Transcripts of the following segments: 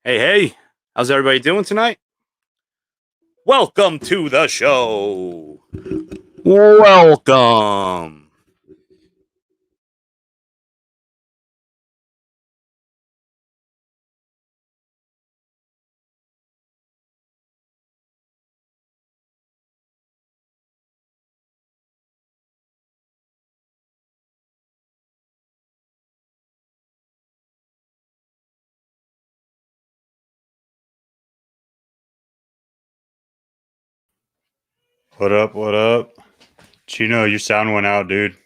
Hey, how's everybody doing tonight? Welcome to the show. Welcome. What up? What up? Chino, your sound went out, dude.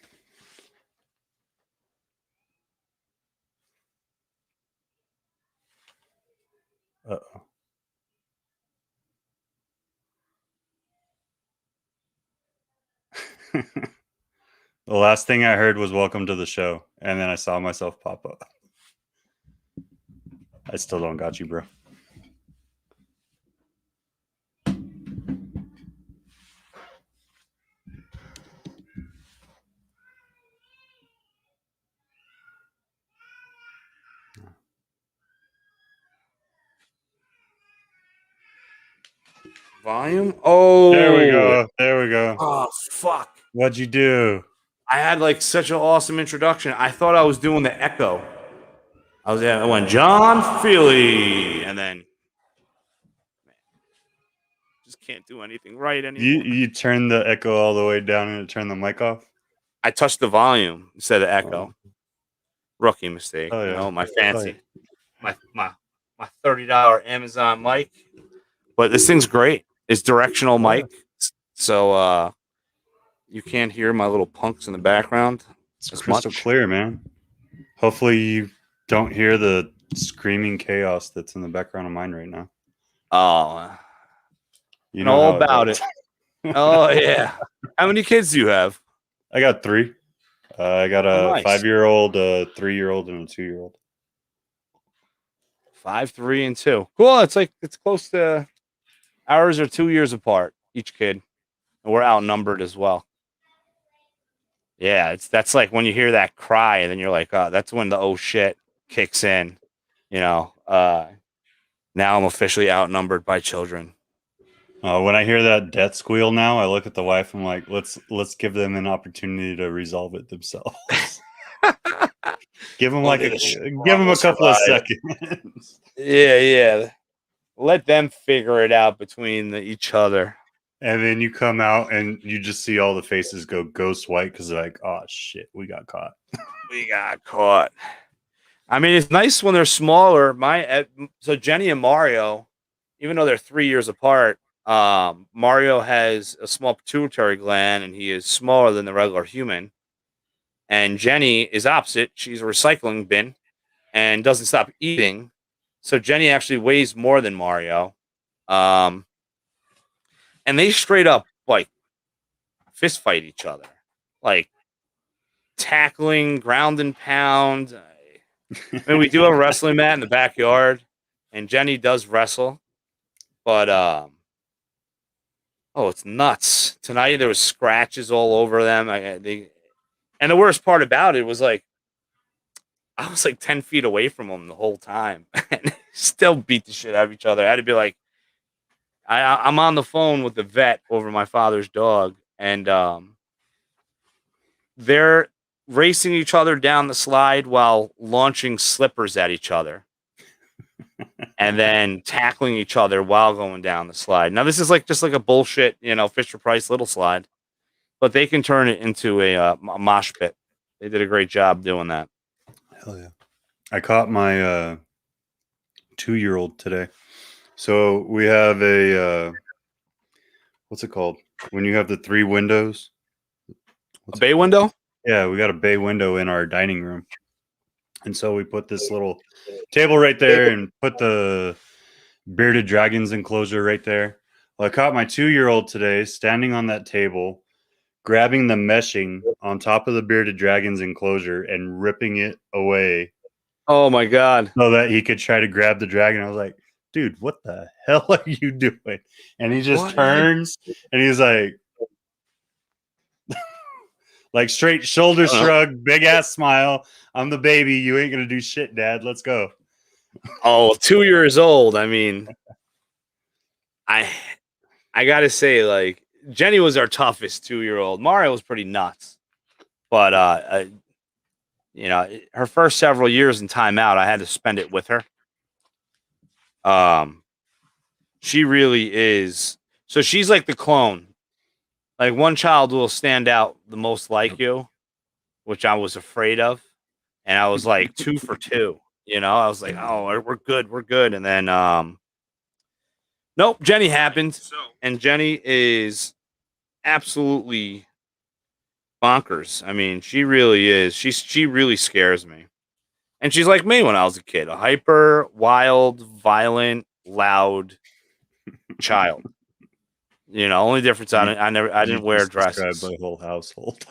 Uh-oh. The last thing I heard was welcome to the show, and then I saw myself pop up. I still don't got you, bro. Volume? Oh. There we go. There we go. Oh, fuck. What'd you do? I had like such an awesome introduction. I thought I was doing the echo. I went Jon Fealy, and then just can't do anything right anymore. You turned the echo all the way down and turned the mic off? I touched the volume instead of echo. Rookie mistake. Oh, yeah. You know, my fancy, my $30 Amazon mic. But this thing's great. It's directional mic, so you can't hear my little punks in the background. It's crystal clear, man. Hopefully you don't hear the screaming chaos that's in the background of mine right now. Oh, You know all about it. Oh, yeah. How many kids do you have? I got 3. I got a nice. 5-year-old, a 3-year-old, and a 2-year-old. 5, 3, and 2. Cool. It's close to ours are 2 years apart, each kid. And we're outnumbered as well. Yeah, that's like when you hear that cry, and then you're like, oh, that's when the oh shit kicks in. You know, now I'm officially outnumbered by children. When I hear that death squeal now, I look at the wife. I'm like, let's give them an opportunity to resolve it themselves. give them a couple of seconds. Yeah. Let them figure it out between each other. And then you come out and you just see all the faces go ghost white because they're like, oh shit, we got caught. We got caught. I mean, it's nice when they're smaller. So Jenny and Mario, even though they're 3 years apart, Mario has a small pituitary gland and he is smaller than the regular human. And Jenny is opposite. She's a recycling bin and doesn't stop eating. So Jenny actually weighs more than Mario. And they straight up like fist fight each other, like tackling, ground and pound. I mean, we do have a wrestling mat in the backyard, and Jenny does wrestle, but it's nuts. Tonight there was scratches all over them. And the worst part about it was like I was like 10 feet away from them the whole time, and still beat the shit out of each other. I had to be like, I'm on the phone with the vet over my father's dog, and they're racing each other down the slide while launching slippers at each other. And then tackling each other while going down the slide. Now, this is just like a bullshit, Fisher Price little slide, but they can turn it into a mosh pit. They did a great job doing that. Hell yeah. I caught my 2-year-old today. So we have a, what's it called? When you have the 3 windows. A bay window? Yeah, we got a bay window in our dining room. And so we put this little table right there and put the bearded dragons enclosure right there. Well, I caught my 2-year-old today standing on that table, grabbing the meshing on top of the bearded dragons enclosure and ripping it away. Oh my God. So that he could try to grab the dragon. I was like, dude, what the hell are you doing? And he just turns and he's like straight shoulder shrug, big ass smile. I'm the baby. You ain't gonna do shit, Dad. Let's go. Oh, 2 years old. I mean, I I gotta say, like, Jenny was our toughest 2-year-old. Mario was pretty nuts, but her first several years in timeout, I had to spend it with her. Um, she really is. So she's like the clone. Like one child will stand out the most like you, which I was afraid of, and I was like 2 for 2. I was like, oh, we're good, we're good, and then nope, Jenny happened, and Jenny is absolutely bonkers. I mean, she really is. She really scares me. And she's like me when I was a kid, a hyper, wild, violent, loud child. Only difference You, I you didn't wear just described dresses. my whole household.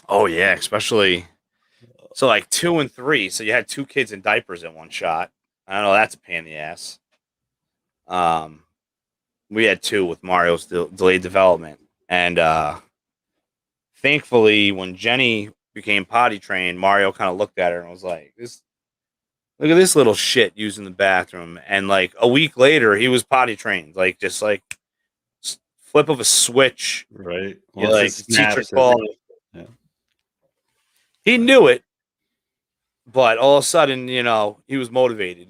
Oh yeah, especially so like 2 and 3. So you had 2 kids in diapers in one shot. I don't know, that's a pain in the ass. Um, we had 2 with Mario's delayed development, and thankfully, when Jenny became potty trained, Mario kind of looked at her and was like, "This, look at this little shit using the bathroom." And like a week later, he was potty trained, like just like flip of a switch. Right. You Once it like the teacher snaps, called. yeah. He knew it, but all of a sudden, he was motivated.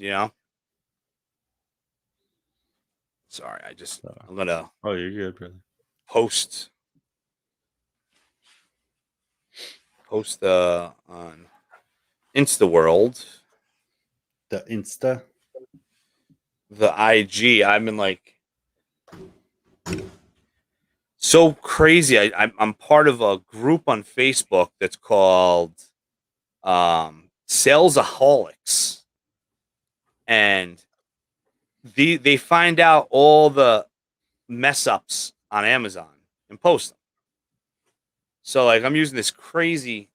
Sorry, I'm gonna Oh, you're good, brother. post on Insta World, The Insta. the IG. I've been like so crazy. I'm part of a group on Facebook that's called Salesaholics, and they find out all the mess ups on Amazon and post them. So like I'm using this crazy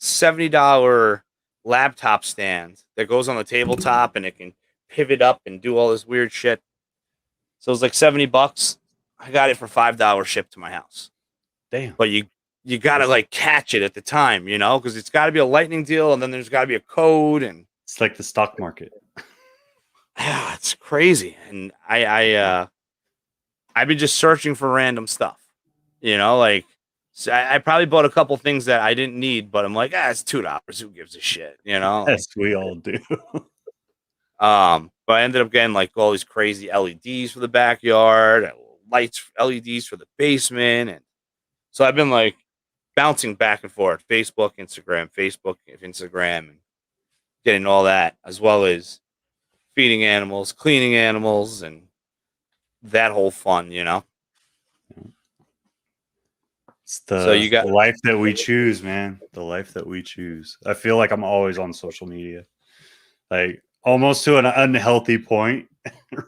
$70 laptop stand that goes on the tabletop and it can pivot up and do all this weird shit. So it's like $70. I got it for $5 shipped to my house. Damn. But you gotta like catch it at the time, because it's got to be a lightning deal, and then there's got to be a code, and It's like the stock market. yeah, it's crazy. And I've been just searching for random stuff, like so I probably bought a couple things that I didn't need, but I'm like, it's $2. Who gives a shit, like, Yes, we all do. but I ended up getting like all these crazy LEDs for the backyard, lights, LEDs for the basement, and so I've been like bouncing back and forth, Facebook, Instagram, and getting all that, as well as feeding animals, cleaning animals, and that whole fun. It's So the you got, life that we choose, man. The life that we choose. I feel like I'm always on social media, like almost to an unhealthy point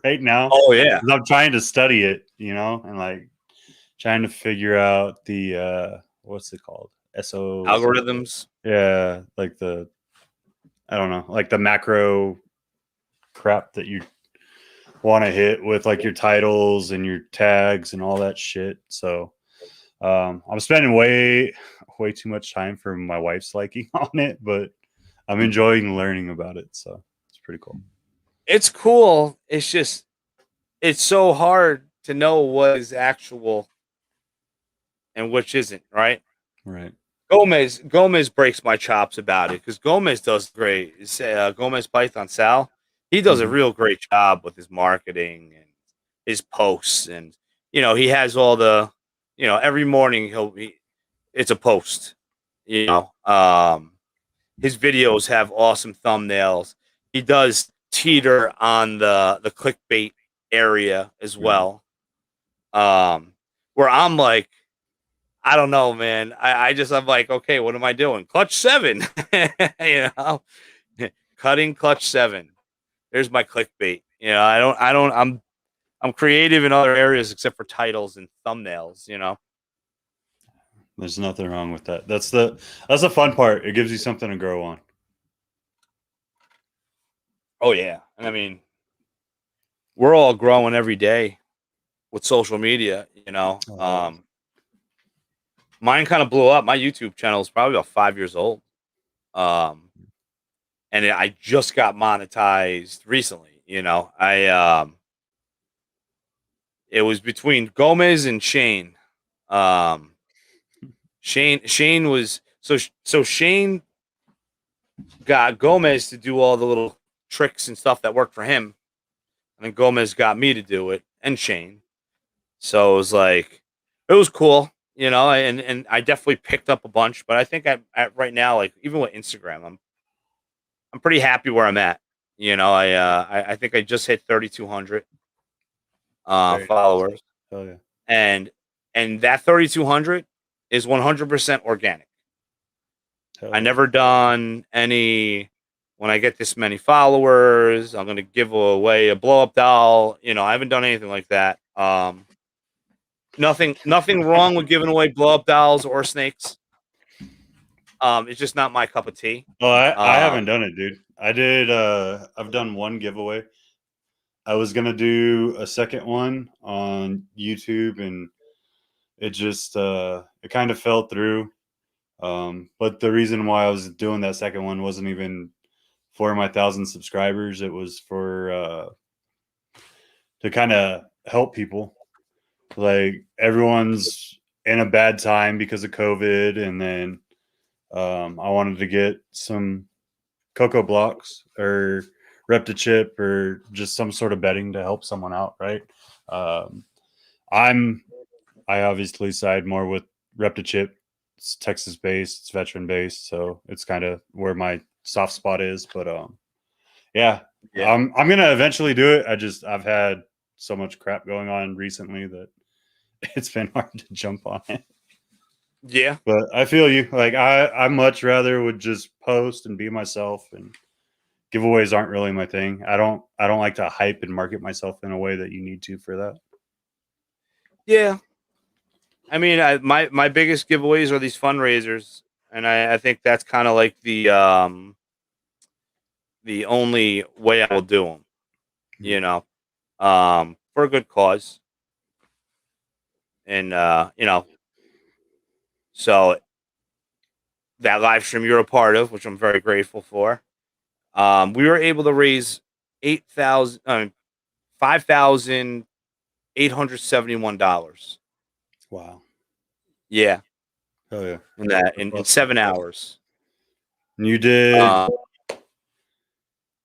right now. oh yeah, 'Cause I'm trying to study it, and like trying to figure out the what's it called? SO. algorithms. Yeah, like I don't know, like the macro crap that you want to hit with like your titles and your tags and all that shit. So I'm spending way too much time for my wife's liking on it, but I'm enjoying learning about it. So it's pretty cool. It's cool. It's just it's so hard to know what is actual and which isn't, right? Right. Gomez breaks my chops about it because Gomez does great. Gomez Python Sal, he does a Mhm. real great job with his marketing and his posts, and he has all the, every morning it's a post. His videos have awesome thumbnails. He does teeter on the clickbait area as Right. well. Where I'm like, I don't know, man. I'm like, okay, what am I doing? Clutch 7, you know, cutting clutch 7. There's my clickbait. I'm creative in other areas except for titles and thumbnails. There's nothing wrong with that. That's the fun part. It gives you something to grow on. Oh yeah. And I mean, we're all growing every day with social media. Oh, Mine kind of blew up. My YouTube channel is probably about 5 years old. Um, and I just got monetized recently. I it was between Gomez and Shane. Um, Shane was so Shane got Gomez to do all the little tricks and stuff that worked for him, and then Gomez got me to do it and Shane. So it was like it was cool, and I definitely picked up a bunch. But I think at right now, like even with Instagram, I'm pretty happy where I'm at. I think I just hit 3,200 Very nice. followers, Hell yeah. and that 3,200 is 100% organic. Hell I yeah. never done any. When I get this many followers, I'm gonna give away a blow up doll. I haven't done anything like that. Nothing wrong with giving away blow up dolls or snakes. It's just not my cup of tea. Oh, I haven't Um, done it, dude. I did. I've done one giveaway. I was gonna do a second one on YouTube, and it just it kind of fell through. But the reason why I was doing that second one wasn't even for my 1,000 subscribers. It was for to kind of help people. Like everyone's in a bad time because of COVID, and then I wanted to get some cocoa blocks or reptichip or just some sort of bedding to help someone out, right? Um, I obviously side more with reptichip. It's Texas based, it's veteran based, so it's kind of where my soft spot is. But yeah, yeah, I'm gonna eventually do it. I've had so much crap going on recently that it's been hard to jump on it. yeah, But I feel you. Like I much rather would just post and be myself, and giveaways aren't really my thing. I don't like to hype and market myself in a way that you need to for that. yeah. I mean, my biggest giveaways are these fundraisers, and I think that's kind of like the only way I will do them. For a good cause, and so that live stream you're a part of, which I'm very grateful for. We were able to raise 8,000, $5,871. Wow. Yeah, Oh yeah. in that That's in awesome. 7 hours. And you did. Uh,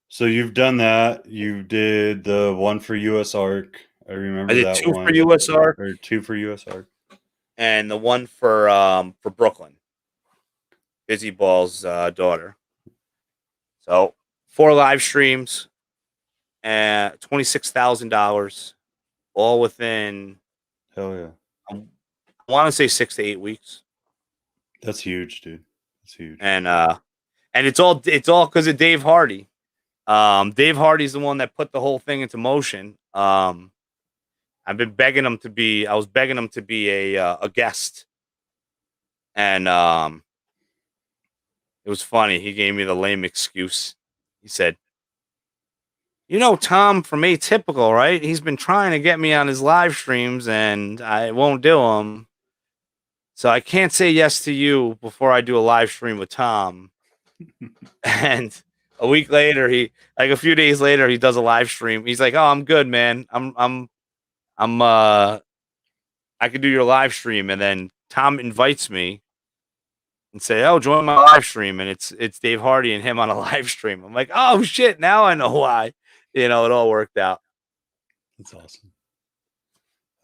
So you've done that. You did the one for US Arc. I I remember did that two for one. USR Or two for US Arc. and the one for Brooklyn, Busy Ball's daughter. So 4 live streams and $26,000, all within Hell yeah. I want to say 6 to 8 weeks, That's huge, dude. That's huge. and it's all because of Dave Hardy. Dave Hardy's the one that put the whole thing into motion. I've been begging him to be. I was begging him to be a guest, and it was funny. He gave me the lame excuse. He said, Tom from Atypical, right? He's been trying to get me on his live streams, and I won't do them. So I can't say yes to you before I do a live stream with Tom." And a week later, a few days later, he does a live stream. He's like, "Oh, I'm good, man. I'm I could do your live stream." And then Tom invites me and say, "Oh, join my live stream." And it's Dave Hardy and him on a live stream. I'm like, "Oh shit, now I know why." It all worked out. That's awesome.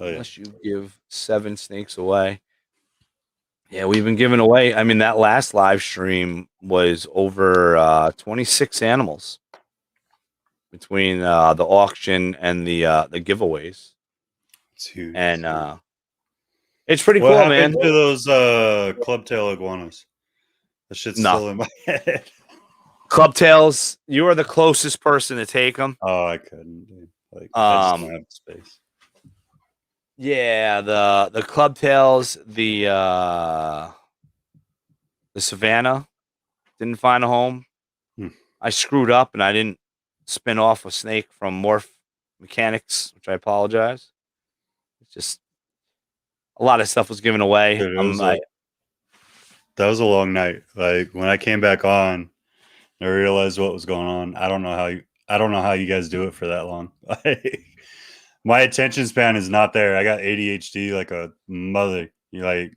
Oh yeah. Unless you give 7 snakes away. Yeah, we've been giving away. I mean, that last live stream was over 26 animals between the auction and the giveaways. It's huge. And it's pretty What cool, happened man. to those clubtail iguanas? That shit's still in Nothing. my head. Clubtails, you are the closest person to take them. Oh, I couldn't, dude. Like I just don't have the space. Yeah, the clubtails, the Savannah didn't find a home. Hmm. I screwed up and I didn't spin off a snake from Morph Mechanics, which I apologize. It's just a lot of stuff was given away. Dude, that was a long night. Like when I came back on, I realized what was going on. I don't know how you guys do it for that long. My attention span is not there. I got ADHD like a mother. You like,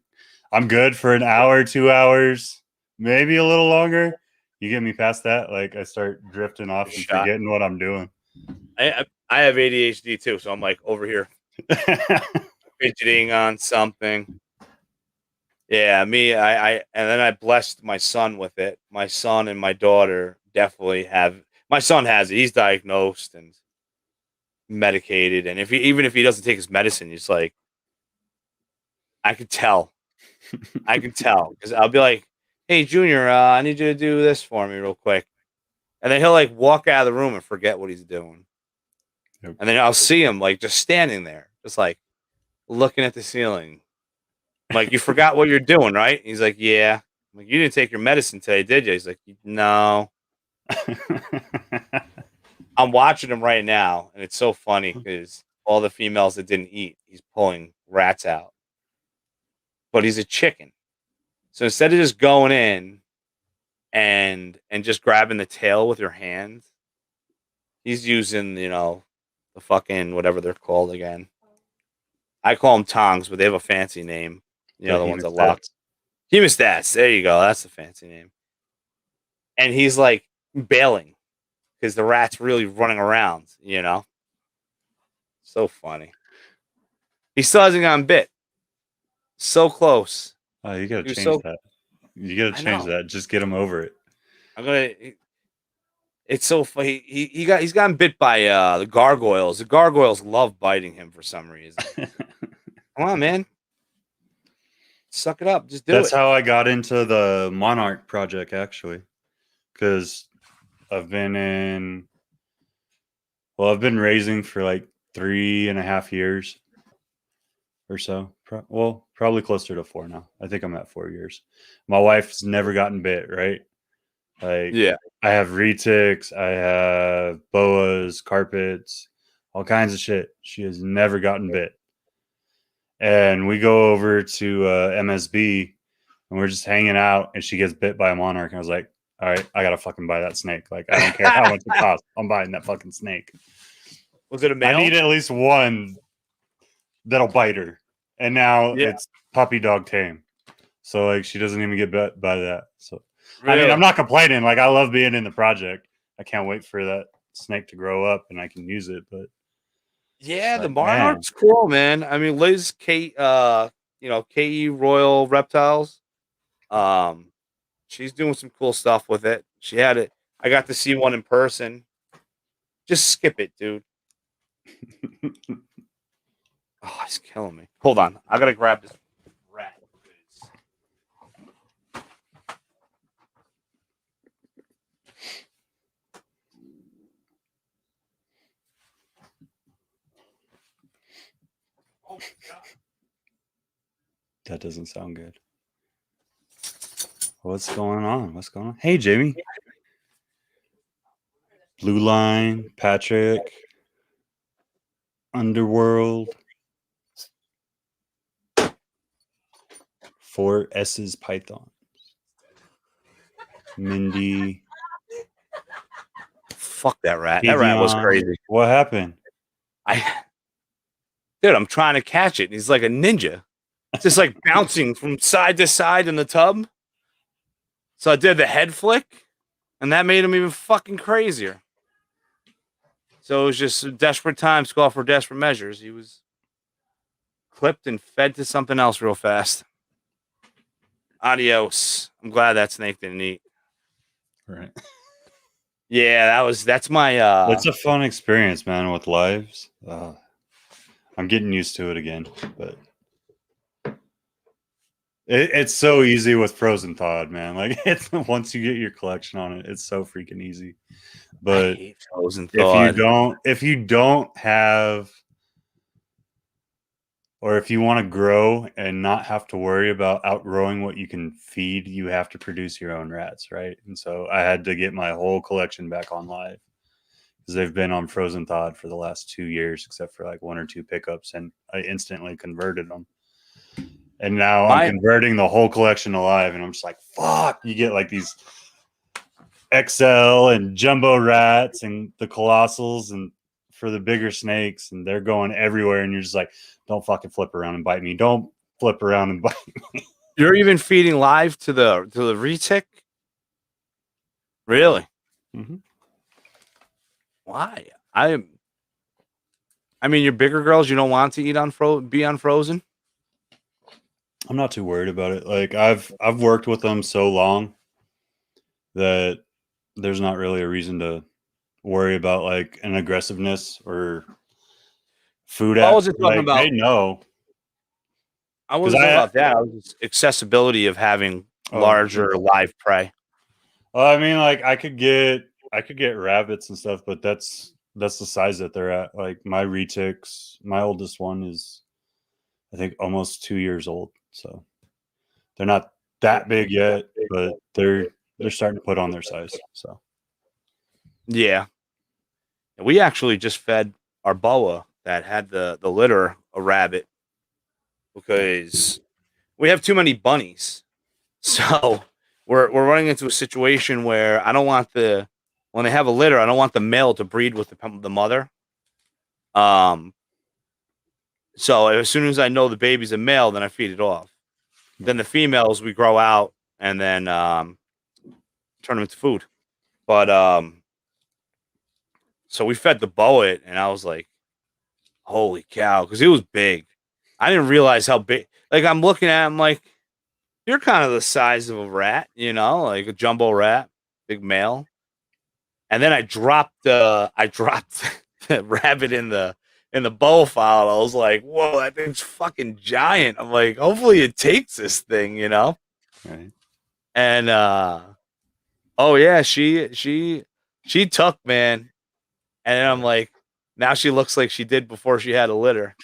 I'm good for an hour, 2 hours, maybe a little longer. You get me past that, like I start drifting off and forgetting what I'm doing. I have ADHD too, so I'm like over here fidgeting on something. Yeah, me, and then I blessed my son with it. My son and my daughter definitely have. My son has it. He's diagnosed and medicated, and even if he doesn't take his medicine, he's like, I could tell. I can tell because I'll be like, "Hey, Junior, I need you to do this for me real quick," and then he'll like walk out of the room and forget what he's doing, Yep. and then I'll see him like just standing there, just like looking at the ceiling. I'm like, you forgot what you're doing, right? He's like, yeah. I'm like, you didn't take your medicine today, did you? He's like, no. I'm watching him right now, and it's so funny because all the females that didn't eat, he's pulling rats out. But he's a chicken. So instead of just going in and just grabbing the tail with your hand, he's using, the fucking whatever they're called again. I call them tongs, but they have a fancy name. The ones that lock. Hemostats. There you go. That's the fancy name. And he's like bailing because the rat's really running around, So funny. He still hasn't gotten bit. So close. Oh, you gotta change that. You gotta change that. Just get him over it. It's so funny. He's gotten bit by the gargoyles. The gargoyles love biting him for some reason. Come on, man. Suck it up. Just do it. That's how I got into the Monarch project, actually, because I've been raising for like 3.5 years or so. Probably closer to 4 now. I think I'm at 4 years. My wife's never gotten bit, right? Like, yeah. I have retics, I have boas, carpets, all kinds of shit. She has never gotten bit. And we go over to MSB and we're just hanging out and she gets bit by a monarch. And I was like, all right, I gotta fucking buy that snake. Like, I don't care how much it costs. I'm buying that fucking snake. Was it a male? I need at least one that'll bite her. And now it's puppy dog tame. So like she doesn't even get bit by that. So really? I mean, I'm not complaining. Like, I love being in the project. I can't wait for that snake to grow up and I can use it. But yeah, the Monarch's cool, man. I mean, Liz KE Royal Reptiles. She's doing some cool stuff with it. She had it. I got to see one in person. Just skip it, dude. Oh, he's killing me. Hold on. I gotta grab this rat. Oh my God. That doesn't sound good. What's going on? Hey, Jamie. Blue Line, Patrick, Underworld, 4 S's Python, Mindy. Fuck that rat. That rat was crazy. What happened? Dude, I'm trying to catch it. He's like a ninja. It's just like bouncing from side to side in the tub. So I did the head flick, and that made him even fucking crazier. So it was just desperate times call for desperate measures. He was clipped and fed to something else real fast. Adios. I'm glad that snake didn't eat. Right. Yeah, that's my It's a fun experience, man, with lives. I'm getting used to it again, but it's so easy with frozen thawed, man. Like, it's once you get your collection on it, it's so freaking easy. But I hate frozen thawed. if you don't have, or if you want to grow and not have to worry about outgrowing what you can feed, you have to produce your own rats, right? And so I had to get my whole collection back on live because they've been on frozen thawed for the last 2 years, except for like 1 or 2 pickups, and I instantly converted them. And now I'm converting the whole collection to live, and I'm just like, fuck. You get like these XL and jumbo rats and the colossals and for the bigger snakes, and they're going everywhere. And you're just like, don't fucking flip around and bite me. Don't flip around and bite me. You're even feeding live to the retic? Really? Mm-hmm. Why? I mean, your bigger girls, you don't want to eat on be on frozen. I'm not too worried about it. Like I've worked with them so long that there's not really a reason to worry about like an aggressiveness or food. I wasn't talking Like about. they know. I wasn't talking about that. I was just accessibility of having larger live prey. Well, I mean, like I could get rabbits and stuff, but that's the size that they're at. Like my retics, my oldest one is, I think, almost 2 years old. So they're not that big yet, but they're starting to put on their size. So yeah, we actually just fed our boa that had the litter a rabbit because we have too many bunnies. So we're running into a situation where I don't want when they have a litter, I don't want the male to breed with the mother. So as soon as I know the baby's a male, then I feed it off. Then the females we grow out and then turn them into food. But so we fed the boa it, and I was like, holy cow, because it was big. I didn't realize how big. Like I'm looking at him like, you're kind of the size of a rat, like a jumbo rat, big male. And then I dropped the rabbit in the bowl file. I was like, whoa, that thing's fucking giant. I'm like, hopefully it takes this thing, Right. And oh yeah, she took, man. And then I'm like, now she looks like she did before she had a litter.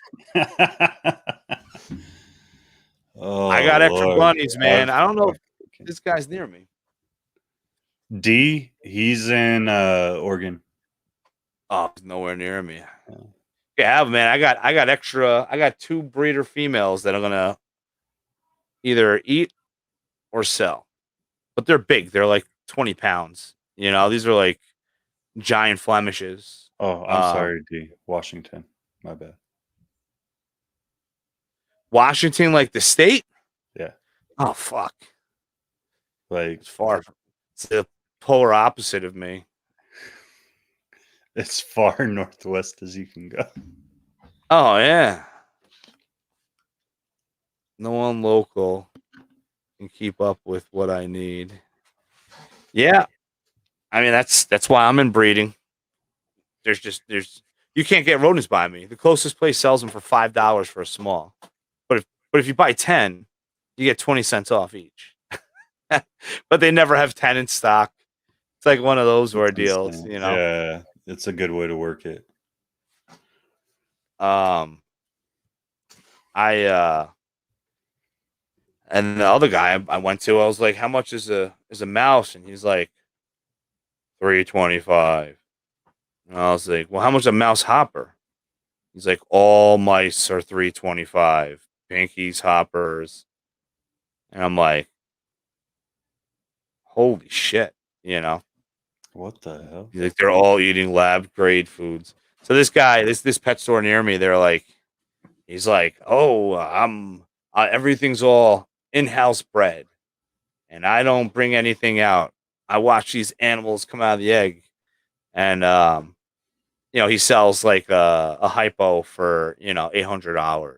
Oh, I got extra Lord. bunnies, man. I don't know if this guy's near me. D, he's in Oregon. Oh, he's nowhere near me. Yeah, man. I got extra. I got 2 breeder females that I'm gonna either eat or sell, but they're big. They're like 20 pounds. These are like giant Flemishes. Oh, I'm sorry, D. Washington. My bad. Washington, like the state? Yeah. Oh, fuck. Like, It's far. It's the polar opposite of me. it's far northwest as you can go. Oh, yeah. No one local can keep up with what I need. Yeah. I mean, that's why I'm in breeding. There's you can't get rodents by me. The closest place sells them for $5 for a small. But if you buy 10, you get 20 cents off each. But they never have 10 in stock. It's like one of those ordeals, Yeah, it's a good way to work it. And the other guy I went to, I was like, how much is a mouse? And he's like, $3.25. And I was like, well, how much is a mouse hopper? He's like, all mice are $3.25. Pinkies, hoppers. And I'm like, holy shit, What the hell? He's like, they're all eating lab grade foods. So this guy, this pet store near me, he's like, oh, everything's all in-house bred, and I don't bring anything out. I watch these animals come out of the egg, and he sells like a hypo for $800,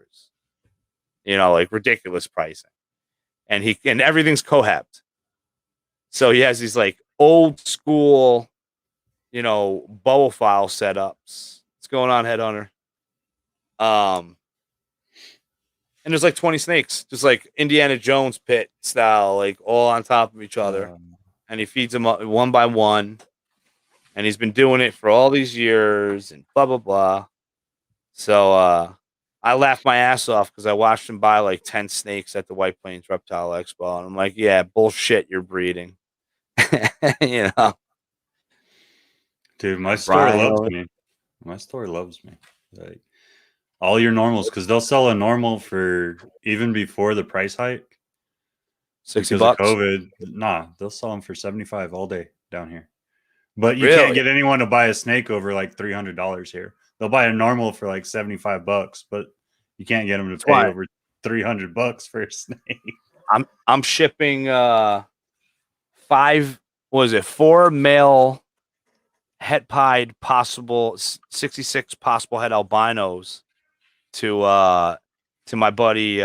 like ridiculous pricing, and everything's cohabbed. So he has these like old school, boa file setups. What's going on, Headhunter? And there's like 20 snakes, just like Indiana Jones pit style, like all on top of each other. And he feeds them up one by one. And he's been doing it for all these years and blah, blah, blah. So I laughed my ass off because I watched him buy like 10 snakes at the White Plains Reptile Expo. And I'm like, yeah, bullshit, you're breeding. Dude, my store loves me. My store loves me. Like, all your normals, because they'll sell a normal for even before the price hike. $60 because of COVID. Nah, they'll sell them for $75 all day. down here. But you can't Really? get anyone to buy a snake over like $300 here. They'll buy a normal for like $75, but you can't get them to That's pay why over $300 for a snake. I'm shipping 4 male het pied possible 66 possible het albinos to my buddy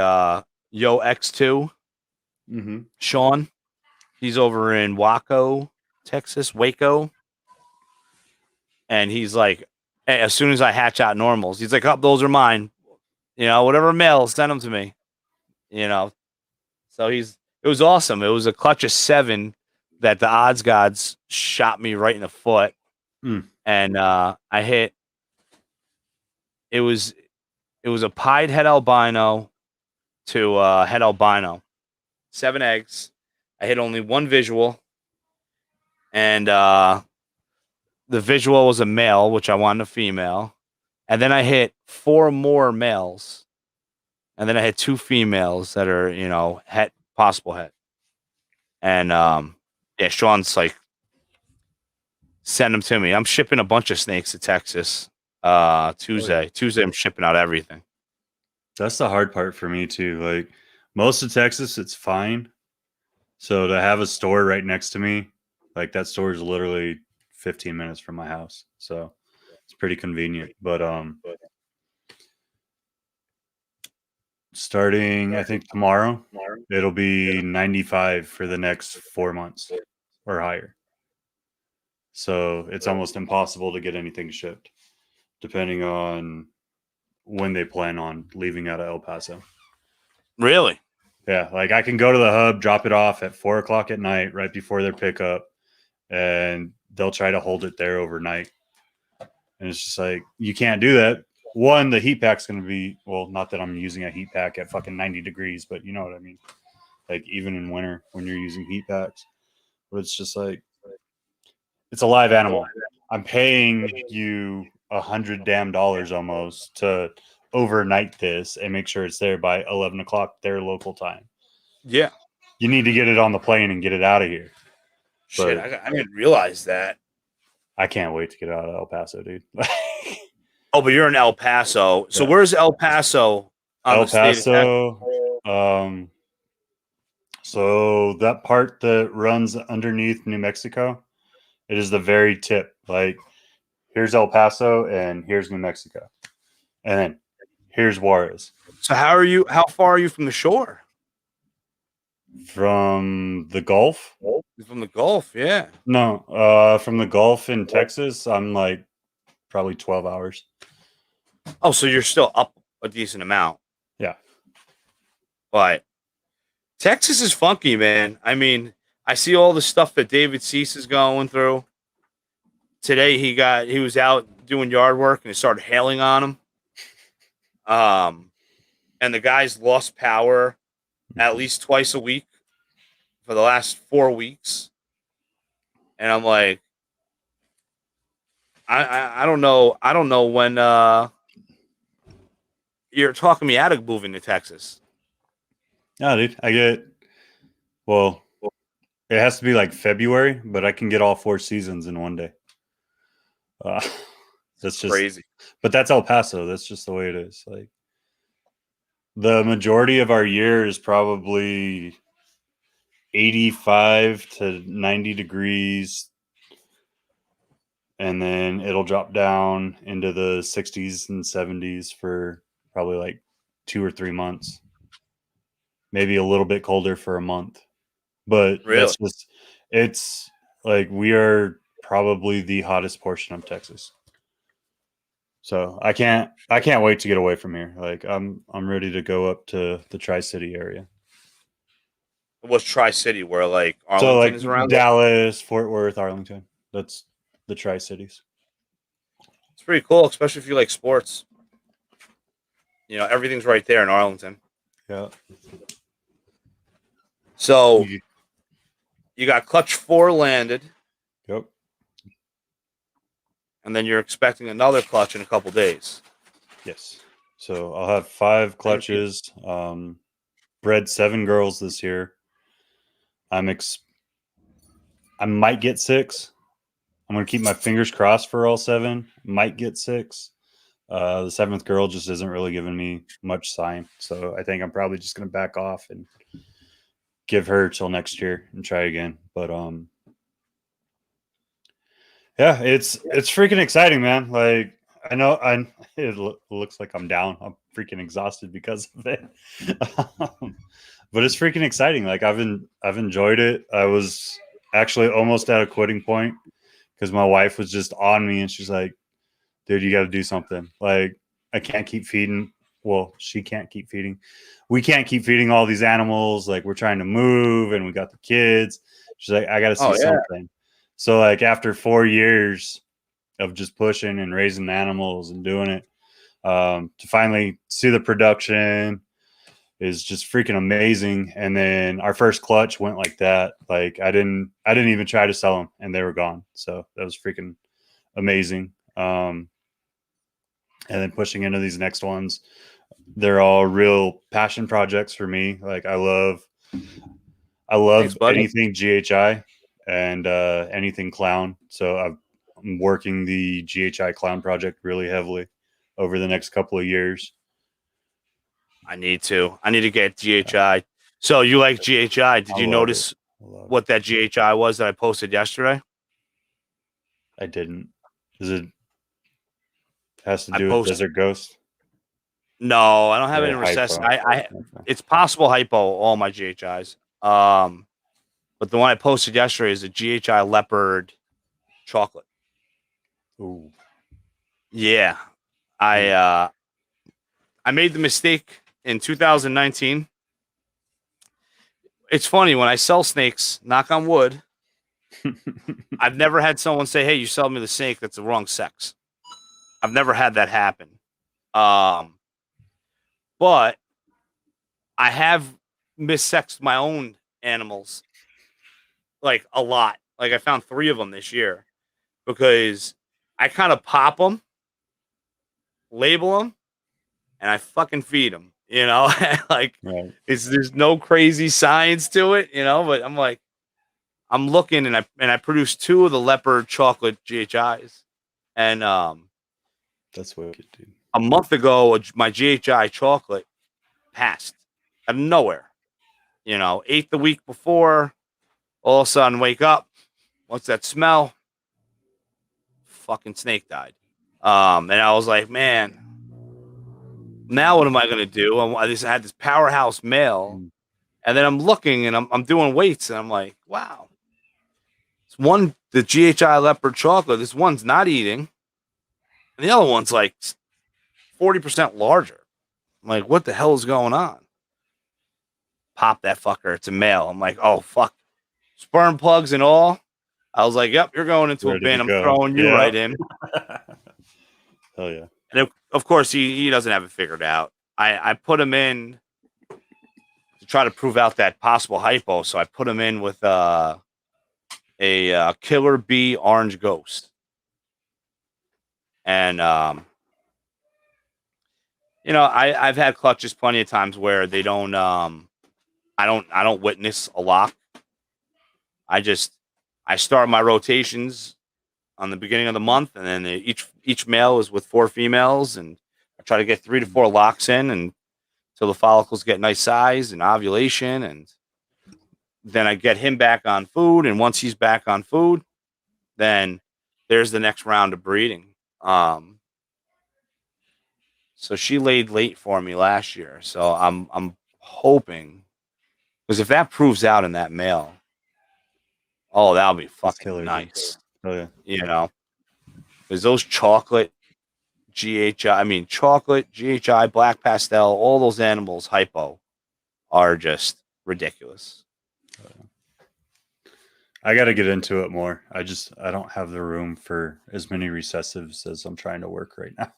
Yo X2 Mm-hmm. Sean. He's over in Waco, Texas, Waco. And he's like, hey, as soon as I hatch out normals, he's like, oh, those are mine. Whatever male, send them to me. You know, so it was awesome. It was a clutch of 7 that the odds gods shot me right in the foot. Mm. And I hit, it was a pied het albino to het albino, 7 eggs. I hit only 1 visual. And the visual was a male, which I wanted a female. And then I hit 4 more males. And then I had 2 females that are, possible het. And yeah, Sean's like, send them to me. I'm shipping a bunch of snakes to Texas Tuesday. Tuesday, I'm shipping out everything. That's the hard part for me too. Like most of Texas, it's fine. So to have a store right next to me, like that store is literally 15 minutes from my house. So it's pretty convenient. But starting I think tomorrow, it'll be 95 for the next 4 months or higher. So it's almost impossible to get anything shipped, depending on when they plan on leaving out of El Paso. Really? Yeah, like I can go to the hub, drop it off at 4 o'clock at night, right before their pickup, and they'll try to hold it there overnight. And it's just like, you can't do that. One, the heat pack's going to be, well, not that I'm using a heat pack at fucking 90 degrees, but you know what I mean? Like even in winter when you're using heat packs. But it's just like, it's a live animal. I'm paying you $100 almost to overnight this and make sure it's there by 11 o'clock their local time. Yeah. You need to get it on the plane and get it out of here. Shit, I didn't realize that. I can't wait to get out of El Paso, dude. Oh, but you're in El Paso. So Yeah. where's El Paso on El the state of Paso. So that part that runs underneath New Mexico, it is the very tip. Like here's El Paso and here's New Mexico. And then here's Juarez. So how far are you from the shore? From the Gulf? From the Gulf, yeah. No, from the Gulf in Texas, I'm like probably 12 hours. Oh, so you're still up a decent amount. Yeah. But Texas is funky, man. I mean, I see all the stuff that David Cease is going through. Today he was out doing yard work and it started hailing on him. And the guy's lost power at least twice a week for the last 4 weeks. And I'm like, I don't know when you're talking me out of moving to Texas. No, dude, well, it has to be like February, but I can get all 4 seasons in one day. That's just crazy. But that's El Paso. That's just the way it is. Like the majority of our year is probably 85 to 90 degrees. And then it'll drop down into the 60s and 70s for probably like 2 or 3 months. Maybe a little bit colder for a month. But Really? it's like we are probably the hottest portion of Texas. So I can't wait to get away from here. Like I'm ready to go up to the Tri-City area. What's Tri-City, where like Arlington is around? Dallas, Fort Worth, Arlington. That's the Tri-Cities. It's pretty cool, especially if you like sports. Everything's right there in Arlington. Yeah. So you got clutch 4 landed. Yep. And then you're expecting another clutch in a couple days. Yes. So I'll have 5 clutches. Bred 7 girls this year. I might get 6. I'm going to keep my fingers crossed for all 7. Might get 6. The 7th girl just isn't really giving me much sign. So I think I'm probably just going to back off and give her till next year and try again. But yeah, it's freaking exciting, man. Like I know looks like I'm down. I'm freaking exhausted because of it. But it's freaking exciting. Like I've enjoyed it. I was actually almost at a quitting point because my wife was just on me and she's like, dude, you got to do something. Like I can't keep feeding. Well, she can't keep feeding. We can't keep feeding all these animals. Like we're trying to move and we got the kids. She's like, I got to see something. So like after 4 years of just pushing and raising the animals and doing it, to finally see the production is just freaking amazing. And then our first clutch went like that. Like I didn't even try to sell them and they were gone. So that was freaking amazing. And then pushing into these next ones, they're all real passion projects for me. Like I love Thanks, anything GHI and anything clown. So I'm working the GHI clown project really heavily over the next couple of years. I need to get GHI. So you like GHI? Did you notice what that GHI was that I posted yesterday? I didn't. Is it has to do with Desert Ghost? No, I don't have any recess. It's possible hypo all my GHIs. But the one I posted yesterday is a GHI leopard chocolate. Ooh. Yeah. I made the mistake in 2019. It's funny when I sell snakes, knock on wood, I've never had someone say, "Hey, you sell me the snake that's the wrong sex." I've never had that happen. But I have missexed my own animals like a lot. Like I found 3 of them this year because I kind of pop them, label them, and I fucking feed them. You know, like there's no crazy science to it. You know, but I'm like, I'm looking and I produced 2 of the leopard chocolate GHIs, and that's wicked, dude. A month ago, my GHI chocolate passed out of nowhere. You know, ate the week before. All of a sudden, wake up. What's that smell? Fucking snake died. And I was like, man, now what am I gonna do? I just had this powerhouse male, and then I'm looking and I'm doing weights, and I'm like, wow, this one, the GHI leopard chocolate, this one's not eating, and the other one's like 40% larger. I'm like, what the hell is going on? Pop that fucker. It's a male. I'm like, oh fuck, sperm plugs and all. I was like, yep, you're going into a bin. I'm throwing you right in. Hell yeah. And of course, he doesn't have it figured out. I put him in to try to prove out that possible hypo. So I put him in with a killer bee orange ghost. And, you know, I've had clutches plenty of times where they don't, I don't witness a lock. I start my rotations on the beginning of the month, and then each male is with 4 females, and I try to get 3 to 4 locks in, and till the follicles get nice size and ovulation, and then I get him back on food, and once he's back on food, then there's the next round of breeding. So she laid late for me last year, so I'm hoping, because if that proves out in that male, oh, that'll be fucking nice. Oh yeah, you know, because those chocolate chocolate, GHI, black pastel, all those animals, hypo, are just ridiculous. I got to get into it more. I don't have the room for as many recessives as I'm trying to work right now.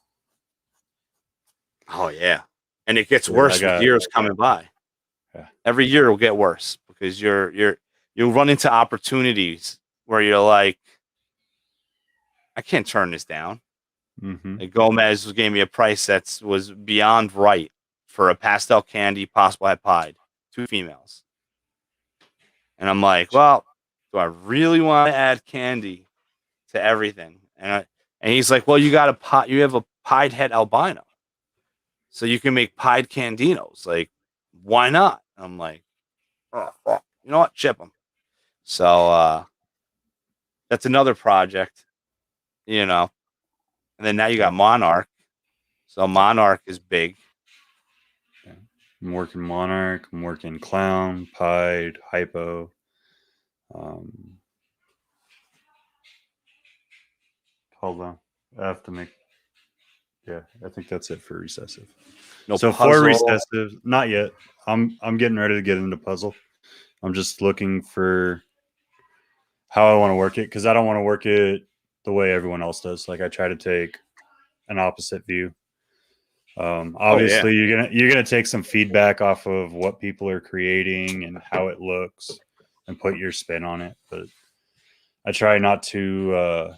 Oh yeah, and it gets worse with years coming by. Yeah. Every year will get worse because you'll run into opportunities where you're like, I can't turn this down. Mm-hmm. Like Gomez gave me a price that was beyond right for a pastel candy possible het pied, 2 females. And I'm like, well, do I really want to add candy to everything? And he's like, well, you got you have a pied het albino, so you can make pied candinos. Like, why not? I'm like, oh fuck, you know what? Ship them. So that's another project, you know. And then now you got Monarch. So Monarch is big. Yeah. I'm working Monarch. I'm working Clown, Pied, Hypo. Hold on. I have to make. Yeah, I think that's it for recessive. No So puzzle. for recessive, not yet. I'm getting ready to get into puzzle. I'm just looking for how I want to work it because I don't want to work it the way everyone else does. Like I try to take an opposite view. Obviously, you're gonna take some feedback off of what people are creating and how it looks, and put your spin on it. But I try not to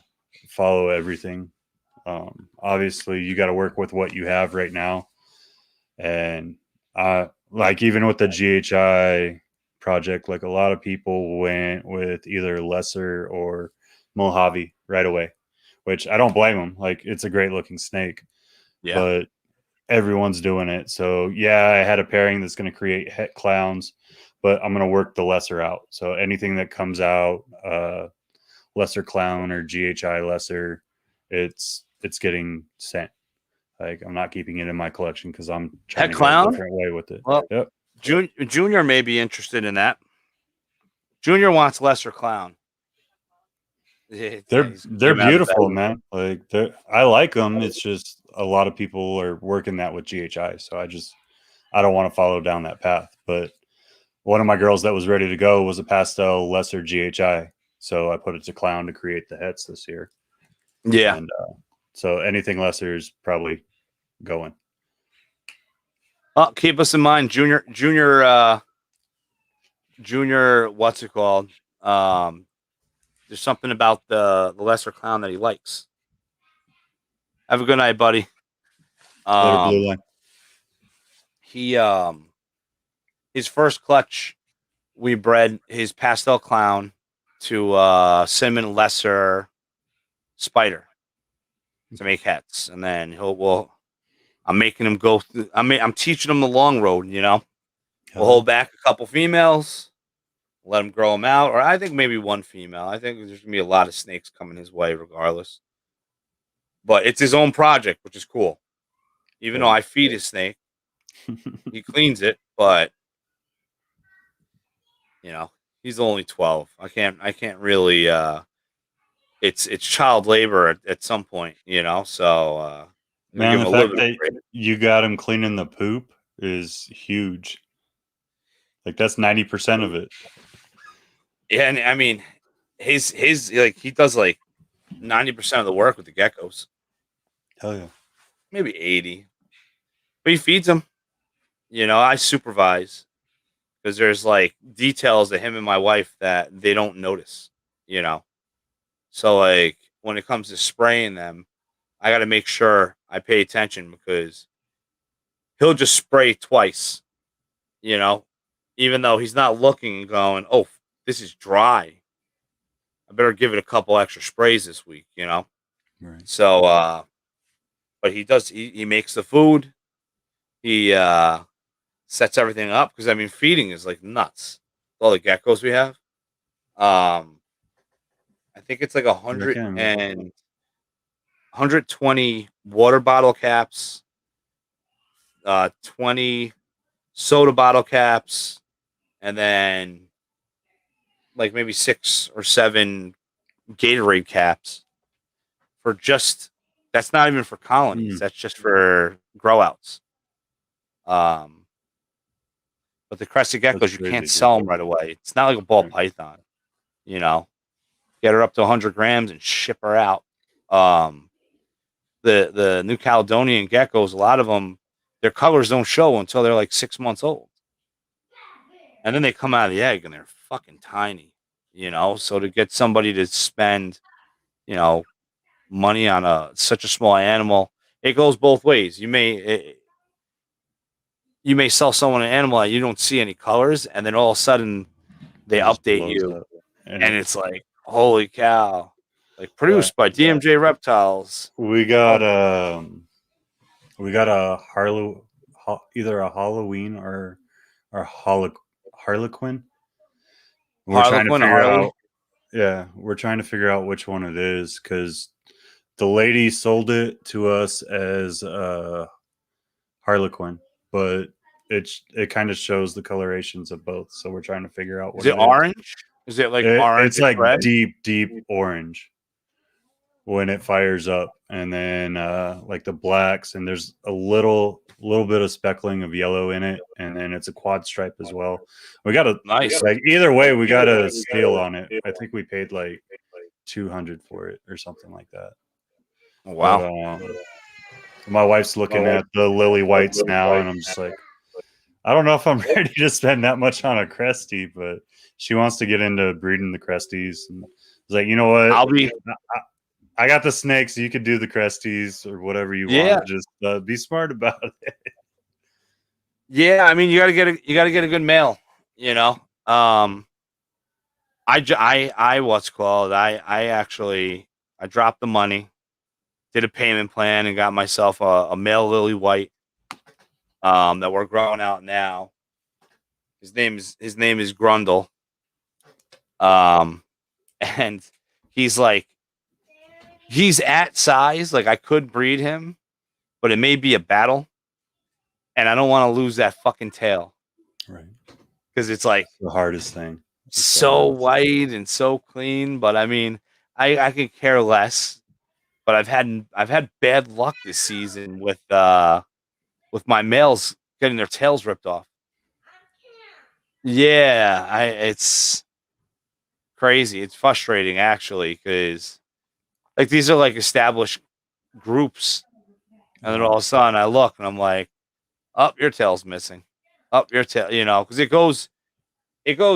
follow everything. Obviously, you got to work with what you have right now, and like even with the GHI project, like a lot of people went with either lesser or Mojave right away, which I don't blame them. Like it's a great looking snake, but everyone's doing it. So yeah, I had a pairing that's going to create het clowns, but I'm going to work the lesser out. So anything that comes out, lesser clown or GHI lesser, it's getting sent. Like I'm not keeping it in my collection because I'm trying Het to clown? go a different way with it. Well, yep. Junior may be interested in that. Junior wants lesser clown. They're beautiful, man. Like I like them. It's just a lot of people are working that with GHI, so I don't want to follow down that path. But one of my girls that was ready to go was a pastel lesser GHI, so I put it to clown to create the hets this year. Yeah. And so anything lesser is probably going. Oh, keep us in mind, Junior. What's it called? There's something about the lesser clown that he likes. Have a good night, buddy. Later, blue line. He his first clutch, we bred his pastel clown to cinnamon lesser spider to make hats, and then I'm making him go through. I'm teaching him the long road. You know, we'll hold back a couple females, let him grow them out, or I think maybe one female. I think there's gonna be a lot of snakes coming his way, regardless. But it's his own project, which is cool. Even though I feed his snake, he cleans it, but you know, he's only 12. I can't really. It's child labor at some point, you know. So man, the fact that you got him cleaning the poop is huge. Like that's 90% of it. Yeah, and I mean, his like he does like 90% of the work with the geckos. Hell yeah. Maybe 80. But he feeds them. You know, I supervise because there's like details that him and my wife that they don't notice, you know. So like when it comes to spraying them, I got to make sure I pay attention because he'll just spray twice, you know, even though he's not looking and going, "Oh, this is dry. I better give it a couple extra sprays this week," you know. Right. So but he does he makes the food. He sets everything up because I mean feeding is like nuts. All the geckos we have. I think it's like 120 water bottle caps, 20 soda bottle caps, and then like maybe 6 or 7 Gatorade caps for just that's not even for colonies. That's just for grow outs. But the crested geckos, you can't sell them right away. It's not like a ball python, you know. Get her up to 100 grams and ship her out. The New Caledonian geckos, a lot of them, their colors don't show until they're like 6 months old, and then they come out of the egg and they're fucking tiny, you know. So to get somebody to spend, you know, money on such a small animal, it goes both ways. You may sell someone an animal that you don't see any colors, and then all of a sudden they update you. and it's like, holy cow! Like produced by DMJ Reptiles. We got a either a Halloween or Harlequin. We're trying to Harlequin, figure Harley. out. Yeah, we're trying to figure out which one it is because the lady sold it to us as Harlequin, but it kind of shows the colorations of both. So we're trying to figure out what Is it it is. orange? Is it like orange It's and like red? deep orange when it fires up, and then like the blacks, and there's a little bit of speckling of yellow in it, and then it's a quad stripe as well. We got a Nice. like either way, we got a steal on it. I think we paid like 200 for it or something like that. Oh, But wow. my wife's looking at the lily whites now, and I'm just like, I don't know if I'm ready to spend that much on a Cresty, but she wants to get into breeding the Cresties. And I was like, you know what? I got the snakes. You could do the Cresties or whatever you want. Just be smart about it. Yeah, I mean, you gotta get a good male. You know, what's called. I actually dropped the money, did a payment plan, and got myself a male lily white. That we're growing out now. His name is Grundle. And he's at size. Like I could breed him, but it may be a battle, and I don't want to lose that fucking tail. Right. Because it's like the hardest thing. So white and so clean, but I mean, I could care less. But I've had bad luck this season with my males getting their tails ripped off. Yeah, it's crazy. It's frustrating actually because like these are like established groups, and then all of a sudden I look and I'm like, "Up, your tail's missing. Up, your tail." You know, because it goes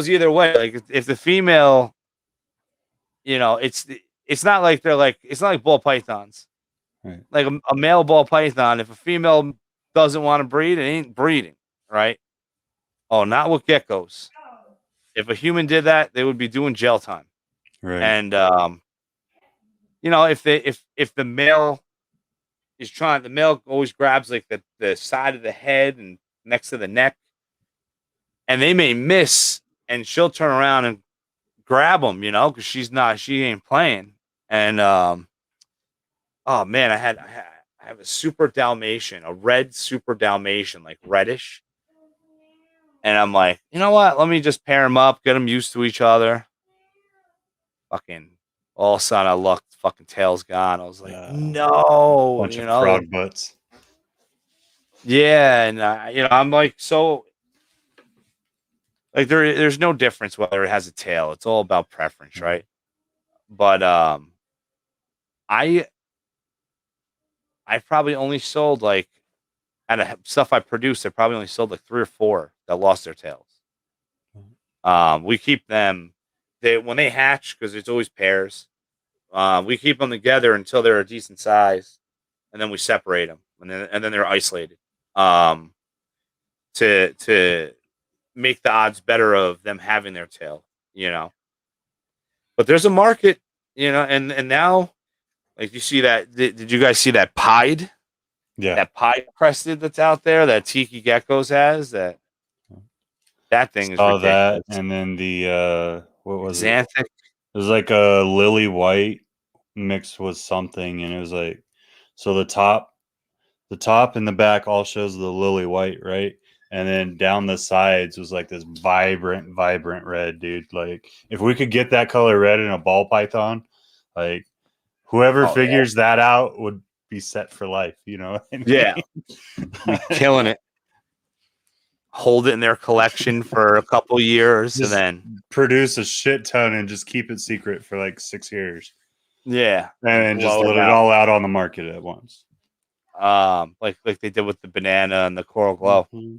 either way. Like if the female, you know, it's not like it's not like ball pythons. Right. Like a male ball python, if a female doesn't want to breed, it ain't breeding, right? Oh, not with geckos. If a human did that, they would be doing jail time. Right. And you know, if the male is trying, the male always grabs like the side of the head and next to the neck, and they may miss, and she'll turn around and grab them, you know, because she ain't playing. And oh man, I have a super Dalmatian, a red super Dalmatian, like reddish. And I'm like, you know what? Let me just pair them up, get them used to each other. Fucking all of a sudden, I looked, fucking tail's gone. I was like, no, bunch you of know, frog butts. Yeah, and you know, I'm like, so like there's no difference whether it has a tail. It's all about preference, right? But I probably only sold like out of stuff I produced, I probably only sold like 3 or 4 that lost their tails. We keep them when they hatch because it's always pairs. We keep them together until they're a decent size, and then we separate them, and then they're isolated. To make the odds better of them having their tail, you know. But there's a market, you know, and now, like you see that. Did you guys see that pied? Yeah. That pied crested that's out there that Tiki Geckos has. That thing is ridiculous. That, and then the what was Xanthic. it? It was like a lily white mixed with something, and it was like, so the top and the back all shows the lily white, right? And then down the sides was like this vibrant red, dude. Like if we could get that color red in a ball python, like whoever figures that out would be set for life, you know what I mean? Yeah. Be killing it. Hold it in their collection for a couple years, just and then produce a shit ton and just keep it secret for like 6 years. Yeah. And just let it all out on the market at once. Like they did with the banana and the coral glow. Mm-hmm.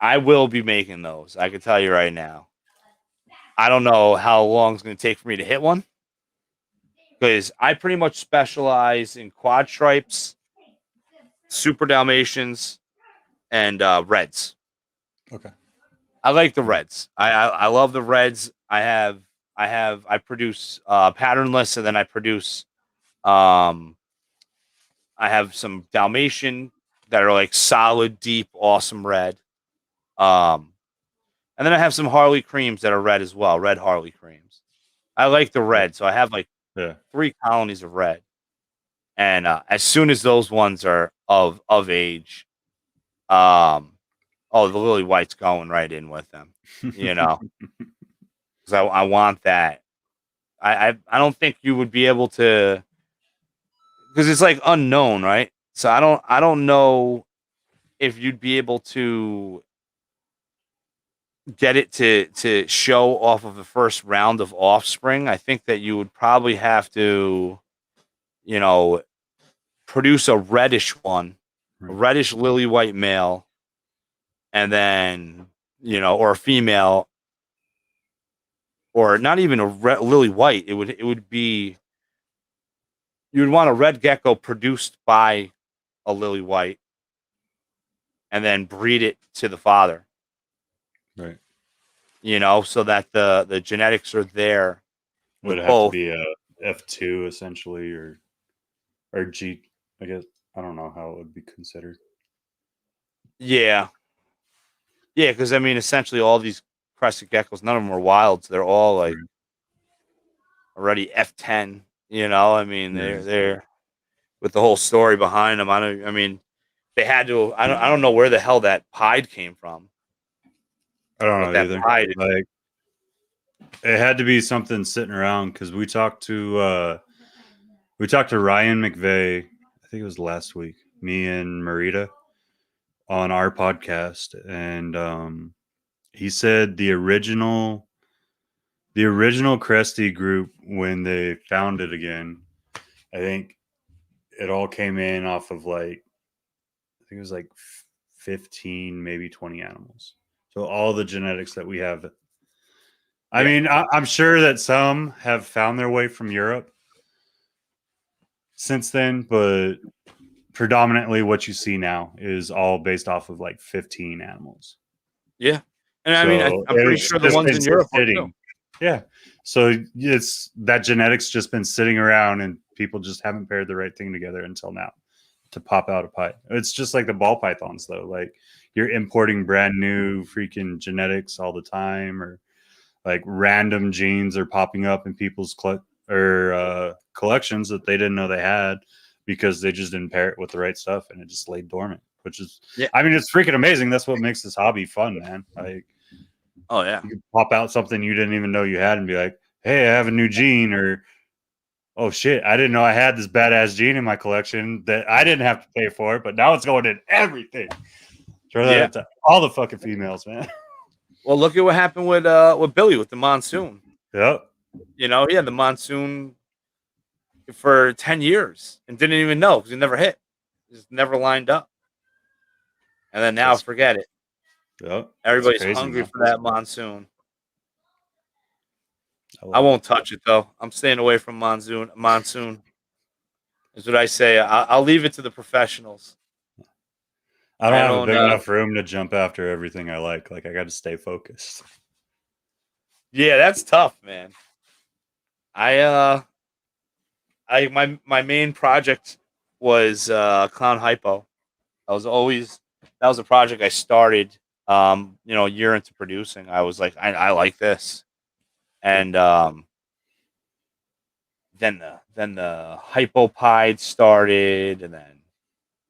I will be making those. I can tell you right now. I don't know how long it's going to take for me to hit one, because I pretty much specialize in quad stripes, super Dalmatians, and reds. Okay. I like the reds. I love the reds. I produce patternless, and then um I have some Dalmatian that are like solid, deep, awesome red. Um, and then I have some Harley creams that are red as well, red Harley creams. I like the red, so I have like Yeah. 3 colonies of red. And as soon as those ones are of age, oh, the lily white's going right in with them, you know, because I want that. I don't think you would be able to, because it's like unknown, right? So I don't know if you'd be able to get it to show off of the first round of offspring. I think that you would probably have to, you know, produce a reddish one, a Right. reddish lily white male, and then, or a female, or not even a lily white. It would be, you would want a red gecko produced by a lily white, and then breed it to the father. Right. So that the genetics are there Would with it have to both. be a F2 essentially, or G? I guess I don't know how it would be considered. Yeah, yeah, because I mean, essentially, all these crested geckos, none of them are wilds. They're all like Right. already F10. I mean, Yeah. they're with the whole story behind them. I mean, they had to. I don't know where the hell that pied came from, I don't but know that either. pied. Like it had to be something sitting around because we talked to Ryan McVeigh. I think it was last week. Me and Marita on our podcast, and he said the original Cresty group, when they found it again, I think it all came in off of like, I think it was like 15, maybe 20 animals. So all the genetics that we have. I Yeah, mean, I'm sure that some have found their way from Europe since then, but predominantly what you see now is all based off of like 15 animals. yeah, and I mean, So I'm pretty it's sure the just ones been in Europe are too. sitting. Yeah. So it's that genetics just been sitting around and people just haven't paired the right thing together until now to pop out a pie. It's just like the ball pythons though. Like you're importing brand new freaking genetics all the time, or like random genes are popping up in people's collections that they didn't know they had because they just didn't pair it with the right stuff and it just laid dormant, which is, Yeah. I mean, it's freaking amazing. That's what makes this hobby fun, man. Like Oh yeah. you can pop out something you didn't even know you had and be like, hey, I have a new gene, or oh shit, I didn't know I had this badass gene in my collection that I didn't have to pay for it, but now it's going in everything. Throw that Yeah. out to all the fucking females, man. Well, look at what happened with Billy with the monsoon. Yep. He had the monsoon for 10 years and didn't even know because he never hit. Just never lined up. And then now That's forget it. yep. It's Everybody's crazy, hungry man. for that monsoon. I I love it. won't touch it though. I'm staying away from monsoon. Monsoon is what I say. I'll leave it to the professionals. I don't I have a don't. big enough room to jump after everything I like. Like I got to stay focused. Yeah, that's tough, man. I my main project was Clown Hypo. That was a project I started a year into producing. I was like, I like this. Yeah. And then the Hypopide started, and then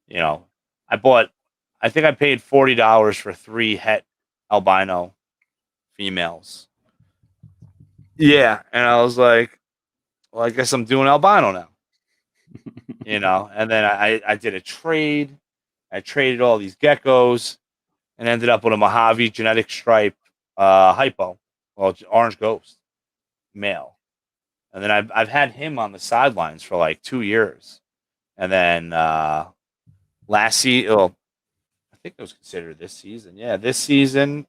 you know I bought. I think I paid $40 for 3 het albino females. Yeah, and I was like, well, I guess I'm doing albino now. And then I did a trade. I traded all these geckos and ended up with a Mojave genetic stripe hypo, well, orange ghost male. And then I've had him on the sidelines for like 2 years. And then last season, well, I think it was considered this season. Yeah, this season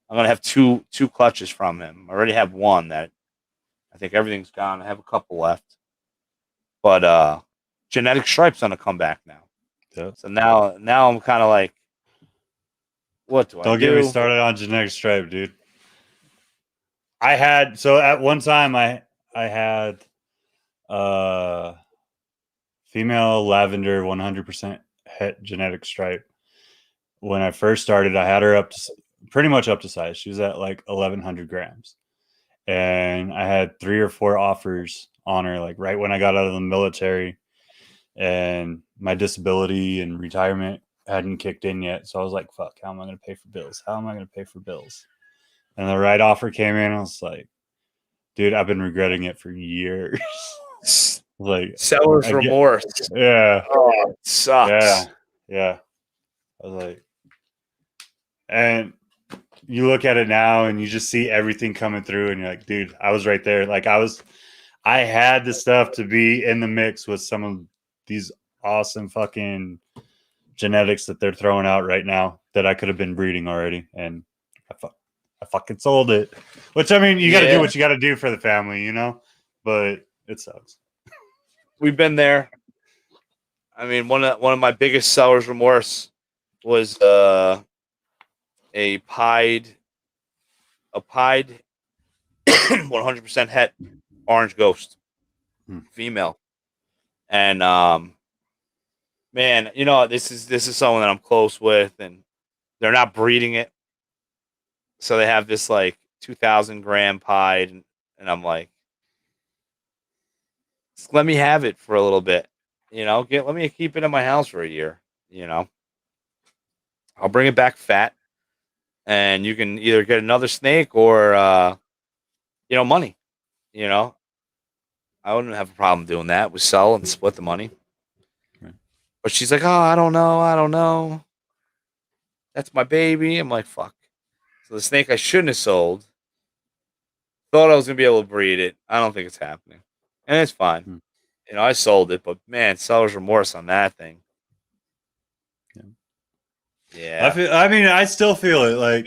I'm gonna have two clutches from him. I already have one that I think everything's gone. I have a couple left, but genetic stripe's gonna come back now. Yeah. So now I'm kind of What do I Don't get me do? started on genetic stripe, dude. I had at one time I had female lavender 100% het genetic stripe. When I first started, I had her up to pretty much up to size. She was at like 1,100 grams, and I had 3 or 4 offers on her, like right when I got out of the military, and my disability and retirement hadn't kicked in yet. So I was like, "Fuck, how am I going to pay for bills? How am I going to pay for bills?" And the right offer came in. I was like, "Dude, I've been regretting it for years." Like, Seller's remorse. yeah, Oh, it sucks. yeah. I was like, and you look at it now and you just see everything coming through, and you're like, dude, I was right there. Like, I had the stuff to be in the mix with some of these awesome fucking genetics that they're throwing out right now that I could have been breeding already, and I fucking sold it. Which, I mean, you got to do what you got to do for the family, you know. But it sucks. We've been there. I mean, one of my biggest seller's remorse was a pied 100% het orange ghost female, and man, you know, this is someone that I'm close with, and they're not breeding it, so they have this like 2,000 gram pied, and I'm like, just let me have it for a little bit, you know, let me keep it in my house for a year, you know, I'll bring it back fat, and you can either get another snake or you know, money, you know. I wouldn't have a problem doing that. We sell and split the money. Right. But she's like, oh, I don't know. That's my baby. I'm like, fuck. So the snake I shouldn't have sold, thought I was going to be able to breed it. I don't think it's happening. And it's fine. You know, I sold it, but man, seller's remorse on that thing. Yeah. I still feel it. Like,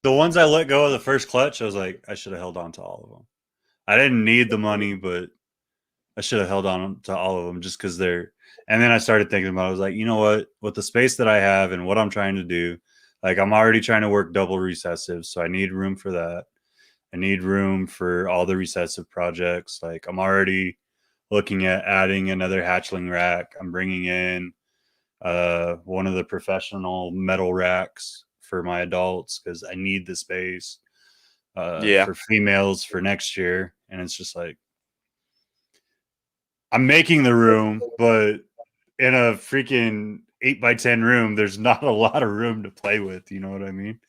the ones I let go of the first clutch, I was like, I should have held on to all of them. I didn't need the money, but I should have held on to all of them just because they're. And then I started thinking about it. I was like, you know what? With the space that I have and what I'm trying to do, like, I'm already trying to work double recessive, so I need room for that. I need room for all the recessive projects. Like, I'm already looking at adding another hatchling rack. I'm bringing in one of the professional metal racks for my adults because I need the space for females for next year. And it's just like, I'm making the room, but in a freaking 8x10 room, there's not a lot of room to play with. You know what I mean?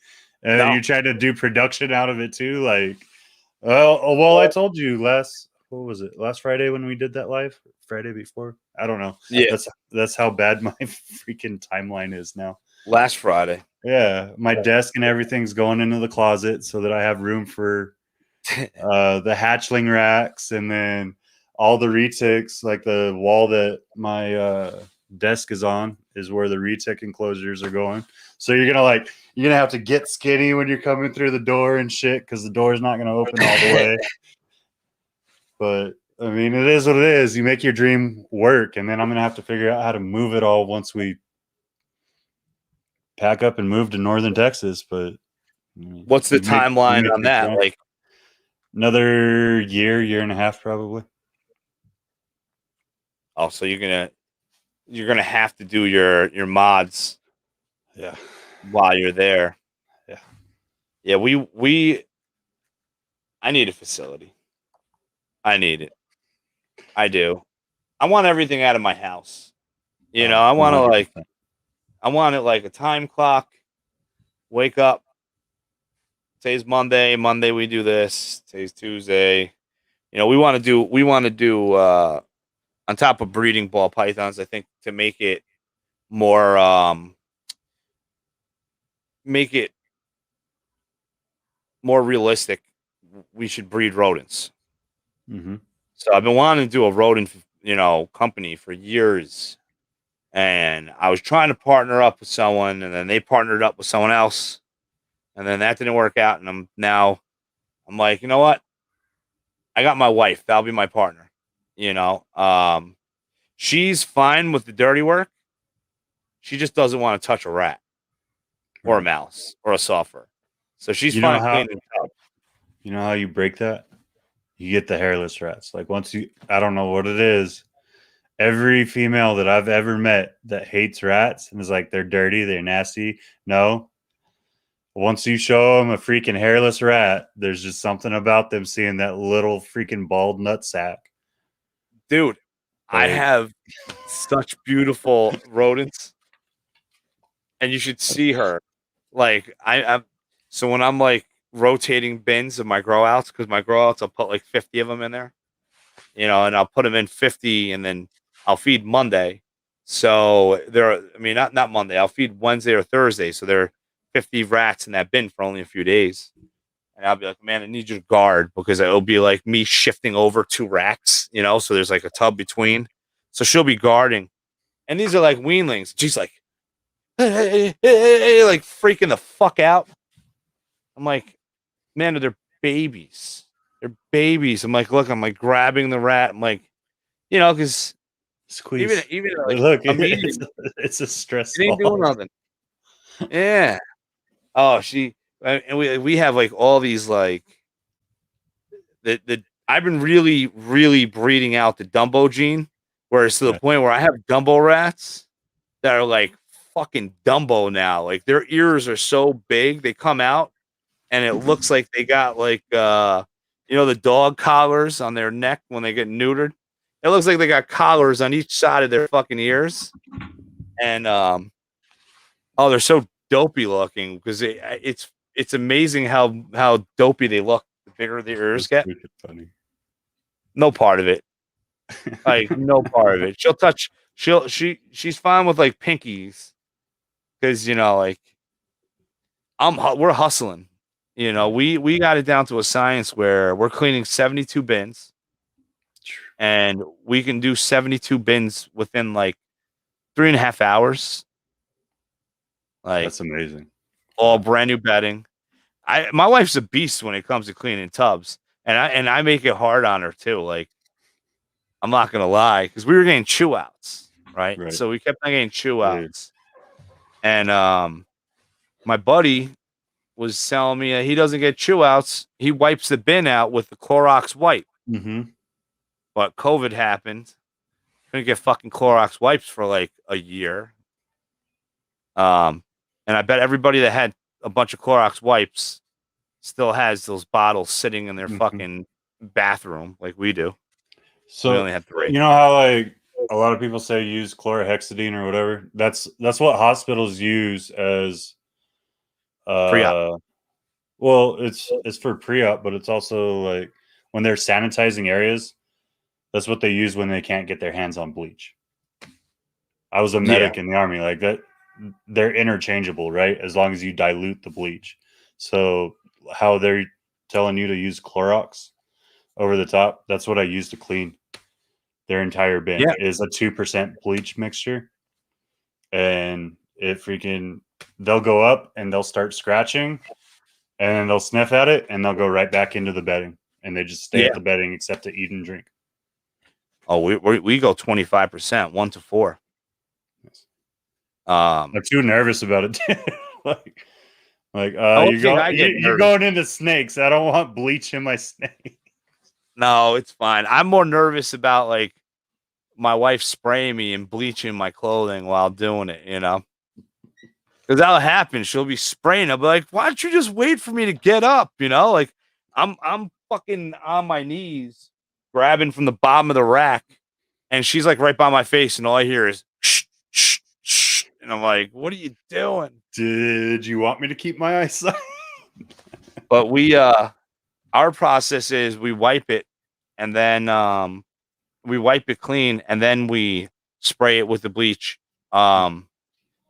And then you're trying to do production out of it too. Like, well, I told you what was it? Last Friday when we did that live? Friday before? I don't know. Yeah. That's how bad my freaking timeline is now. Last Friday. Yeah. My desk and everything's going into the closet so that I have room for the hatchling racks, and then all the retics, like the wall that my desk is on is where the retic enclosures are going. So you're gonna have to get skinny when you're coming through the door and shit because the door is not gonna open all the way. But I mean, it is what it is. You make your dream work, and then I'm gonna have to figure out how to move it all once we pack up and move to northern Texas. But what's the timeline on that? Like another year and a half, probably. Oh, so you're gonna have to do your mods, while you're there. Yeah. I need a facility. I need it. I do. I want everything out of my house. You know, I want it like a time clock. Wake up. Today's Monday. Monday we do this. Today's Tuesday. You know, we want to do on top of breeding ball pythons, I think, to make it more realistic, we should breed rodents. So I've been wanting to do a rodent, company for years, and I was trying to partner up with someone, and then they partnered up with someone else, and then that didn't work out, and I'm like, you know what? I got my wife. That'll be my partner. You know, she's fine with the dirty work. She just doesn't want to touch a rat. or a Right. mouse or a soft fur. So she's You know fine how cleaning up. you know how you break that? You get the hairless rats. Like once you, I don't know what it is. Every female that I've ever met that hates rats and is like they're dirty, they're nasty. No, once you show them a freaking hairless rat, there's just something about them seeing that little freaking bald nut sack. Dude, I Like, have such beautiful rodents, and you should see her. Like I'm so when I'm like rotating bins of my grow outs, because my grow outs I'll put like 50 of them in there, and I'll put them in 50, and then I'll feed Monday. So I mean, not Monday. I'll feed Wednesday or Thursday. So there are 50 rats in that bin for only a few days. And I'll be like, man, I need you to guard, because it'll be like me shifting over two racks, so there's like a tub between. So she'll be guarding. And these are like weanlings. She's like, hey, like freaking the fuck out. I'm like, man, they're babies. They're babies. I'm like, look, I'm like grabbing the rat. I'm like, because even squeeze. even like Look, a medium, it's a stress it ain't doing ball. nothing. Yeah. Oh, and we have like all these like the I've been really, really breeding out the Dumbo gene, where it's to the Right. point where I have Dumbo rats that are like fucking Dumbo now. Like their ears are so big, they come out and it looks like they got like the dog collars on their neck when they get neutered. It looks like they got collars on each side of their fucking ears. And oh, they're so dopey looking, because it's amazing how dopey they look the bigger the ears That's get. freaking funny. No part of it. Like no part of it. She's fine with like pinkies, because like we're hustling. We got it down to a science where we're cleaning 72 bins, and we can do 72 bins within like 3.5 hours. Like That's amazing. all brand new bedding. My wife's a beast when it comes to cleaning tubs, and I make it hard on her too. Like I'm not gonna lie, because we were getting chew outs, right? Right. So we kept on getting chew Yeah. outs, and my buddy was telling me he doesn't get chew outs. He wipes the bin out with the Clorox wipe. Mm-hmm. But COVID happened. Couldn't get fucking Clorox wipes for like a year. And I bet everybody that had a bunch of Clorox wipes still has those bottles sitting in their Mm-hmm. fucking bathroom like we do. So We only have 3. you know how like a lot of people say use chlorhexidine or whatever. That's what hospitals use as Pre-op. well, it's for pre-op, but it's also like when they're sanitizing areas, that's what they use when they can't get their hands on bleach. I was a medic in the army, like that. They're interchangeable, right? As long as you dilute the bleach. So how they're telling you to use Clorox over the top, that's what I use to clean their entire bin. Yeah. Is a 2% bleach mixture, and they'll go up and they'll start scratching, and then they'll sniff at it and they'll go right back into the bedding, and they just stay at the bedding except to eat and drink. Oh, we go 25%, 1 to 4. I'm too nervous about it. You're going into snakes. I don't want bleach in my snake. No, it's fine. I'm more nervous about like my wife spraying me and bleaching my clothing while doing it, because that'll happen. She'll be spraying. I'll be like, why don't you just wait for me to get up? Like I'm fucking on my knees, grabbing from the bottom of the rack, and she's like right by my face, and all I hear is shh, shh, shh. And I'm like, what are you doing? Did you want me to keep my eyesight? But our process is we wipe it, and then we wipe it clean, and then we spray it with the bleach, and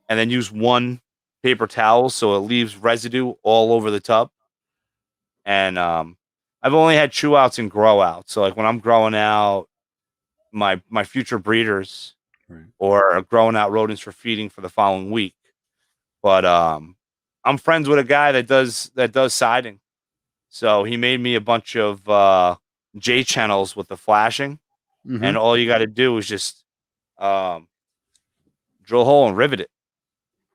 then use one paper towel so it leaves residue all over the tub. And I've only had chew outs and grow outs. So like when I'm growing out my future breeders, Right. or growing out rodents for feeding for the following week. But I'm friends with a guy that does siding. So he made me a bunch of J channels with the flashing. Mm-hmm. And all you got to do is just drill a hole and rivet it.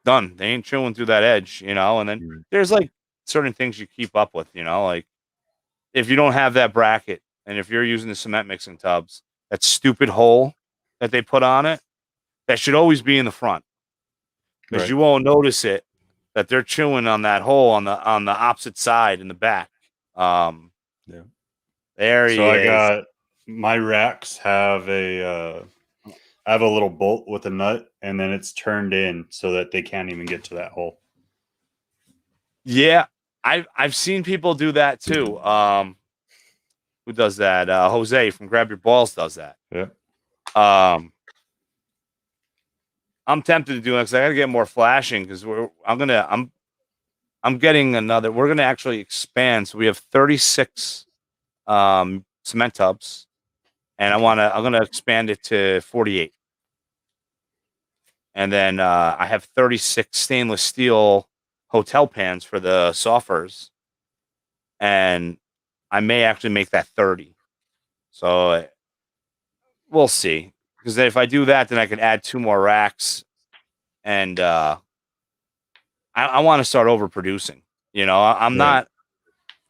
done. They ain't chewing through that edge, you know. And then Mm. there's like certain things you keep up with, you know, like if you don't have that bracket and if you're using the cement mixing tubs, that stupid hole that they put on it, that should always be in the front because Right. you won't notice it that they're chewing on that hole on the opposite side in the back. Yeah. There So he I is. got my racks have I have a little bolt with a nut, and then it's turned in so that they can't even get to that hole. Yeah, I've seen people do that too. Who does that? Jose from Grab Your Balls does that. Yeah. Um, I'm tempted to do it because I got to get more flashing because I'm getting another. We're gonna actually expand, so we have 36 cement tubs, and I'm gonna expand it to 48, and then I have 36 stainless steel hotel pans for the soffers, and I may actually make that 30. So we'll see. Because if I do that, then I can add 2 more racks, and I want to start overproducing. You know, I'm Right. not.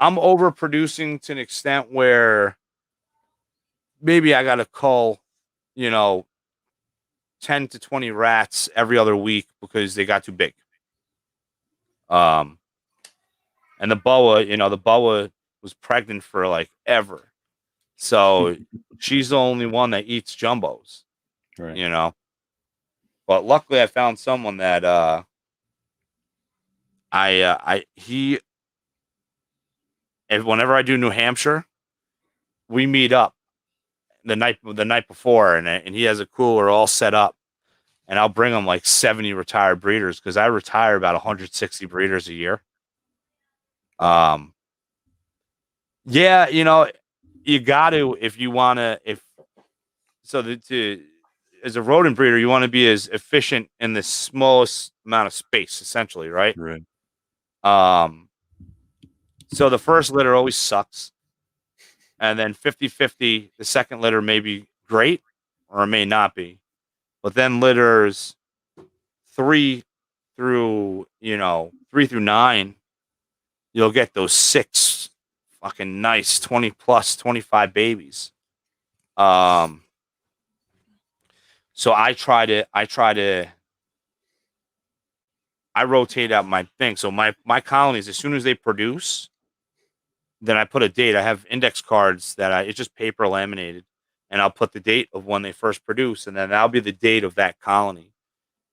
I'm overproducing to an extent where maybe I got to cull, you know, 10 to 20 rats every other week because they got too big. Um, and the boa was pregnant for like ever, so she's the only one that eats jumbos. Right. You know, but luckily I found someone that I he and whenever I do New Hampshire, we meet up the night before, and he has a cooler all set up, and I'll bring him like 70 retired breeders because I retire about 160 breeders a year. Wow. Yeah, you know, you got to if you want to if so the, to as a rodent breeder, you want to be as efficient in the smallest amount of space, essentially, right? Right. Um, so the first litter always sucks. And then 50-50, the second litter may be great or it may not be. But then litters three three through nine, you'll get those 6 fucking nice 20 plus 25 babies. So I rotate out my thing. So my colonies, as soon as they produce, then I put a date. I have index cards it's just paper laminated, and I'll put the date of when they first produce, and then that'll be the date of that colony.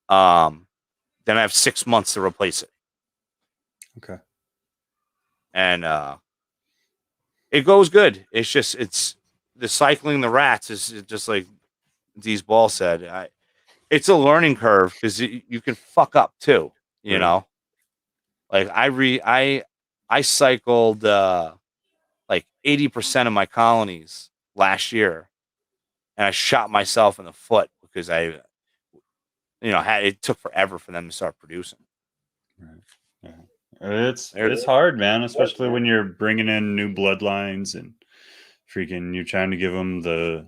Um, then I have 6 months to replace it, Okay. and it goes good. It's the cycling the rats is just like D's ball said. It's a learning curve because you can fuck up too. You Right. know, like I cycled like 80% of my colonies last year, and I shot myself in the foot because it took forever for them to start producing. Right. Yeah. It's There's hard, man, especially when you're bringing in new bloodlines and freaking you're trying to give them the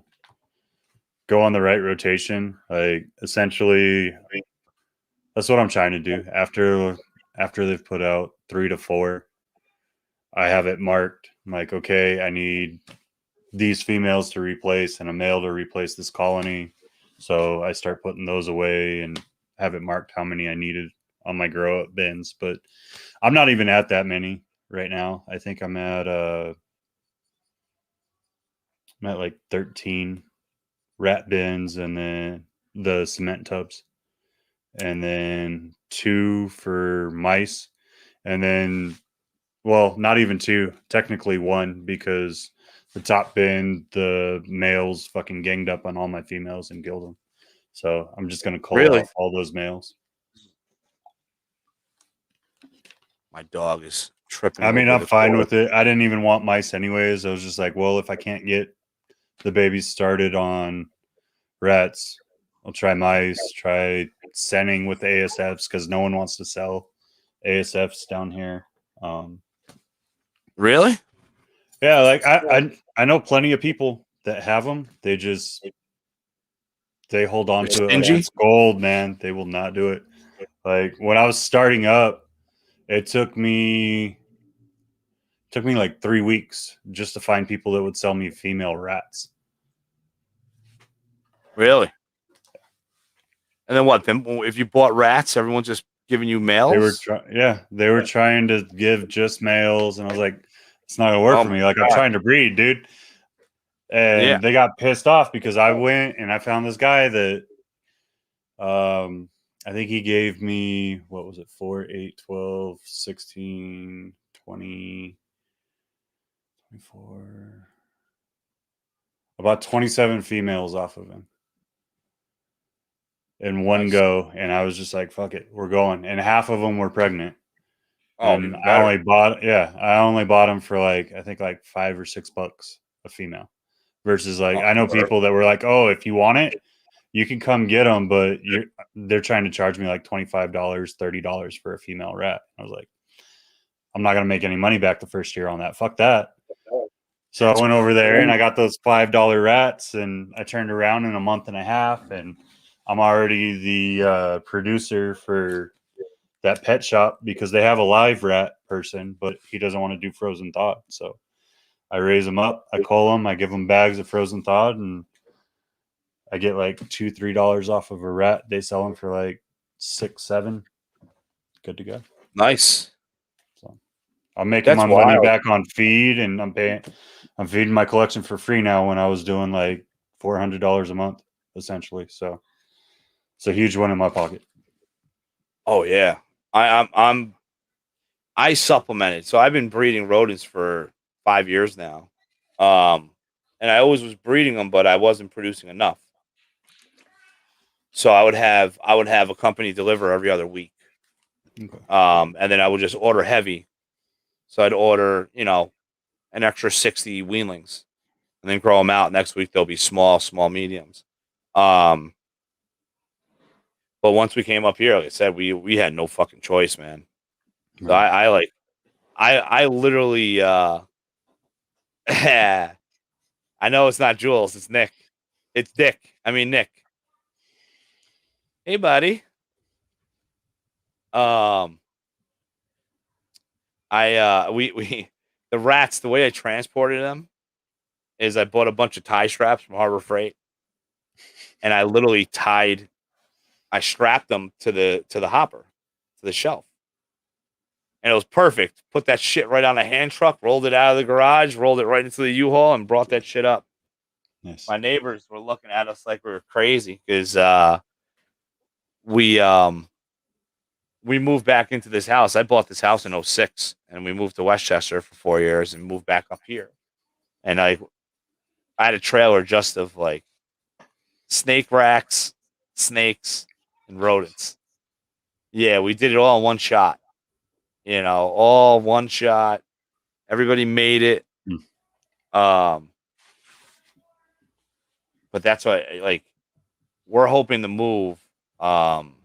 go on the right rotation. Like essentially, that's what I'm trying to do. After they've put out 3 to 4, I have it marked. I'm like, okay, I need these females to replace and a male to replace this colony. So I start putting those away and have it marked how many I needed on my grow up bins. But I'm not even at that many right now. I think I'm at like 13 rat bins and then the cement tubs and then 2 for mice and then well, not even 2, technically 1 because the top bin the males fucking ganged up on all my females and killed them. So I'm just gonna cull really off all those males. my dog is tripping I mean, over I'm the fine cord. with it. I didn't even want mice anyways. I was just like, well, if I can't get the babies started on rats, I'll try mice, try sending with ASFs because no one wants to sell ASFs down here. Really? Yeah, like I know plenty of people that have them. They hold on They're to it like stingy. it's gold, man. They will not do it. Like when I was starting up, it took me like 3 weeks just to find people that would sell me female rats. Really? And then what? Then if you bought rats, everyone's just giving you males? They were trying to give just males, and I was like, it's not gonna work Oh for my me. Like I'm God. trying to breed, dude. Yeah. And they got pissed off because I went and I found this guy that I think he gave me, what was it, 4, 8, 12, 16, 20, 24, about 27 females off of him in one Nice. go. And I was just like, fuck it, we're going. And half of them were pregnant. Oh, And even better. I only bought them for like, I think like $5 or $6 a female versus like, Oh, I know perfect. people that were like, oh, if you want it, you can come get them, but they're trying to charge me like $25, $30 for a female rat. I was like, I'm not going to make any money back the first year on that. Fuck that. So I That's went over there and crazy. I got those $5 rats, and I turned around in a month and a half, and I'm already the producer for that pet shop because they have a live rat person, but he doesn't want to do frozen thawed. So I raise them up, I cull them, I give them bags of frozen thawed, and I get like $2, $3 off of a rat. They sell them for like 6, 7. Good to go. Nice. So I'm making That's my money wild. back on feed, and I'm feeding my collection for free now when I was doing like $400 a month, essentially. So it's a huge one in my pocket. Oh yeah. I supplemented. So I've been breeding rodents for 5 years now. And I always was breeding them, but I wasn't producing enough. So I would have a company deliver every other week. Okay. And then I would just order heavy. So I'd order, an extra 60 weanlings and then grow them out. Next week they'll be small mediums. Um, but once we came up here, like I said, we had no fucking choice, man. So Right. I literally I know it's not Jules, it's Nick. It's Dick. I mean Nick. Hey buddy. Um we the rats, the way I transported them is I bought a bunch of tie straps from Harbor Freight and I strapped them to the hopper, to the shelf. And it was perfect. Put that shit right on a hand truck, rolled it out of the garage, rolled it right into the U-Haul, and brought that shit up. Nice. My neighbors were looking at us like we were crazy because we we moved back into this house. I bought this house in '06, and we moved to Westchester for 4 years and moved back up here. And I had a trailer just of like snake racks, snakes, and rodents. Yeah, we did it all in one shot. All one shot. Everybody made it. Mm. Um, but that's why, like, we're hoping to move. Um,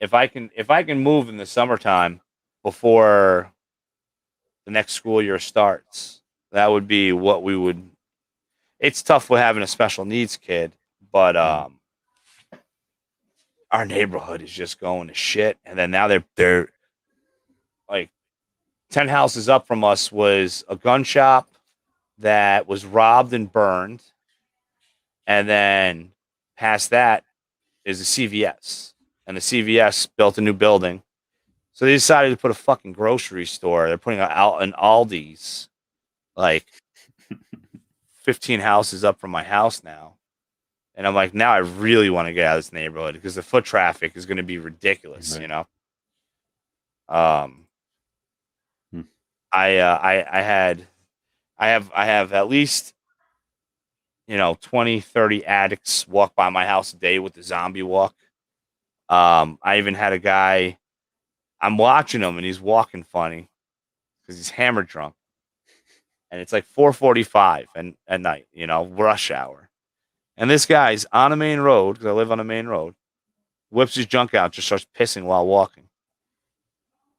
if I can move in the summertime before the next school year starts, that would be what we would. It's tough with having a special needs kid, but Right. our neighborhood is just going to shit. And then now they're like 10 houses up from us was a gun shop that was robbed and burned, and then past that is a CVS, and the CVS built a new building. So they decided to put a fucking grocery store. They're putting out an Aldi's like 15 houses up from my house now. And I'm like, now I really want to get out of this neighborhood because the foot traffic is going to be ridiculous, Right. Um, Hmm. I have at least 20, 30 addicts walk by my house a day with the zombie walk. I even had a guy. I'm watching him and he's walking funny because he's hammered drunk, and it's like 4:45 and at night, rush hour. And this guy's on a main road because I live on a main road. Whips his junk out, just starts pissing while walking.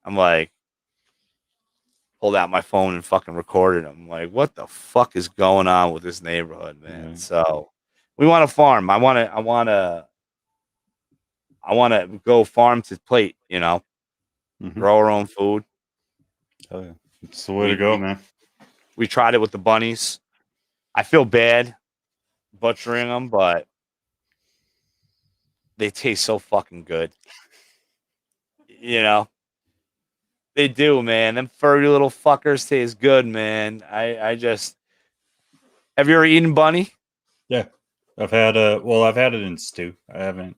I'm like, pulled out my phone and fucking recorded him. I'm like, what the fuck is going on with this neighborhood, man? Right. So we want to farm. I want to I want to go farm to plate, grow our own food. Oh yeah, it's the way to go, man. We tried it with the bunnies. I feel bad butchering them, but they taste so fucking good. They do, man. Them furry little fuckers taste good, man. I just have you ever eaten bunny? Yeah, I've had it in stew. I haven't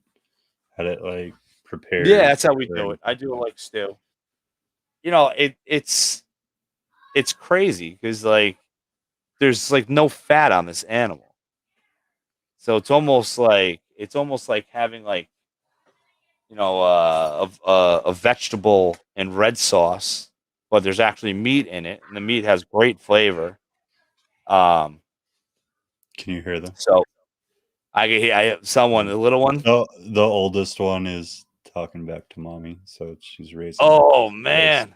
had it like prepared. Yeah, that's how we do it. I do it like stew. It's crazy because like there's like no fat on this animal, so it's almost like having like a vegetable and red sauce, but there's actually meat in it, and the meat has great flavor. Um, Can you hear them? so I have someone, the little one. The oldest one is talking back to mommy, so she's raising. Oh man,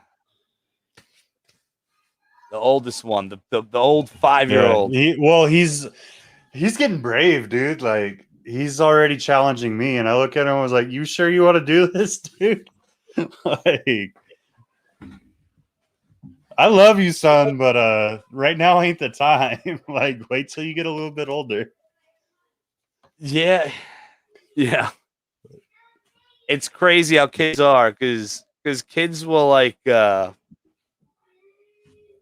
the oldest one, the old 5-year-old. He's getting brave, dude. Like he's already challenging me, and I look at him and was like, "You sure you want to do this, dude?" Like, I love you, son, but right now ain't the time. Like, wait till you get a little bit older. Yeah. It's crazy how kids are because kids will like they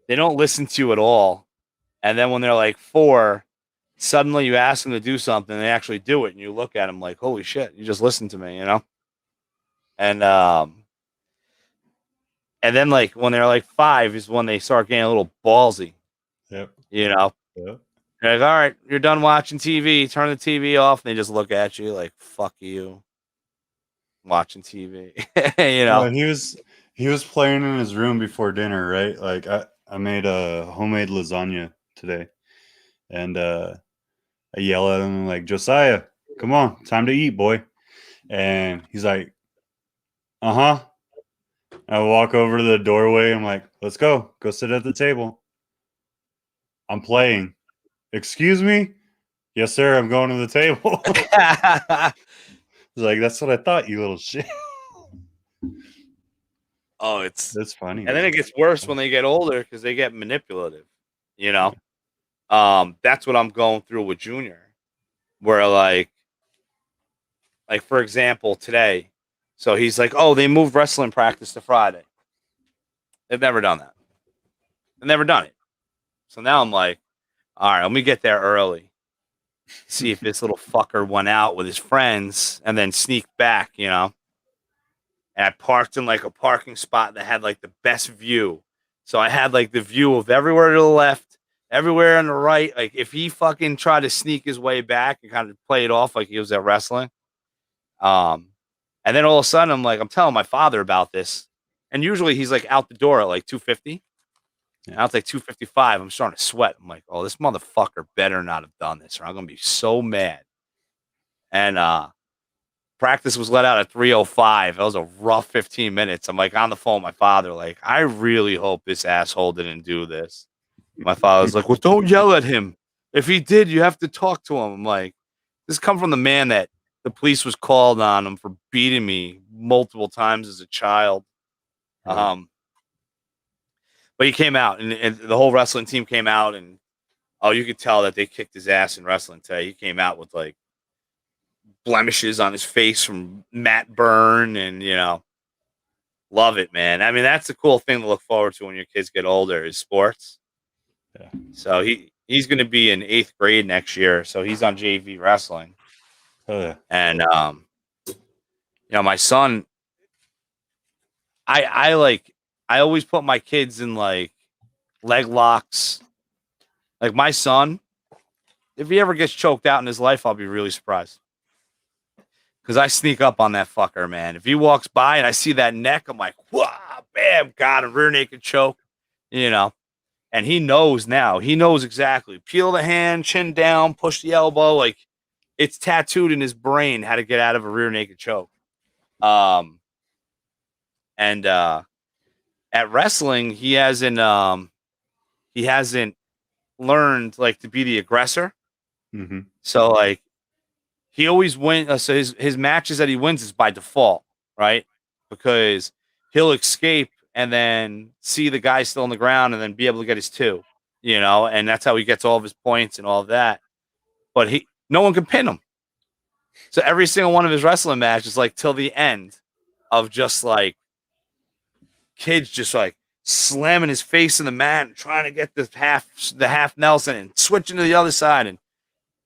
don't listen to you at all, and then when they're like 4, suddenly you ask them to do something, and they actually do it, and you look at them like, holy shit, you just listened to me, and then like when they're like 5 is when they start getting a little ballsy. Yep. Yep. You're like, all right, you're done watching TV, turn the TV off, and they just look at you like, fuck you, watching TV. Well, he was playing in his room before dinner, right? Like I made a homemade lasagna today, and I yell at him like, "Josiah, come on, time to eat, boy." And he's like, "Uh-huh." I walk over to the doorway. I'm like, "Let's go sit at the table." I'm playing. Excuse me? Yes, sir. I'm going to the table. He's like, "That's what I thought, you little shit." Oh, That's funny. and then it gets worse when they get older because they get manipulative. That's what I'm going through with Junior, where like for example today, so he's like, oh, they moved wrestling practice to Friday. They've never done that. They've never done it. So now I'm like, all right, let me get there early, see if this little fucker went out with his friends and then sneaked back, And I parked in like a parking spot that had like the best view. So I had like the view of everywhere to the left, everywhere on the right. Like if he fucking tried to sneak his way back and kind of play it off like he was at wrestling. And then all of a sudden I'm telling my father about this. And usually he's like out the door at like 2:50. Yeah. Now it's like 2:55. I'm starting to sweat. I'm like, oh, this motherfucker better not have done this, or I'm gonna be so mad. And practice was let out at 3:05. That was a rough 15 minutes. I'm like on the phone with my father, like, I really hope this asshole didn't do this. My father's like, well, don't yell at him. If he did, you have to talk to him. I'm like, this come from the man that the police was called on him for beating me multiple times as a child. Right. But he came out, and the whole wrestling team came out, and you could tell that they kicked his ass in wrestling today. He came out with like blemishes on his face from mat burn, and love it, man. I mean, that's the cool thing to look forward to when your kids get older is sports. Yeah. So he's going to be in 8th grade next year, so he's on JV wrestling. Oh yeah. And my son, I always put my kids in like leg locks. Like my son, if he ever gets choked out in his life, I'll be really surprised. Because I sneak up on that fucker, man. If he walks by and I see that neck, I'm like, whoa, bam, got him, rear naked choke, And he knows now. He knows exactly. Peel the hand, chin down, push the elbow. Like, it's tattooed in his brain how to get out of a rear naked choke. And at wrestling, he hasn't learned like to be the aggressor. Mm-hmm. So like he always wins. So his matches that he wins is by default, right? Because he'll escape and then see the guy still on the ground and then be able to get his two, and that's how he gets all of his points and all of that. But no one can pin him. So every single one of his wrestling matches, like till the end, of just like kids just like slamming his face in the mat and trying to get the half Nelson and switching to the other side. And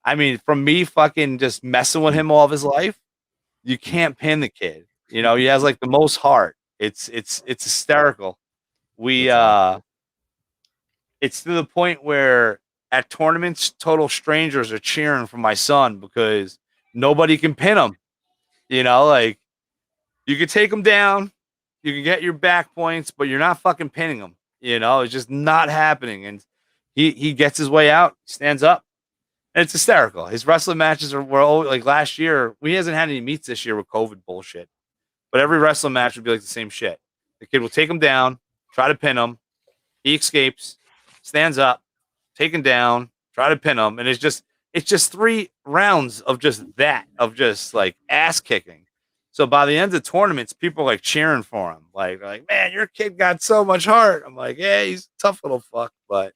I mean, from me fucking just messing with him all of his life, you can't pin the kid. He has like the most heart. It's hysterical. It's to the point where at tournaments, total strangers are cheering for my son because nobody can pin him. Like you can take him down, you can get your back points, but you're not fucking pinning him. It's just not happening. And he gets his way out, stands up, and it's hysterical. His wrestling matches were always, like last year. He hasn't had any meets this year with COVID bullshit, but every wrestling match would be like the same shit. The kid will take him down, try to pin him. He escapes, stands up, take him down, try to pin him, and it's just 3 rounds of just like ass kicking. So by the end of the tournaments, people are like cheering for him. Like, man, your kid got so much heart. I'm like, yeah, he's a tough little fuck, but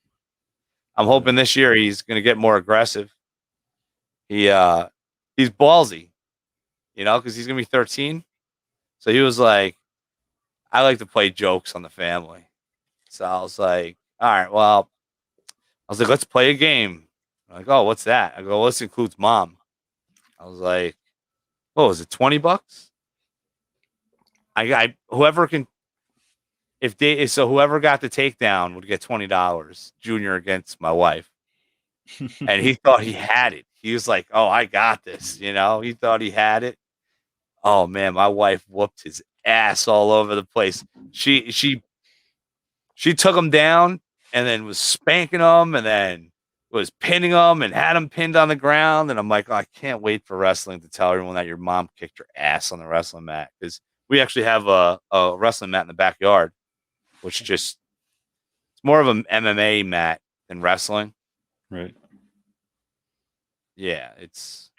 I'm hoping this year he's gonna get more aggressive. He's ballsy, because he's gonna be 13. So he was like, I like to play jokes on the family. So I was like, all right, well, let's play a game. I'm like, oh, what's that? I go, well, this includes mom. I was like, what was it, $20? Whoever can, whoever got the takedown would get $20, Junior against my wife. And he thought he had it. He was like, oh, I got this. He thought he had it. Oh man, my wife whooped his ass all over the place. She took him down and then was spanking him and then was pinning him and had him pinned on the ground. And I'm like, oh, I can't wait for wrestling to tell everyone that your mom kicked your ass on the wrestling mat. Because we actually have a wrestling mat in the backyard, which it's more of an MMA mat than wrestling. Right. Yeah, it's.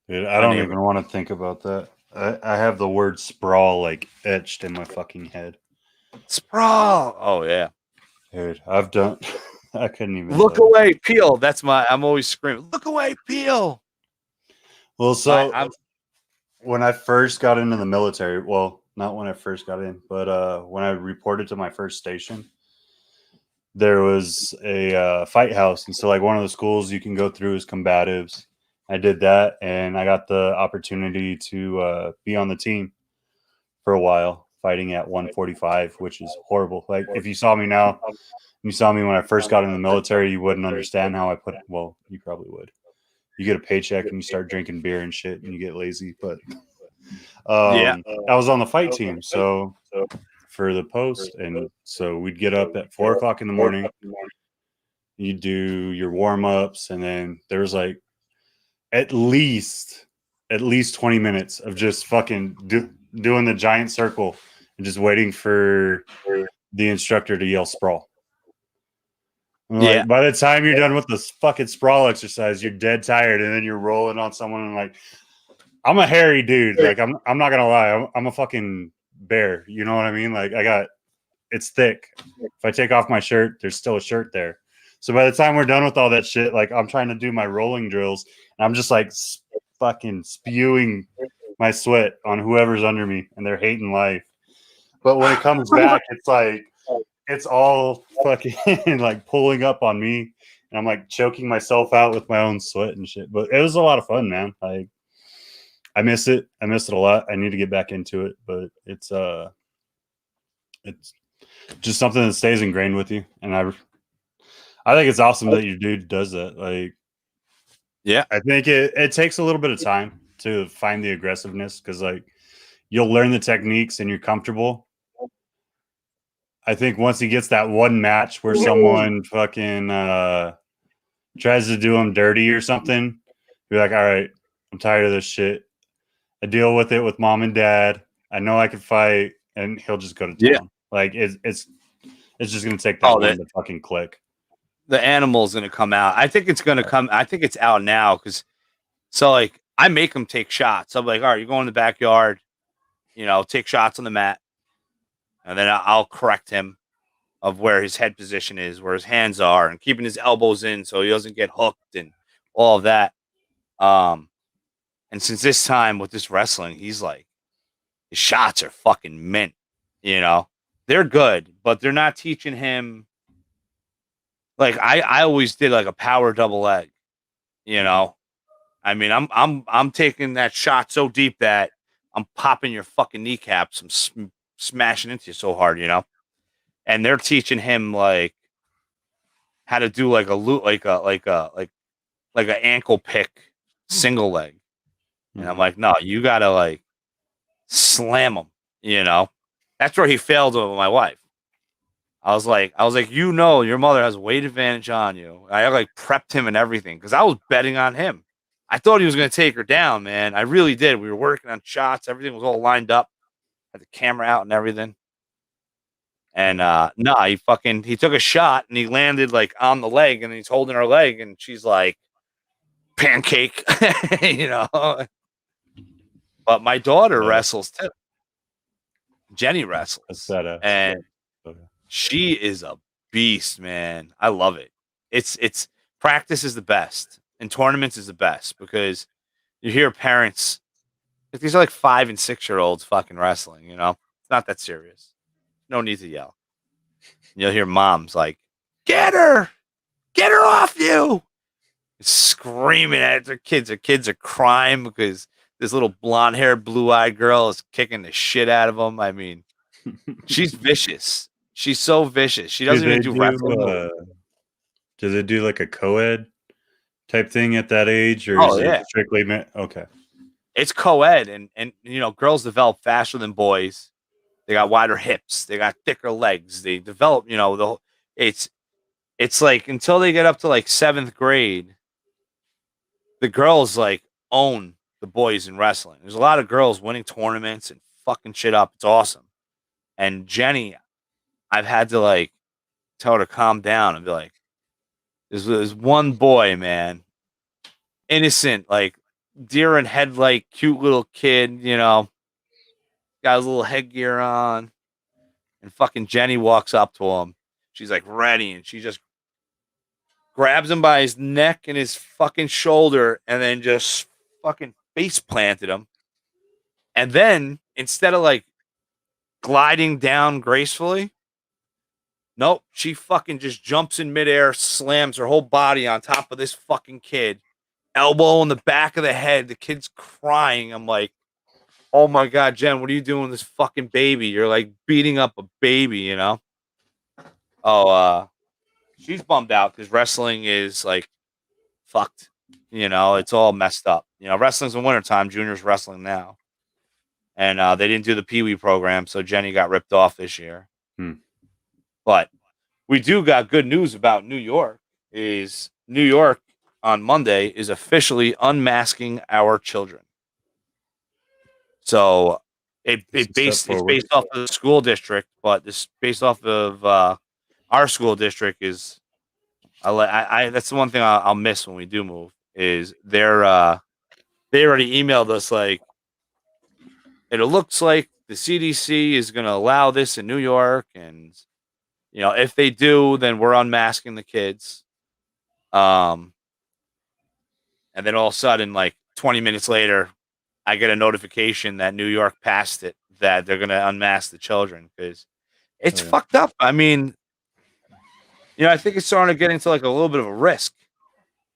Dude, I don't even want to think about that. I have the word sprawl like etched in my fucking head. Sprawl. Oh yeah. Dude, I've done. I couldn't even look away, Peel. I'm always screaming. Look away, Peel. Well, so when I first got into the military, well, not when I first got in, but when I reported to my first station, there was a fight house, and so like one of the schools you can go through is combatives. I did that, and I got the opportunity to be on the team for a while, fighting at 145, which is horrible. Like if you saw me now, you saw me when I first got in the military, you wouldn't understand how I put it. Well, you probably would. You get a paycheck and you start drinking beer and shit, and you get lazy. But I was on the fight team, so for the post, and so we'd get up at 4 o'clock in the morning. You do your warm ups, and then there was like at least 20 minutes of just fucking doing the giant circle and just waiting for the instructor to yell sprawl. Like, by the time you're done with this fucking sprawl exercise, you're dead tired, and then you're rolling on someone and like, I'm a hairy dude. Like I'm not gonna lie, I'm a fucking bear. You know what I mean? Like it's thick. If I take off my shirt, there's still a shirt there. So by the time we're done with all that shit, like I'm trying to do my rolling drills, and I'm just like fucking spewing my sweat on whoever's under me, and they're hating life. But when it comes back, it's like it's all fucking like pulling up on me, and I'm like choking myself out with my own sweat and shit. But it was a lot of fun, man. Like I miss it. I miss it a lot. I need to get back into it, but it's just something that stays ingrained with you, and I think it's awesome that your dude does that. Like, yeah, I think it takes a little bit of time to find the aggressiveness because like you'll learn the techniques and you're comfortable. I think once he gets that one match where someone fucking tries to do him dirty or something, you're like, all right, I'm tired of this shit. I deal with it with mom and dad. I know I can fight, and he'll just go to town. Yeah. Like it's just gonna take that one to fucking click. The animal's gonna come out. I think it's gonna come. I think it's out now because like I make him take shots. I'm like, all right, you go in the backyard, take shots on the mat, and then I'll correct him of where his head position is, where his hands are, and keeping his elbows in so he doesn't get hooked and all of that. And since this time with this wrestling, he's like, his shots are fucking mint. They're good, but they're not teaching him. Like I always did like a power double leg. I mean, I'm taking that shot so deep that I'm popping your fucking kneecaps. I'm smashing into you so hard, And they're teaching him like how to do like a loop, like an ankle pick single leg. And I'm like, no, you gotta like slam him. That's where he failed with my wife. I was like, your mother has a weight advantage on you. I like prepped him and everything because I was betting on him. I thought he was going to take her down, man. I really did. We were working on shots. Everything was all lined up. Had the camera out and everything. And he took a shot and he landed like on the leg and he's holding her leg and she's like pancake, But my daughter wrestles too. Jenny wrestles. And she is a beast, man. I love it. It's practice is the best and tournaments is the best because you hear parents, if these are like 5 and 6-year-olds fucking wrestling, it's not that serious. No need to yell. And you'll hear moms like, get her off you, screaming at their kids. Their kids are crying because this little blonde-haired, blue-eyed girl is kicking the shit out of them. I mean, she's vicious. She's so vicious. She doesn't even do wrestling. Does it do like a co-ed type thing at that age, or is it strictly men? Okay, it's co-ed, and girls develop faster than boys. They got wider hips. They got thicker legs. They develop. It's like until they get up to like 7th grade, the girls like own the boys in wrestling. There's a lot of girls winning tournaments and fucking shit up. It's awesome. And Jenny, I've had to like tell her to calm down and be like, there's one boy, man, innocent, like deer in headlight, cute little kid, got his little headgear on, and fucking Jenny walks up to him. She's like ready, and she just grabs him by his neck and his fucking shoulder, and then just fucking face planted him. And then instead of like gliding down gracefully, nope, she fucking just jumps in midair, slams her whole body on top of this fucking kid, elbow in the back of the head. The kid's crying. I'm like, oh my God, Jen, what are you doing with this fucking baby? You're like beating up a baby, Oh, she's bummed out because wrestling is like fucked. It's all messed up. Wrestling's in wintertime. Junior's wrestling now. And they didn't do the Pee Wee program, so Jenny got ripped off this year. But we do got good news about New York. Is New York on Monday is officially unmasking our children. So it's based off of the school district, but this based off of our school district is. I that's the one thing I'll miss when we do move is they already emailed us like it looks like the CDC is going to allow this in New York, and if they do, then we're unmasking the kids. And then all of a sudden, like 20 minutes later, I get a notification that New York passed it, that they're going to unmask the children because it's fucked up. I mean, I think it's starting to get into like a little bit of a risk.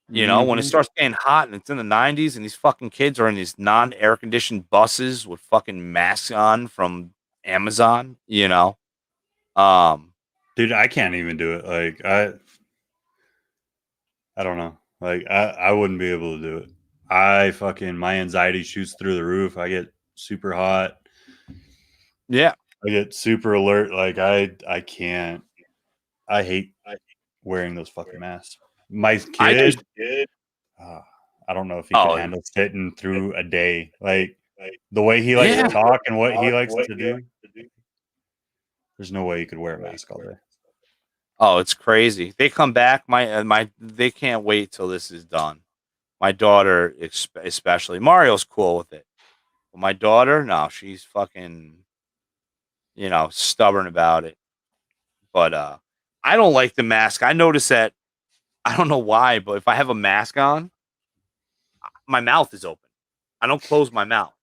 When it starts getting hot and it's in the 90s and these fucking kids are in these non-air conditioned buses with fucking masks on from Amazon, Dude, I can't even do it. Like I don't know. Like I wouldn't be able to do it. My anxiety shoots through the roof. I get super hot. Yeah. I get super alert. Like I can't. I hate wearing those fucking masks. My kid, I don't know if he can handle sitting through a day. Like the way he likes to talk and what he likes to do. There's no way you could wear a mask all day. Oh, it's crazy. They come back. They can't wait till this is done. My daughter, especially. Mario's cool with it. But my daughter, no, she's fucking, stubborn about it. But I don't like the mask. I notice that, I don't know why, but if I have a mask on, my mouth is open. I don't close my mouth.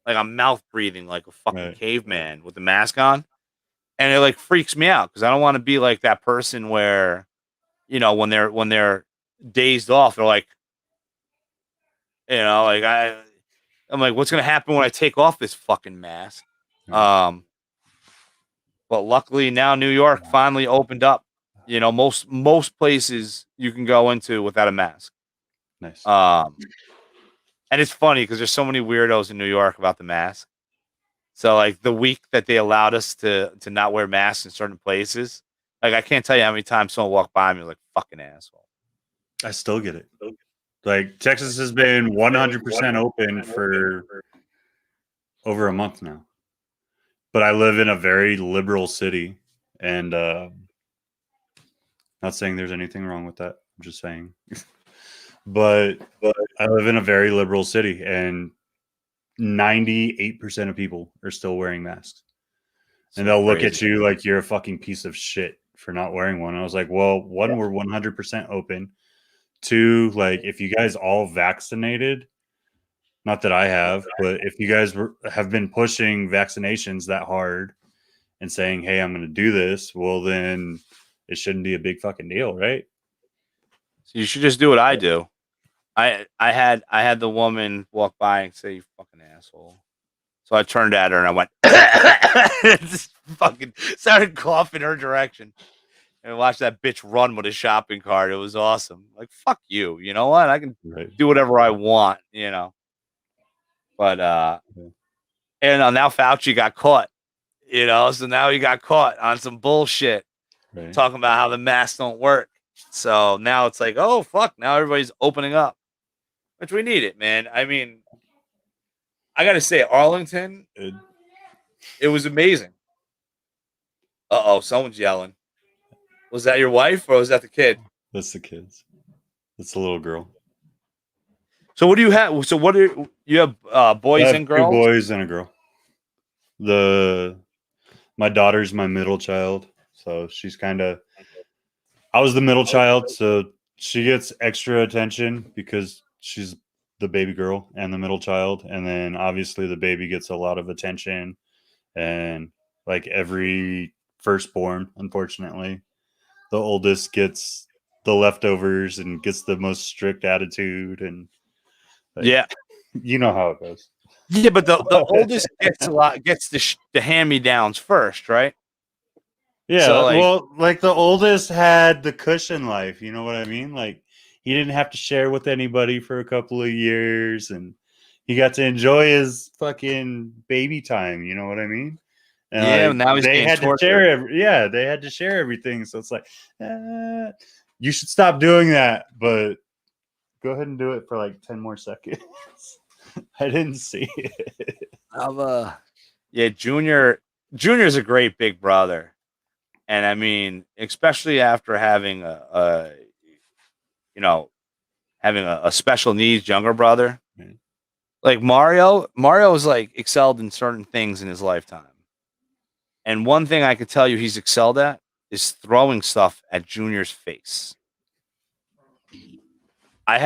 Like I'm mouth breathing like a fucking Right. caveman with the mask on. And it like freaks me out because I don't want to be like that person where, when they're dazed off, they're like, like I'm like, what's gonna happen when I take off this fucking mask? Right. Um, but luckily now New York finally opened up. Most places you can go into without a mask. Nice. And it's funny because there's so many weirdos in New York about the mask. So like the week that they allowed us to not wear masks in certain places, like I can't tell you how many times someone walked by me like fucking asshole. I still get it. Like Texas has been 100% open for over a month now. But I live in a very liberal city, and not saying there's anything wrong with that. I'm just saying. but I live in a very liberal city, and 98% of people are still wearing masks. So And they'll look crazy. at you like you're a fucking piece of shit for not wearing one. I was like, well, one, we're 100% open. Two, like if you guys all vaccinated, not that I have, but if you guys have been pushing vaccinations that hard and saying, hey, I'm going to do this, well, then it shouldn't be a big fucking deal, right? So you should just do what I do. I had the woman walk by and say, "You fucking asshole." So I turned at her and I went, just fucking started coughing her direction, and watched that bitch run with a shopping cart. It was awesome. Like fuck you. You know what? I can Right. do whatever I want. But and now Fauci got caught. So now he got caught on some bullshit Right. talking about how the masks don't work. So now it's like, oh fuck, now everybody's opening up, which we need it, man. I mean, I gotta say, Arlington, it was amazing. Uh-oh, someone's yelling. Was that your wife or was that the kid? That's the kids. That's the little girl. So what do you have? So what do you have? I Boys have and two girls? boys and a girl. My daughter's my middle child, so she's kind of. I was the middle child, so she gets extra attention because she's the baby girl and the middle child, and then obviously the baby gets a lot of attention, and like every firstborn, unfortunately, the oldest gets the leftovers and gets the most strict attitude, and like, Yeah, you know how it goes. yeah, but the oldest gets the hand me downs first, right? So Yeah, like, well, like the oldest had the cushion life, you know what I mean? Like he didn't have to share with anybody for a couple of years and he got to enjoy his fucking baby time, you know what I mean? And yeah, like now he's they getting had to tortured. share they had to share everything. So it's like you should stop doing that, but go ahead and do it for like 10 more seconds. I didn't see it. Yeah, Junior's a great big brother. And I mean, especially after having you know, having a special needs younger brother. Right. Like Mario's like excelled in certain things in his lifetime. And one thing I could tell you he's excelled at is throwing stuff at Junior's face. I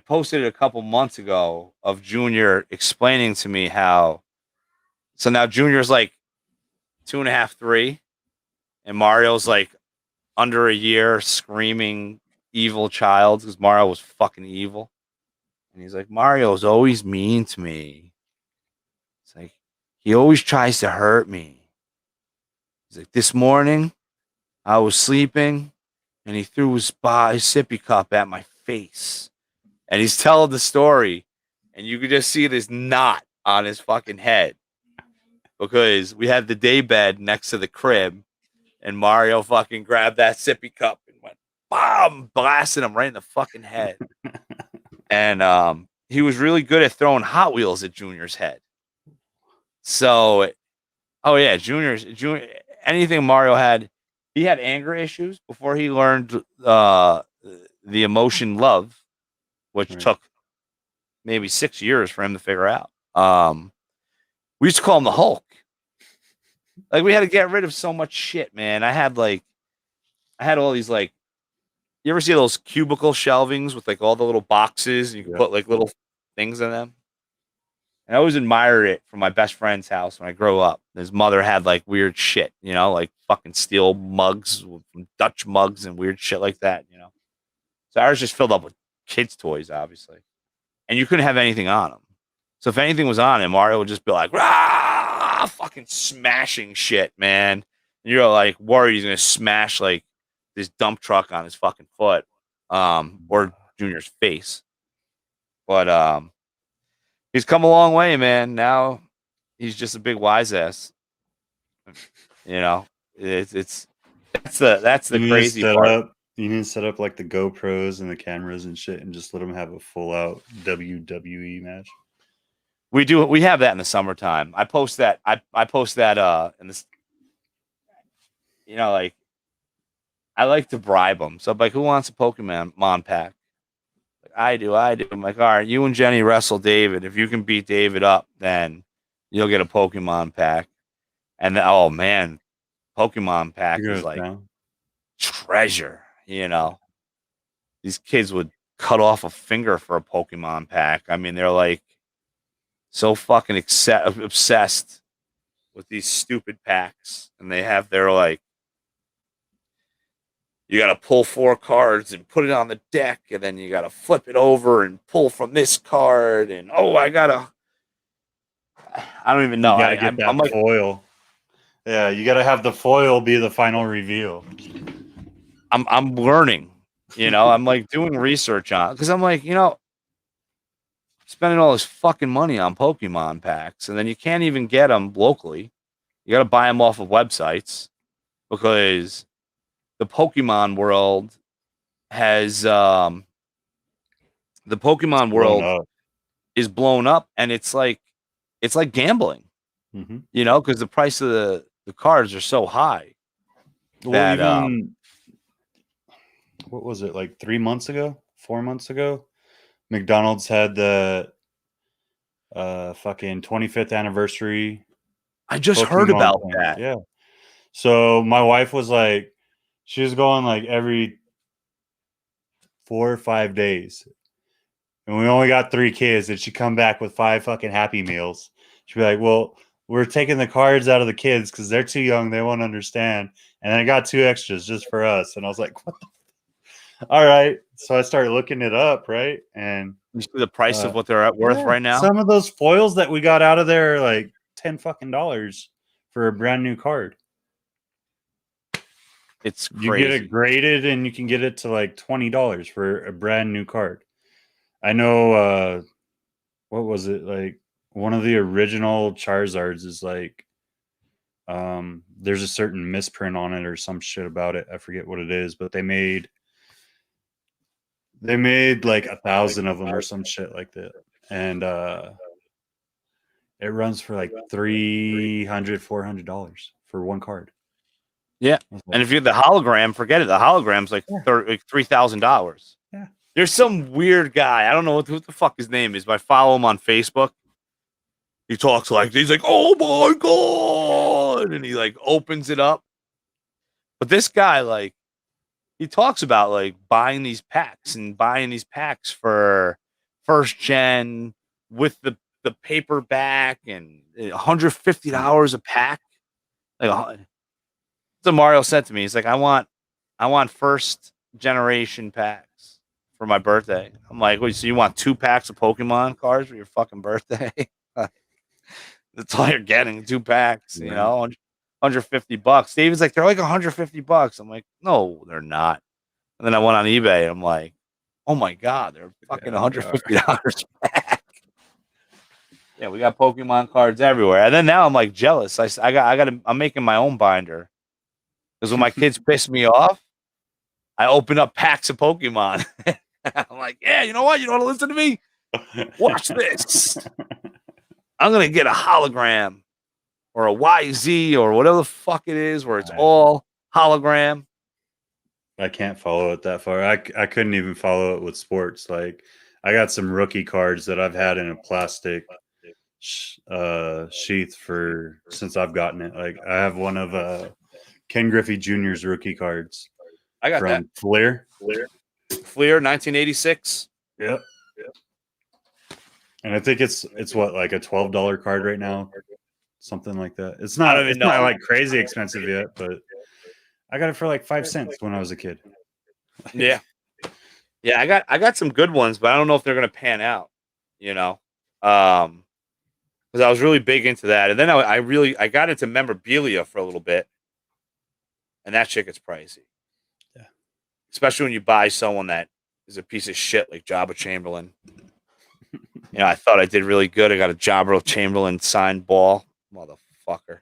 posted it a couple months ago of Junior explaining to me how so now Junior's like 2.5, 3, and Mario's like under a year screaming evil child because Mario was fucking evil. And he's like, Mario's always mean to me. It's like, he always tries to hurt me. He's like, this morning, I was sleeping and he threw his sippy cup at my face. And he's telling the story. And you could just see this knot on his fucking head because we had the day bed next to the crib. And Mario fucking grabbed that sippy cup and went, bomb, blasting him right in the fucking head. And he was really good at throwing Hot Wheels at Junior's head. So, oh yeah, Junior, anything Mario had, he had anger issues before he learned the emotion love, which Right. took maybe 6 years for him to figure out. We used to call him the Hulk. Like we had to get rid of so much shit, man. I had all these like, you ever see those cubicle shelvings with like all the little boxes and you can Yep. put like little things in them? And I always admired it from my best friend's house when I grew up. His mother had like weird shit, like fucking steel mugs, Dutch mugs and weird shit like that. So ours just filled up with kids' toys, obviously. And you couldn't have anything on them. So if anything was on him, Mario would just be like, rah, fucking smashing shit, man. And you're like worried he's gonna smash like this dump truck on his fucking foot, or Junior's face. But he's come a long way, man. Now he's just a big wise ass. It's that's the You need to crazy set part. up. You need to set up like the GoPros and the cameras and shit, and just let them have a full out WWE match. We have that in the summertime. I post that in this, like I like to bribe them. So I'm like, who wants a Pokemon pack? Like, I do. I'm like, all right, you and Jenny wrestle David. If you can beat David up, then you'll get a Pokemon pack. And then, oh man, Pokemon pack Figure is it like out. treasure. These kids would cut off a finger for a Pokemon pack. I mean, they're like so fucking obsessed with these stupid packs, and they have their like, you got to pull 4 cards and put it on the deck, and then you got to flip it over and pull from this card, and I don't even know. You got to get I'm that like, foil. Yeah, you got to have the foil be the final reveal. I'm learning. I'm like doing research on, because I'm like, spending all this fucking money on Pokemon packs, and then you can't even get them locally. You got to buy them off of websites because the Pokemon world has the Pokemon Blown world up. is blown up, and it's like gambling, Mm-hmm. because the price of the cards are so high Well, that even what was it, like 3 months ago, 4 months ago? McDonald's had the fucking 25th anniversary I just heard Pokemon about thing. that. Yeah. So my wife was like, she was going like every 4 or 5 days, and we only got 3 kids, and she'd come back with 5 fucking Happy Meals. She'd be like, well, we're taking the cards out of the kids because they're too young, they won't understand, and I got 2 extras just for us. And I was like, what the all right. So I started looking it up, right? And You see the price of what they're worth right now? some of those foils that we got out of there are like $10 fucking for a brand new card. It's You crazy. get it graded, and you can get it to like $20 for a brand new card. I know what was it, like one of the original Charizards is like there's a certain misprint on it or some shit about it. I forget what it is, but they made like 1,000 of them or some shit like that. And it runs for like $300-$400 for one card. Yeah. And if you have the hologram, forget it. The hologram's like $3,000. Yeah. There's some weird guy. I don't know what the fuck his name is, but I follow him on Facebook. He talks like, he's like, oh my God. And he like opens it up. But this guy, like, he talks about like buying these packs for first gen with the paperback and $150 a pack. Like, so Mario said to me, he's like, I want first generation packs for my birthday. I'm like, wait, so you want 2 packs of Pokemon cards for your fucking birthday? That's all you're getting, 2 packs, Right. $150. David's like, they're like $150. I'm like, no, they're not. And then I went on eBay and I'm like, oh my God, they're fucking $150 back. Yeah, we got Pokemon cards everywhere. And then now I'm like jealous. I'm making my own binder. Because when my kids piss me off, I open up packs of Pokemon. I'm like, yeah, you know what? You don't want to listen to me? Watch this. I'm going to get a hologram or a YZ or whatever the fuck it is where it's all hologram. I can't follow it that far. I couldn't even follow it with sports. Like I got some rookie cards that I've had in a plastic sheath for since I've gotten it. Like I have one of Ken Griffey Jr.'s rookie cards I got that. from Fleer. Fleer, 1986. Yep. And I think it's what, like a $12 card right now, something like that. It's I not don't even it's not know. like crazy expensive yet, but I got it for like 5 cents when I was a kid. Yeah. Yeah, I got some good ones, but I don't know if they're gonna pan out, you know. Because I was really big into that. And then I got into memorabilia for a little bit, and that shit gets pricey. Yeah. Especially when you buy someone that is a piece of shit like Jabba Chamberlain. I thought I did really good. I got a Jabba Chamberlain signed ball. Motherfucker.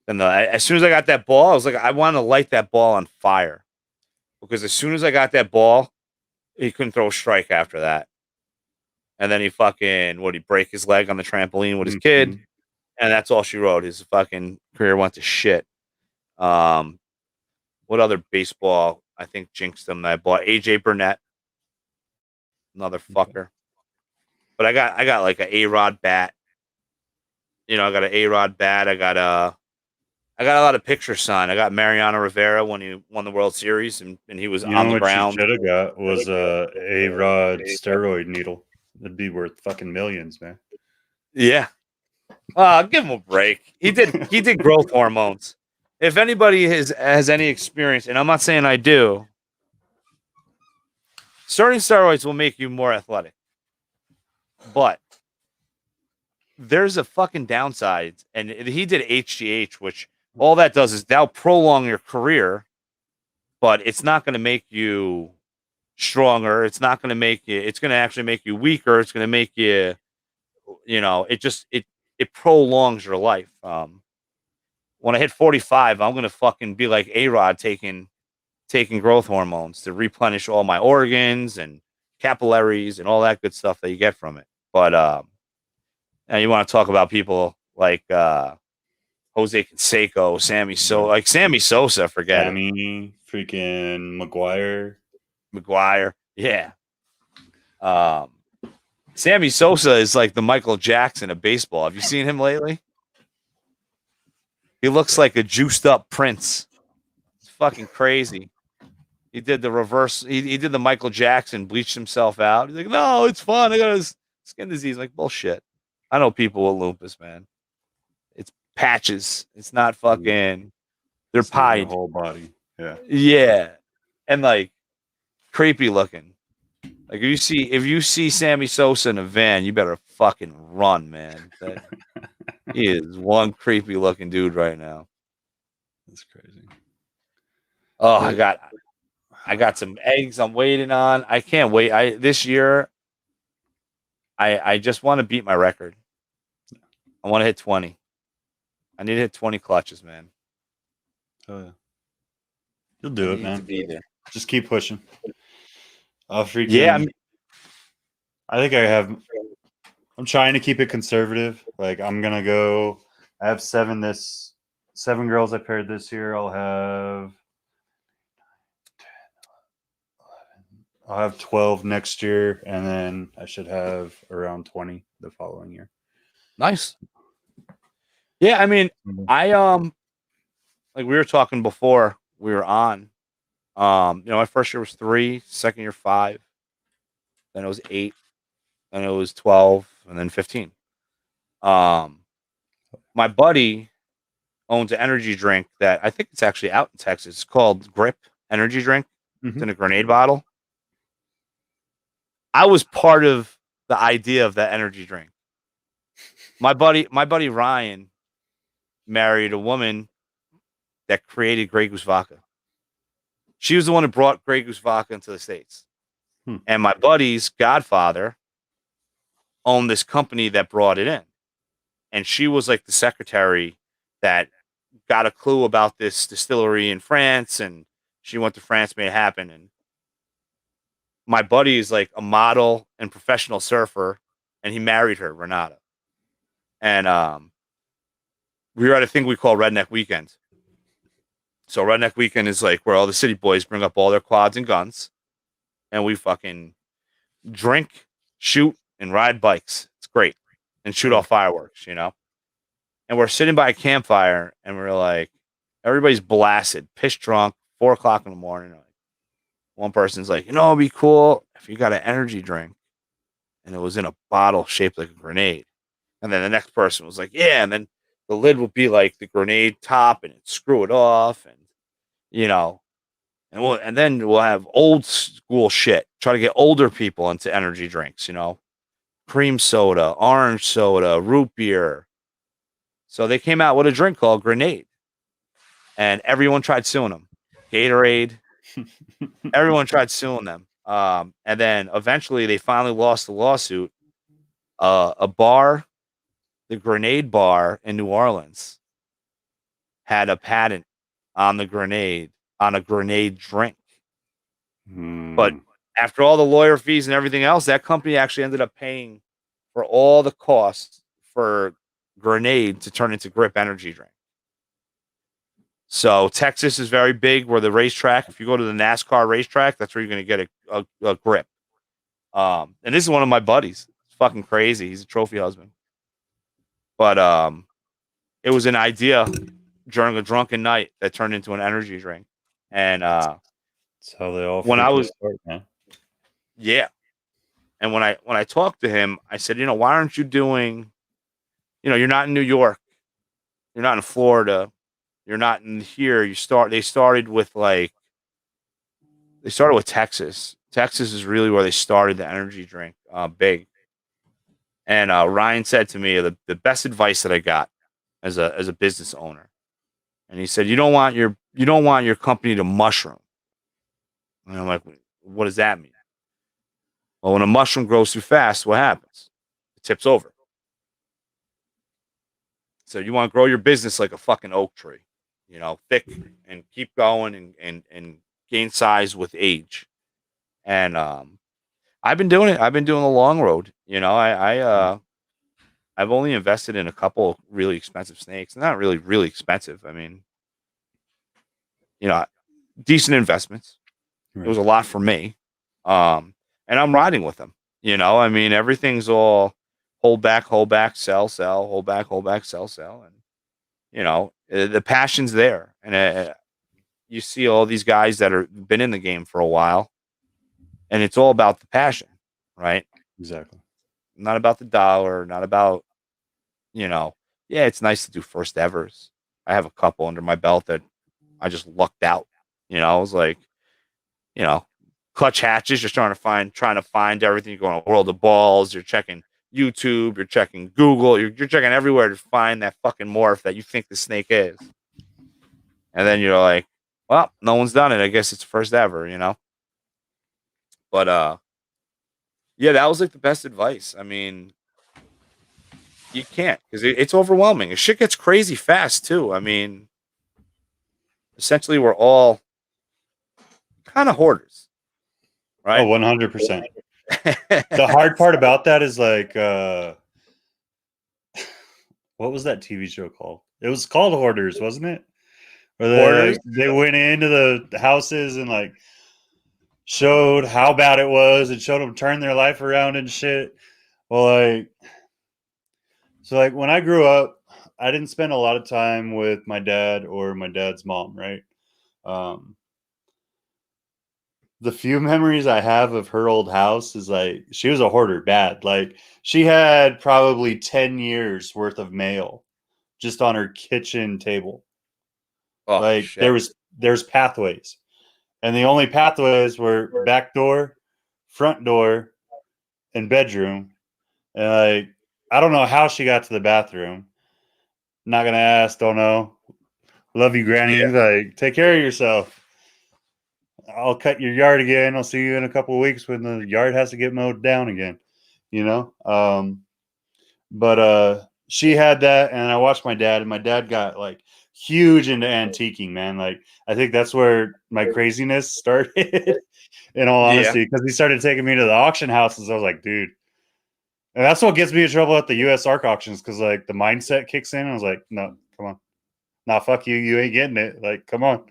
And as soon as I got that ball, I was like, I want to light that ball on fire. Because as soon as I got that ball, he couldn't throw a strike after that. And then he break his leg on the trampoline with his kid. Mhm. And that's all she wrote. His fucking career went to shit. What other baseball I think jinxed him? I bought AJ Burnett, another Okay. fucker. But I got like an A-Rod bat. I got an A-Rod bat. I got a lot of pictures signed. I got Mariano Rivera when he won the World Series and he was You on know the what you ground. should have got was a rod steroid needle. It'd be worth fucking millions, man. Yeah. Give him a break. He did growth hormones. If anybody has any experience, and I'm not saying I do, starting steroids will make you more athletic. But there's a fucking downside. And he did HGH, which all that does is that'll prolong your career, but it's not going to make you stronger. It's not going to it's going to actually make you weaker. It's going to make you, it prolongs your life. When I hit 45, I'm going to fucking be like A-Rod taking growth hormones to replenish all my organs and capillaries and all that good stuff that you get from it. But, and you want to talk about people like, Jose Canseco, Sammy Sosa, forget it. Sammy, freaking McGuire. Yeah. Um, Sammy Sosa is like the Michael Jackson of baseball. Have you seen him lately? He looks like a juiced up Prince. It's fucking crazy. He did the reverse. He did the Michael Jackson, bleached himself out. He's like, no, it's fun. I got a skin disease. Like, bullshit. I know people with lupus, man. It's patches. It's not fucking. They're It's not your pied. whole body. Yeah. Yeah, and like creepy looking. Like if you see Sammy Sosa in a van, you better fucking run, man. He is one creepy looking dude right now. That's crazy. Oh, I got some eggs I'm waiting on. I can't wait. This year I just want to beat my record. I want to hit 20. I need to hit 20 clutches, man. Oh yeah. You'll do it, man. To be there. Just keep pushing. I'll freaking Yeah, I think I'm trying to keep it conservative. Like I have 7 girls I paired this year. I'll have 12 next year, and then I should have around 20 the following year. Nice. Yeah, I mean, I like we were talking before we were on. My first year was 3, second year 5, then it was 8, then it was 12, and then 15. My buddy owns an energy drink that I think it's actually out in Texas. It's called Grip Energy Drink. It's in a grenade bottle. I was part of the idea of that energy drink. My buddy Ryan married a woman that created Grey Goose Vodka. She was the one who brought Grey Goose Vodka into the States. And my buddy's godfather owned this company that brought it in. And she was like the secretary that got a clue about this distillery in France. And she went to France, made it happen. And my buddy is like a model and professional surfer. And he married her, Renata. And we were at a thing we call Redneck Weekend. So Redneck Weekend is like where all the city boys bring up all their quads and guns, and we fucking drink, shoot, and ride bikes. It's great, and shoot off fireworks, you know. And we're sitting by a campfire, and we're like, everybody's blasted, piss drunk, 4 o'clock in the morning. Like, one person's like, it'd be cool if you got an energy drink, and it was in a bottle shaped like a grenade. And then the next person was like, yeah, and then the lid would be like the grenade top, and it'd screw it off, and you know, and then we'll have old school shit. Try to get older people into energy drinks, cream soda, orange soda, root beer. So they came out with a drink called Grenade, and everyone tried suing them. Gatorade, everyone tried suing them. And then eventually they finally lost the lawsuit. A bar, the Grenade Bar in New Orleans, had a patent on the grenade, on a grenade drink. But after all the lawyer fees and everything else, that company actually ended up paying for all the costs for Grenade to turn into Grip energy drink. So Texas is very big where the racetrack, if you go to the NASCAR racetrack, that's where you're going to get a Grip. And this is one of my buddies. It's fucking crazy. He's a trophy husband. But it was an idea during a drunken night that turned into an energy drink. And that's how they all when I was start, man. Yeah. And when I talked to him, I said, why aren't you doing, you're not in New York, you're not in Florida, you're not in here. They started with Texas. Texas is really where they started the energy drink big. And Ryan said to me the best advice that I got as a business owner, and he said, you don't want your company to mushroom. And I'm like, what does that mean? Well, when a mushroom grows too fast, what happens? It tips over. So you want to grow your business like a fucking oak tree, thick and keep going and gain size with age. And I've been doing it. I've been doing the long road. I've only invested in a couple really expensive snakes. Not really, really expensive. I mean, decent investments. Right. It was a lot for me. And I'm riding with them. I mean, everything's all hold back, sell, hold back, sell. And, the passion's there. And you see all these guys that are been in the game for a while, and it's all about the passion, right? Exactly. Not about the dollar, not about, it's nice to do first evers. I have a couple under my belt that I just lucked out. I was like, clutch hatches, just trying to find everything. You're going to World of Balls, you're checking YouTube, you're checking Google, you're checking everywhere to find that fucking morph that you think the snake is. And then you're like, well, no one's done it. I guess it's first ever, But yeah, that was like the best advice. I mean, you can't because it's overwhelming. Shit gets crazy fast too. I mean, essentially, we're all kind of hoarders, right? Oh, 100%. The hard part about that is like, what was that TV show called? It was called Hoarders, wasn't it? Where they went into the houses and like showed how bad it was and showed them turn their life around and shit. Well, like when I grew up, I didn't spend a lot of time with my dad or my dad's mom, right? The few memories I have of her old house is like she was a hoarder bad. Like she had probably 10 years worth of mail just on her kitchen table. Oh, like shit. there's pathways. And the only pathways were back door, front door, and bedroom. And like I don't know how she got to the bathroom. Not gonna ask, don't know. Love you, Granny. Yeah. Like, take care of yourself. I'll cut your yard again. I'll see you in a couple of weeks when the yard has to get mowed down again. But she had that, and I watched my dad, and my dad got like huge into antiquing, man. Like, I think that's where my craziness started, in all honesty, because he started taking me to the auction houses. I was like, dude. And that's what gets me in trouble at the US ARC auctions, because like the mindset kicks in. I was like, no, come on. nah, fuck you, you ain't getting it. Like, come on.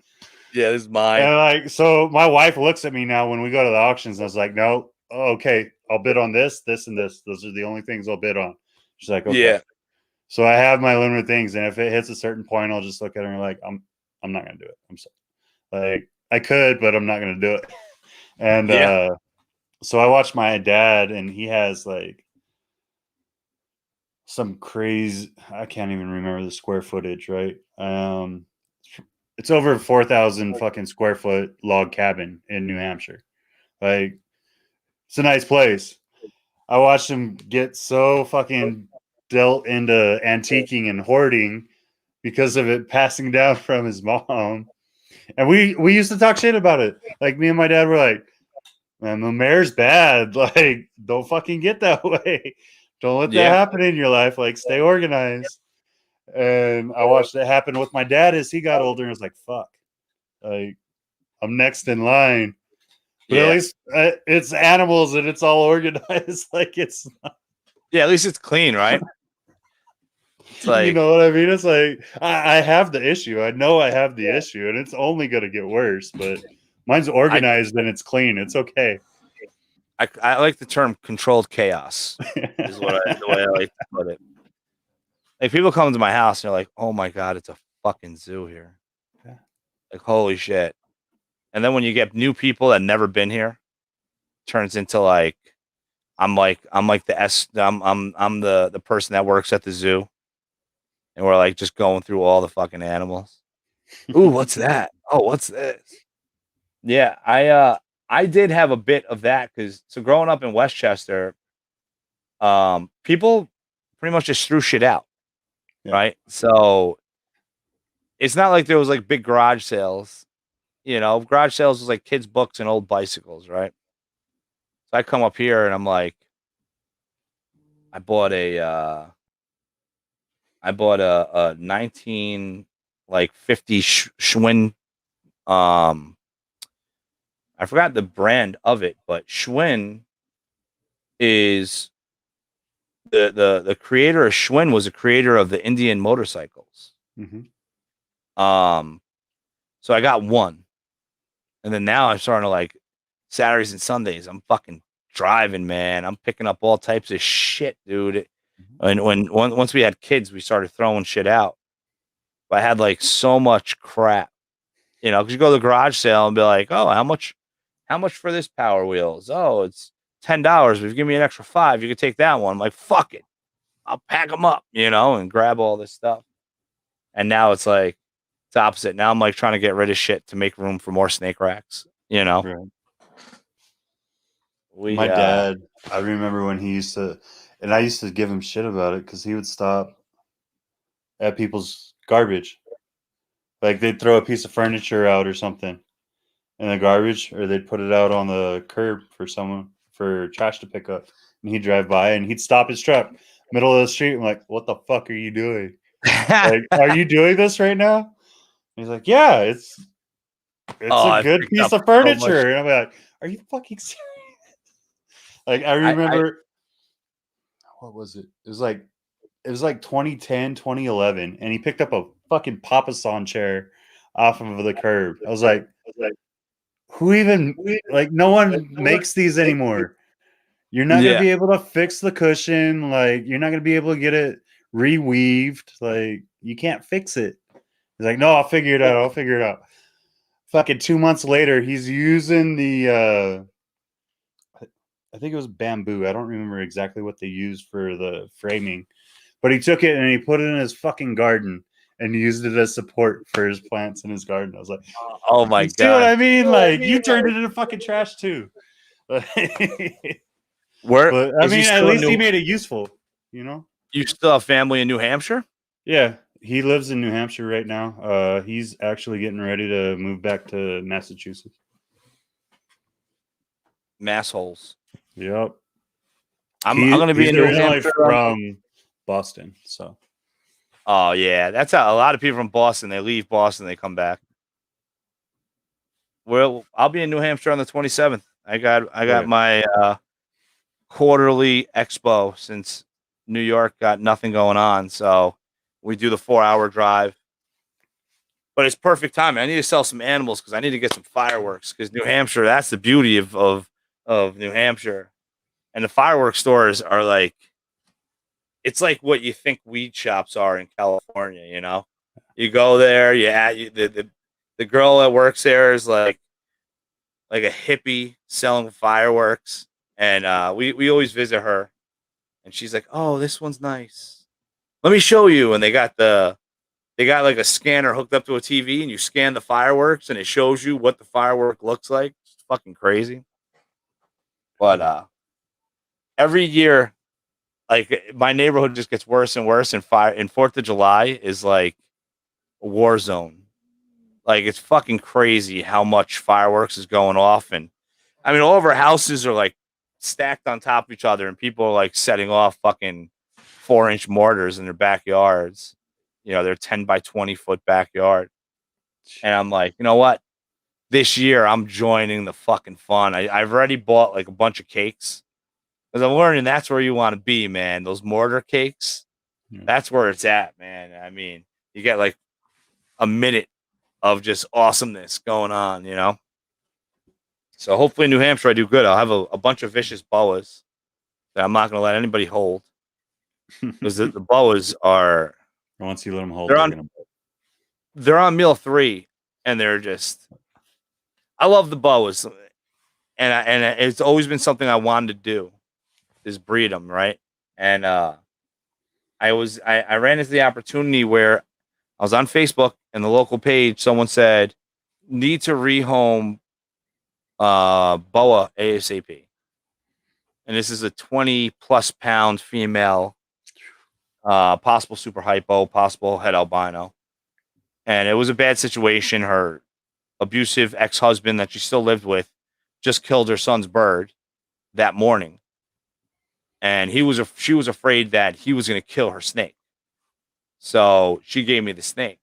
Yeah, this is mine. And like, so my wife looks at me now when we go to the auctions. And I was like, no, okay, I'll bid on this, this, and this. Those are the only things I'll bid on. She's like, okay. Yeah. So I have my limited things, and if it hits a certain point, I'll just look at her and like, I'm not gonna do it. I'm sorry. Like, I could, but I'm not gonna do it. And Yeah. so I watched my dad, and he has like some crazy. I can't even remember the square footage, right? It's over 4,000 fucking square foot log cabin in New Hampshire. Like, it's a nice place. I watched him get so fucking dealt into antiquing and hoarding because of it passing down from his mom. And we used to talk shit about it. Like, me and my dad were like, man, the mayor's bad. Like, don't fucking get that way. Don't let that Yeah. happen in your life. Like, stay organized. And I watched it happen with my dad as he got older and was like, fuck. Like, I'm next in line. But at Yeah. least it's animals and it's all organized. Like, it's Yeah, at least it's clean, right? It's you like know what I mean? It's like I have the issue. I know I have the issue, and it's only going to get worse. But mine's organized and it's clean. It's okay. I like the term controlled chaos is what the way I like to put it. Like, people come to my house and they're like, "Oh my god, it's a fucking zoo here." Yeah. Like, holy shit. And then when you get new people that never been here, turns into like I'm like the person that works at the zoo, and we're like just going through all the fucking animals. Ooh, what's that? Oh, what's this? Yeah, I did have a bit of that because so growing up in Westchester, people pretty much just threw shit out, Yeah. right? So it's not like there was like big garage sales. You know, garage sales was like kids' books and old bicycles, right? So I come up here and I'm like, I bought a a 19 like 50 Schwinn. I forgot the brand of it, but Schwinn is the creator of Schwinn was a creator of the Indian motorcycles. Mm-hmm. So I got one, and then now I'm starting to like Saturdays and Sundays. I'm fucking driving, man. I'm picking up all types of shit, dude. And once we had kids, we started throwing shit out. But I had like so much crap, you know, because you go to the garage sale and be like, oh, how much for this Power Wheels? Oh, it's $10. If you give me an extra $5, you could take that one. I'm like, fuck it. I'll pack them up, you know, and grab all this stuff. And now it's like, it's opposite. Now I'm like trying to get rid of shit to make room for more snake racks, you know? Right. We, My dad, I remember when he used to, and I used to give him shit about it because he would stop at people's garbage. Like, they'd throw a piece of furniture out or something in the garbage, or they'd put it out on the curb for someone for trash to pick up. And he'd drive by and he'd stop his truck middle of the street. I'm like, what the fuck are you doing? Like, are you doing this right now? And he's like, yeah, it's oh, a I good picked piece up of so much. furniture. And I'm like, are you fucking serious? Like, I remember, what was it? It was like 2010, 2011, and he picked up a fucking Papasan chair off of the curb. I was like, who even, like, no one makes these anymore. You're not going to Yeah. be able to fix the cushion. Like, you're not going to be able to get it reweaved. Like, you can't fix it. He's like, no, I'll figure it out. I'll figure it out. Fucking 2 months later, he's using the, I think it was bamboo. I don't remember exactly what they used for the framing, but he took it and he put it in his fucking garden and used it as support for his plants in his garden. I was like, Oh my you see what god. I mean? Like, you turned it into fucking trash too. Where But I is he mean, at still in least he New? made it useful, you know? You still have family in New Hampshire? Yeah. He lives in New Hampshire right now. He's actually getting ready to move back to Massachusetts. Massholes. Yep. I'm gonna be He's in New originally Hampshire. from Boston, so Oh yeah, that's how a lot of people from Boston. They leave Boston, they come back. Well, I'll be in New Hampshire on the 27th. I got okay. my quarterly expo since New York got nothing going on, so we do the 4-hour drive. But it's perfect timing. I need to sell some animals because I need to get some fireworks. Because New Hampshire, that's the beauty of New Hampshire, and the fireworks stores are like, it's like what you think weed shops are in California. You know, you go there, the girl that works there is like a hippie selling fireworks, and we always visit her, and she's like, "Oh, this one's nice. Let me show you." And they got like a scanner hooked up to a TV, and you scan the fireworks, and it shows you what the firework looks like. It's fucking crazy. But every year, like my neighborhood just gets worse and worse, and 4th of July is like a war zone. Like it's fucking crazy how much fireworks is going off, and I mean all of our houses are like stacked on top of each other, and people are like setting off fucking 4-inch mortars in their backyards. You know, their 10 by 20 foot backyard, and I'm like, you know what? This year I'm joining the fucking fun. I've already bought like a bunch of cakes because I'm learning that's where you want to be, man. Those mortar cakes, Yeah. that's where it's at, man. I mean, you get like a minute of just awesomeness going on, you know? So hopefully in New Hampshire I do good. I'll have a bunch of vicious boas that I'm not going to let anybody hold because the boas are Once you let them hold, they're they're on gonna. they're on meal 3 and they're just I love the boas and it's always been something I wanted to do is breed them, right? And I ran into the opportunity where I was on Facebook and the local page someone said need to rehome boa ASAP. And this is a 20+ pound female, possible super hypo, possible head albino. And it was a bad situation. Her abusive ex-husband that she still lived with just killed her son's bird that morning. And she was afraid that he was going to kill her snake. So she gave me the snake.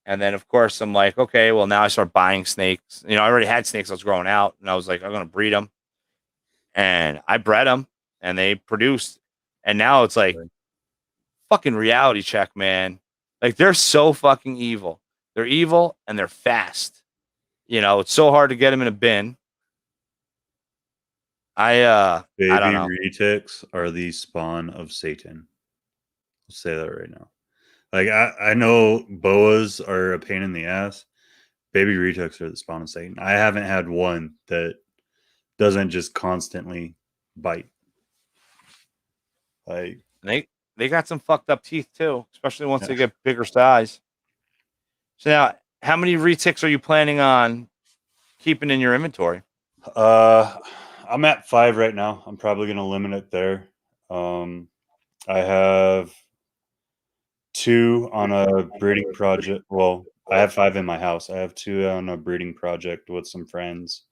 And then, of course, I'm like, okay, well, now I start buying snakes. You know, I already had snakes I was growing out. And I was like, I'm going to breed them. And I bred them and they produced. And now it's like fucking reality check, man. Like they're so fucking evil. They're evil and they're fast. You know, it's so hard to get them in a bin. I don't Baby know. retics are the spawn of Satan. I'll say that right now. Like I know boas are a pain in the ass. Baby retics are the spawn of Satan. I haven't had one that doesn't just constantly bite. Like They got some fucked up teeth too, especially once yeah. they get bigger size. So now, how many retics are you planning on keeping in your inventory? I'm at 5 right now. I'm probably gonna limit it there. I have 2 on a breeding project. Well, I have 5 in my house. I have 2 on a breeding project with some friends.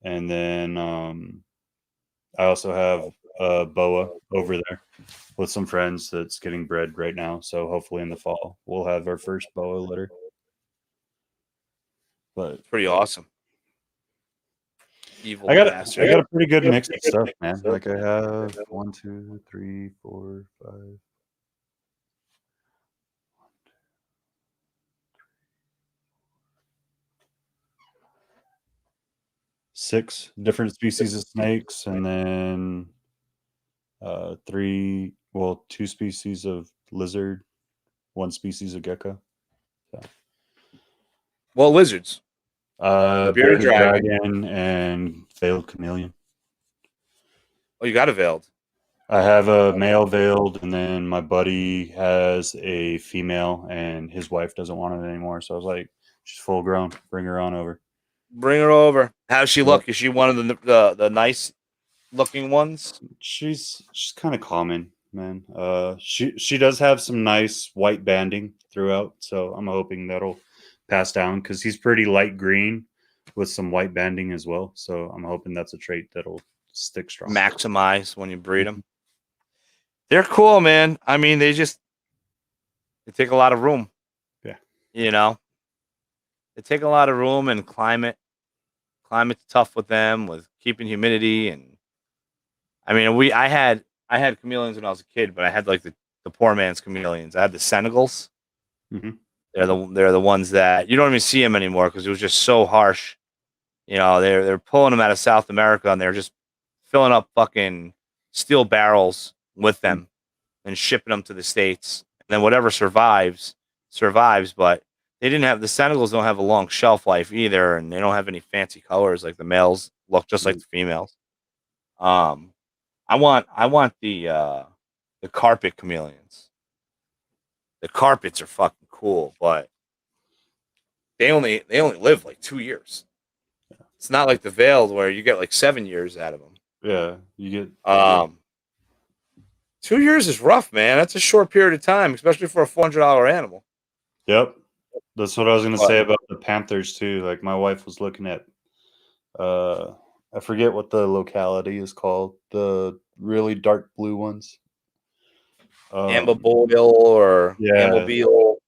And then I also have a boa over there with some friends that's getting bred right now. So hopefully in the fall we'll have our first boa litter. But Pretty awesome. Evil I bastard. got a pretty good mix of stuff, man. Like I have 1, 2, 3, 4, 5. 6 different species of snakes, and then 2 species of lizard, 1 species of gecko. So, Well, lizards. Bearded bearded dragon. dragon and veiled chameleon. Oh, you got a veiled. I have a male veiled, and then my buddy has a female, and his wife doesn't want it anymore. So I was like, she's full grown. Bring her on over. Bring her over. How's she Yep. look? Is she one of the nice looking ones? She's kind of common, man. She does have some nice white banding throughout, so I'm hoping that'll pass down because he's pretty light green with some white banding as well. So I'm hoping that's a trait that'll stick strong. Maximize when you breed them. They're cool, man. I mean, they take a lot of room. Yeah. You know, they take a lot of room and climate. Climate's tough with them with keeping humidity and. I mean, I had chameleons when I was a kid, but I had like the poor man's chameleons. I had the Senegals. Mhm. They're the ones that you don't even see them anymore because it was just so harsh. You know, they're pulling them out of South America and they're just filling up fucking steel barrels with them and shipping them to the States. And then whatever survives, survives. But the Senegals don't have a long shelf life either, and they don't have any fancy colors like the males look just like the females. Um, I want the carpet chameleons. The carpets are fucking cool, but they only live like 2 years. It's not like the veiled where you get like 7 years out of them. Yeah, you get. Um, 2 years is rough, man. That's a short period of time, especially for a $400 animal. Yep, that's what I was gonna But say about the panthers too. Like my wife was looking at, I forget what the locality is called. The really dark blue ones. Amber Um, Boyle or Amber yeah, Beal.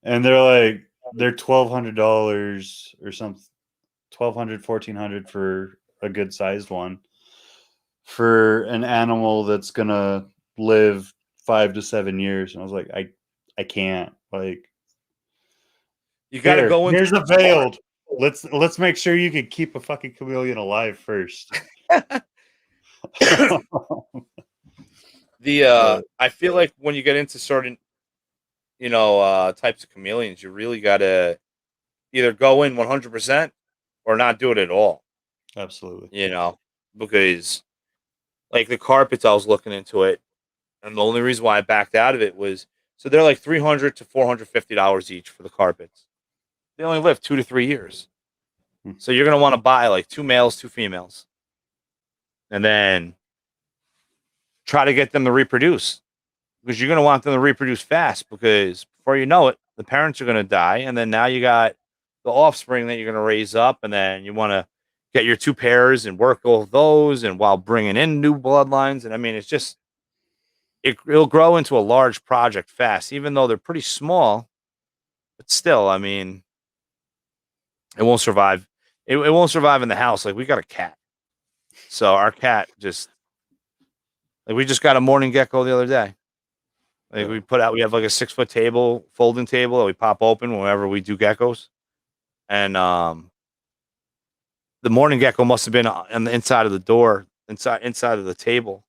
and they're $1,200 or something, 1,200, 1,400 for a good sized one. For an animal that's gonna live 5 to 7 years, and I was like, I can't. Like, You got to go into here's a veiled. Let's make sure you can keep a fucking chameleon alive first. I feel like when you get into certain, types of chameleons, you really got to either go in 100% or not do it at all, Absolutely. because like the carpets, I was looking into it, and the only reason why I backed out of it was so they're like $300 to $450 each for the carpets. They only live 2 to 3 years, so you're gonna want to buy like two males, two females, and then try to get them to reproduce because you're gonna want them to reproduce fast because before you know it, the parents are gonna die, and then now you got the offspring that you're gonna raise up, and then you want to get your two pairs and work all of those, and while bringing in new bloodlines, and I mean it's just it'll grow into a large project fast, even though they're pretty small. But still, I mean, it won't survive. It won't survive in the house. Like we got a cat, so our cat just like we just got a morning gecko the other day. Like we have like a 6 foot table, folding table that we pop open whenever we do geckos, and the morning gecko must have been on the inside of the door, inside of the table.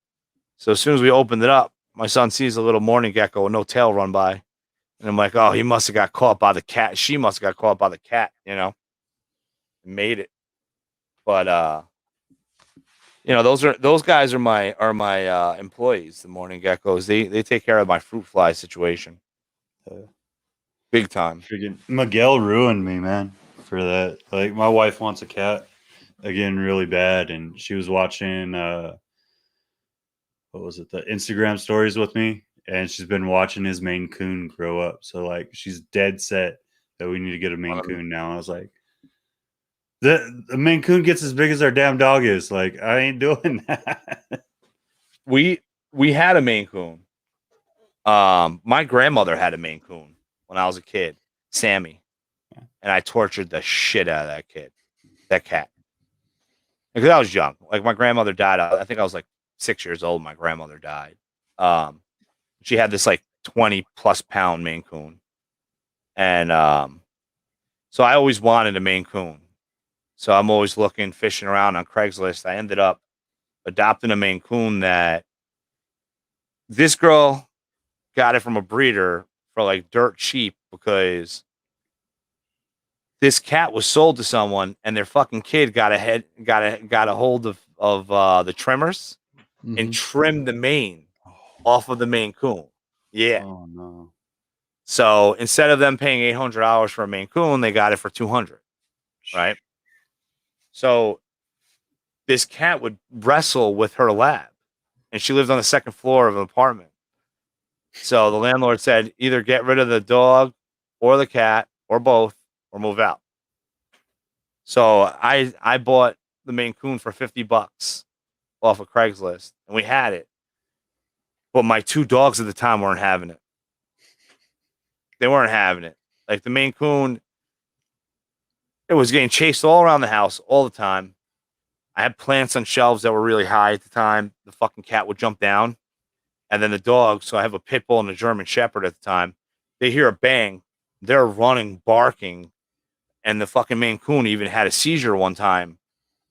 So as soon as we opened it up, my son sees a little morning gecko with no tail run by, and I'm like, oh, he must have got caught by the cat. She must have got caught by the cat, made it. But those guys are my employees, the morning geckos. They take care of my fruit fly situation. Big time. Freaking Miguel ruined me, man, for that. Like my wife wants a cat again really bad, and she was watching what was it, the Instagram stories with me, and she's been watching his Maine Coon grow up. So like she's dead set that we need to get a Maine Coon now. I was like, the Maine Coon gets as big as our damn dog is. Like I ain't doing that. We had a Maine Coon. My grandmother had a Maine Coon when I was a kid, Sammy, and I tortured the shit out of that cat, because I was young. Like my grandmother died. I think I was like 6 years old. My grandmother died. She had this like 20+ pound Maine Coon, and so I always wanted a Maine Coon. So I'm always fishing around on Craigslist. I ended up adopting a Maine Coon that this girl got it from a breeder for like dirt cheap because this cat was sold to someone and their fucking kid got a hold of the trimmers and trimmed the mane off of the Maine Coon. Yeah. Oh no. So instead of them paying $800 for a Maine Coon, they got it for $200. Right. So this cat would wrestle with her lab, and she lived on the second floor of an apartment. So the landlord said, either get rid of the dog or the cat or both or move out. So I bought the Maine Coon for $50 off of Craigslist, and we had it. But my two dogs at the time weren't having it. They weren't having it. Like the Maine Coon, it was getting chased all around the house all the time. I had plants on shelves that were really high at the time. The fucking cat would jump down. And then the dog, so I have a pit bull and a German Shepherd at the time. They hear a bang, they're running, barking, and the fucking Maine Coon even had a seizure one time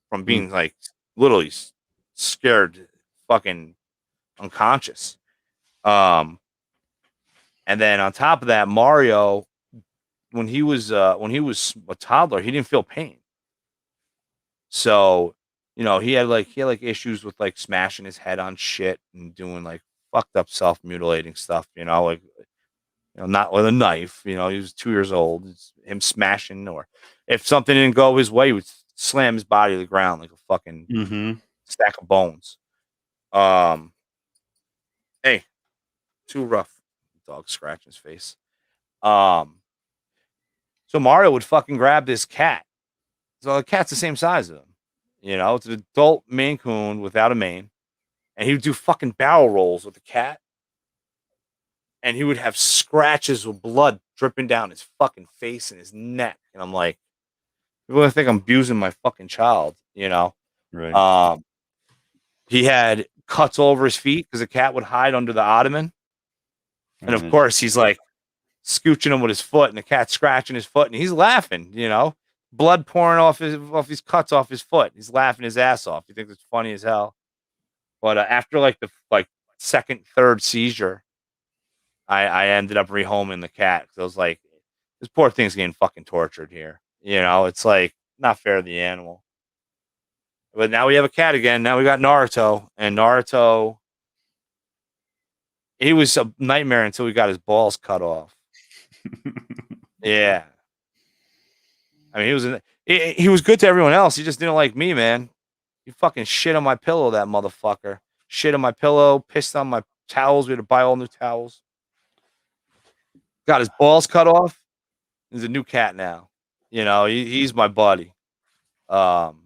from being like literally scared, fucking unconscious. Um, and then on top of that, Mario, when he was a toddler, he didn't feel pain. So, he had issues with like smashing his head on shit and doing like fucked up self mutilating stuff. Not with a knife. He was 2 years old. It's him smashing, or if something didn't go his way, he would slam his body to the ground like a fucking Mm-hmm. stack of bones. Um, hey, too rough. Dog scratching his face. Um, so Mario would fucking grab this cat. So the cat's the same size as him. It's an adult Maine Coon without a mane, and he would do fucking barrel rolls with the cat, and he would have scratches with blood dripping down his fucking face and his neck, and I'm like, people gonna think I'm abusing my fucking child. Right. Um, he had cuts all over his feet because the cat would hide under the ottoman, and of And course he's like scooching him with his foot, and the cat's scratching his foot, and he's laughing. Blood pouring off his cuts off his foot. He's laughing his ass off. He thinks it's funny as hell. But after like the second, third seizure, I ended up rehoming the cat because I was like, this poor thing's getting fucking tortured here. It's like not fair to the animal. But now we have a cat again. Now we got Naruto, and Naruto, he was a nightmare until we got his balls cut off. Yeah, I mean, he was good to everyone else. He just didn't like me, man. He fucking shit on my pillow, that motherfucker. Shit on my pillow, pissed on my towels. We had to buy all new towels. Got his balls cut off. He's a new cat now. He's my buddy. Um,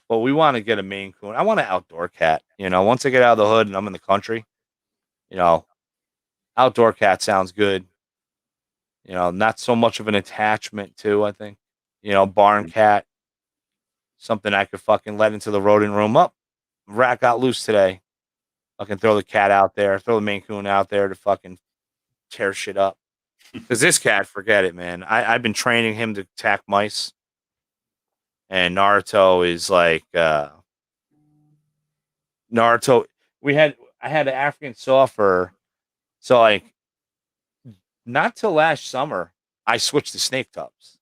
but we want to get a Maine Coon. I want an outdoor cat. Once I get out of the hood and I'm in the country, you know, outdoor cat sounds good. Not so much of an attachment to, I think. Barn cat, something I could fucking let into the rodent room. Up, rat got loose today. I can throw the cat out there, throw the Maine Coon out there to fucking tear shit up. Because this cat, forget it, man. I've been training him to attack mice, and Naruto is like Naruto. I had an African soft fur, so like not till last summer I switched to snake tubs.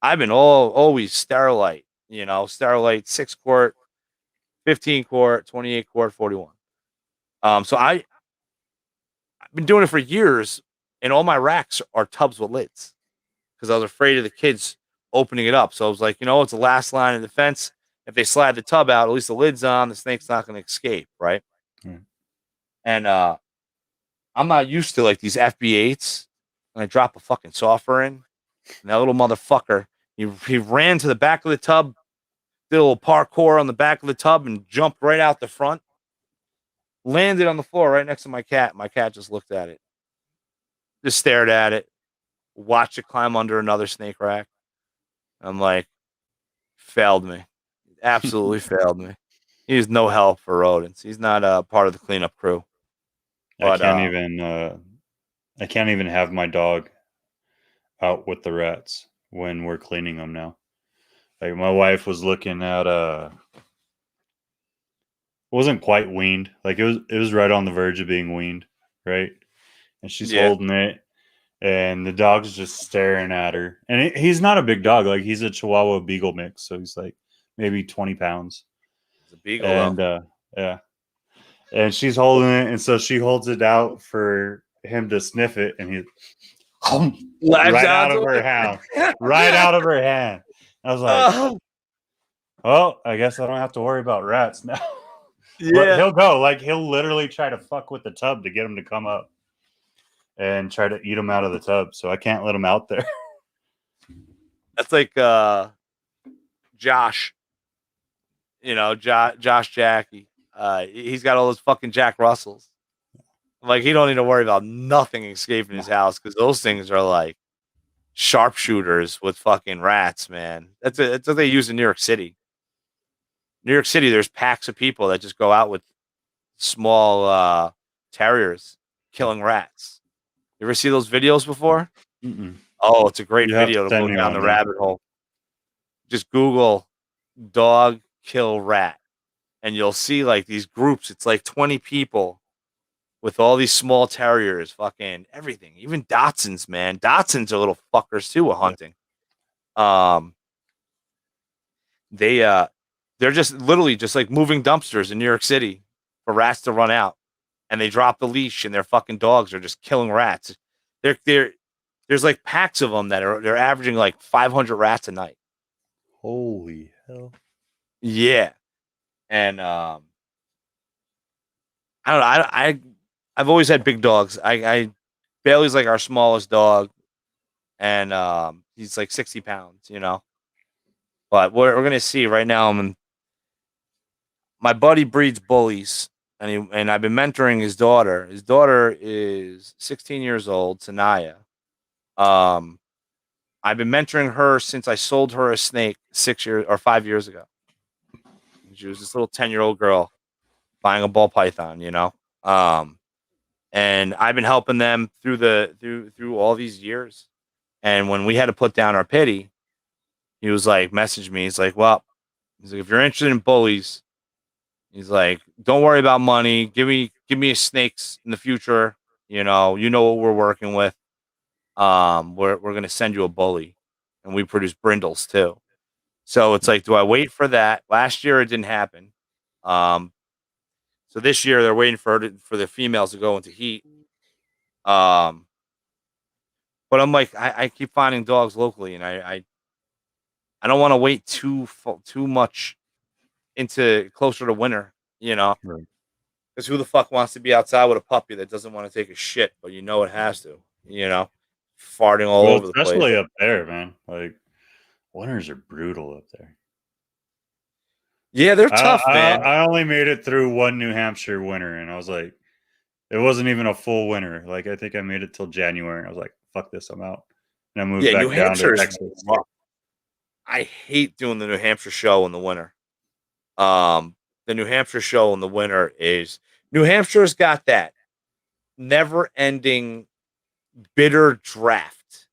I've been always sterilite, sterilite 6 quart, 15 quart, 28 quart, 41. So I've been doing it for years, and all my racks are tubs with lids because I was afraid of the kids opening it up. So I was like, it's the last line of defense. If they slide the tub out, at least the lid's on. The snake's not going to escape, right? Mm. And I'm not used to like these FB8s, and I drop a fucking soffer in, and that little motherfucker, he ran to the back of the tub, did a little parkour on the back of the tub, and jumped right out the front. Landed on the floor right next to my cat. My cat just looked at it, just stared at it, watched it climb under another snake rack. I'm like, failed me. Absolutely failed me. He's no help for rodents. He's not a part of the cleanup crew. I But can't even I can't even have my dog out with the rats when we're cleaning them now. Like my wife was looking at wasn't quite weaned. Like it was right on the verge of being weaned, right? And she's yeah, holding it, and the dog's just staring at her. And he's not a big dog. Like he's a Chihuahua Beagle mix, so he's like maybe 20 pounds. it's a beagle though. And yeah, and she's holding it, and so she holds it out for him to sniff it, and he Latched right out onto of her it. hand, right out of her hand. I was like, Oh, "Oh, I guess I don't have to worry about rats now." But yeah. he'll go, like he'll literally try to fuck with the tub to get him to come up and try to eat him out of the tub. So I can't let him out there. That's like Josh. Josh Jackie. He's got all those fucking Jack Russells. Like he don't need to worry about nothing escaping his house because those things are like sharpshooters with fucking rats, man. That's what they use in New York City. New York City, there's packs of people that just go out with small terriers killing rats. You ever see those videos before? Mm-mm. Oh, it's a great You have to video to send go me down the one, dude. rabbit hole. Just Google dog kill rat, and you'll see like these groups. It's like 20 people with all these small terriers, fucking everything. Even Dachshunds, man. Dachshunds are little fuckers too with Yeah. hunting. Um, they they're just literally just like moving dumpsters in New York City for rats to run out, and they drop the leash, and their fucking dogs are just killing rats. There's like packs of them they're averaging like 500 rats a night. Holy hell. Yeah, and I don't know. I've always had big dogs. I Bailey's like our smallest dog, and he's like 60 pounds, you know. But we're gonna see right now. My buddy breeds bullies, and I've been mentoring his daughter. His daughter is 16 years old, Sanaya. Um, I've been mentoring her since I sold her a snake 6 years or 5 years ago. She was this little 10-year-old girl buying a ball python, you know. Um, and I've been helping them through all these years. And when we had to put down our pity, he was like, message me. He's like, well, he's like, if you're interested in bullies, he's like, don't worry about money. Give me a snakes in the future. You know what we're working with. We're gonna send you a bully, and we produce brindles too. So it's like, do I wait for that? Last year it didn't happen. Um, so this year they're waiting for the females to go into heat. Um, but I'm like, I keep finding dogs locally, and I don't want to wait too much into closer to winter, you know. Right. Because who the fuck wants to be outside with a puppy that doesn't want to take a shit, but you know it has to, you know, farting all Well, over the place. especially up there, man. Like winters are brutal up there. Yeah, they're I, tough, I man. I only made it through one New Hampshire winter, and I was like, it wasn't even a full winter. Like I think I made it till January. And I was like, fuck this, I'm out. And I moved Yeah, New back down to Hampshire is Texas. rough. I hate doing the New Hampshire show in the winter. Um, the New Hampshire show in the winter is New Hampshire's got that never-ending bitter draft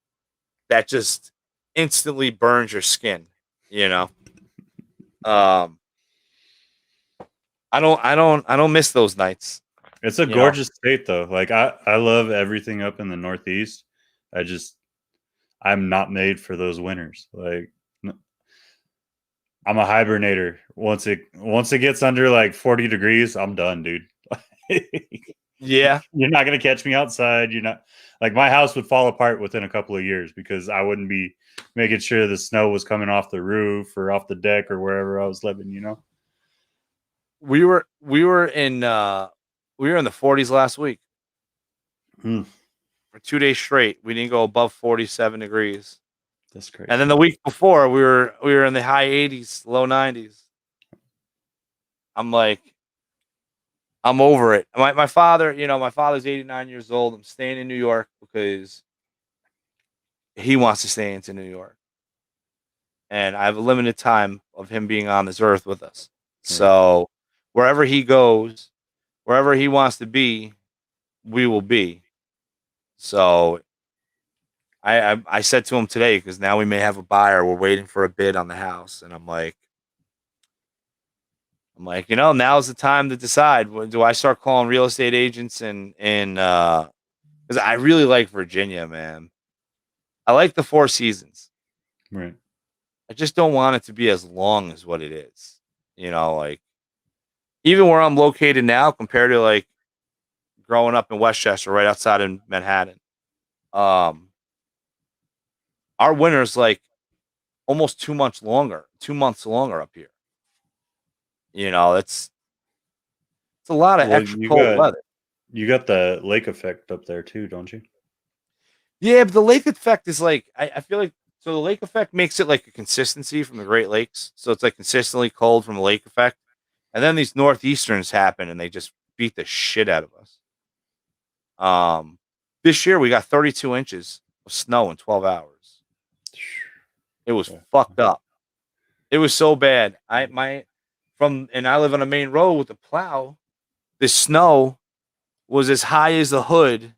that just instantly burns your skin, you know. Um, I don't miss those nights, It's a you know. gorgeous state though. Like I love everything up in the Northeast. I just I'm not made for those winters. Like I'm a hibernator. Once it gets under like 40 degrees, I'm done, dude. Yeah. You're not gonna catch me outside. You're not like my house would fall apart within a couple of years because I wouldn't be making sure the snow was coming off the roof or off the deck or wherever I was living, you know? We were in the 40s last week Hmm, for 2 days straight. We didn't go above 47 degrees. that's And then crazy. the week before we were in the high 80s, low 90s. I'm like, I'm over it. My father, my father's 89 years old. I'm staying in New York because he wants to stay into New York. And I have a limited time of him being on this earth with us. Right. So wherever he goes, wherever he wants to be, we will be. So I said to him today, because now we may have a buyer. We're waiting for a bid on the house, and I'm like, now's the time to decide. Do I start calling real estate agents and because I really like Virginia, man. I like the Four Seasons. Right. I just don't want it to be as long as what it is. Like even where I'm located now, compared to like growing up in Westchester, right outside in Manhattan. Um, our winter's like almost 2 months longer up here. It's a lot of Well, extra cold weather. you got the lake effect up there too, don't you? Yeah, but the lake effect is like I feel like so the lake effect makes it like a consistency from the Great Lakes. So it's like consistently cold from the lake effect. And then these northeasterns happen and they just beat the shit out of us. Um this year we got 32 inches of snow in 12 hours. It was Yeah. fucked up. It was so bad. And I live on a main road with a plow. The snow was as high as the hood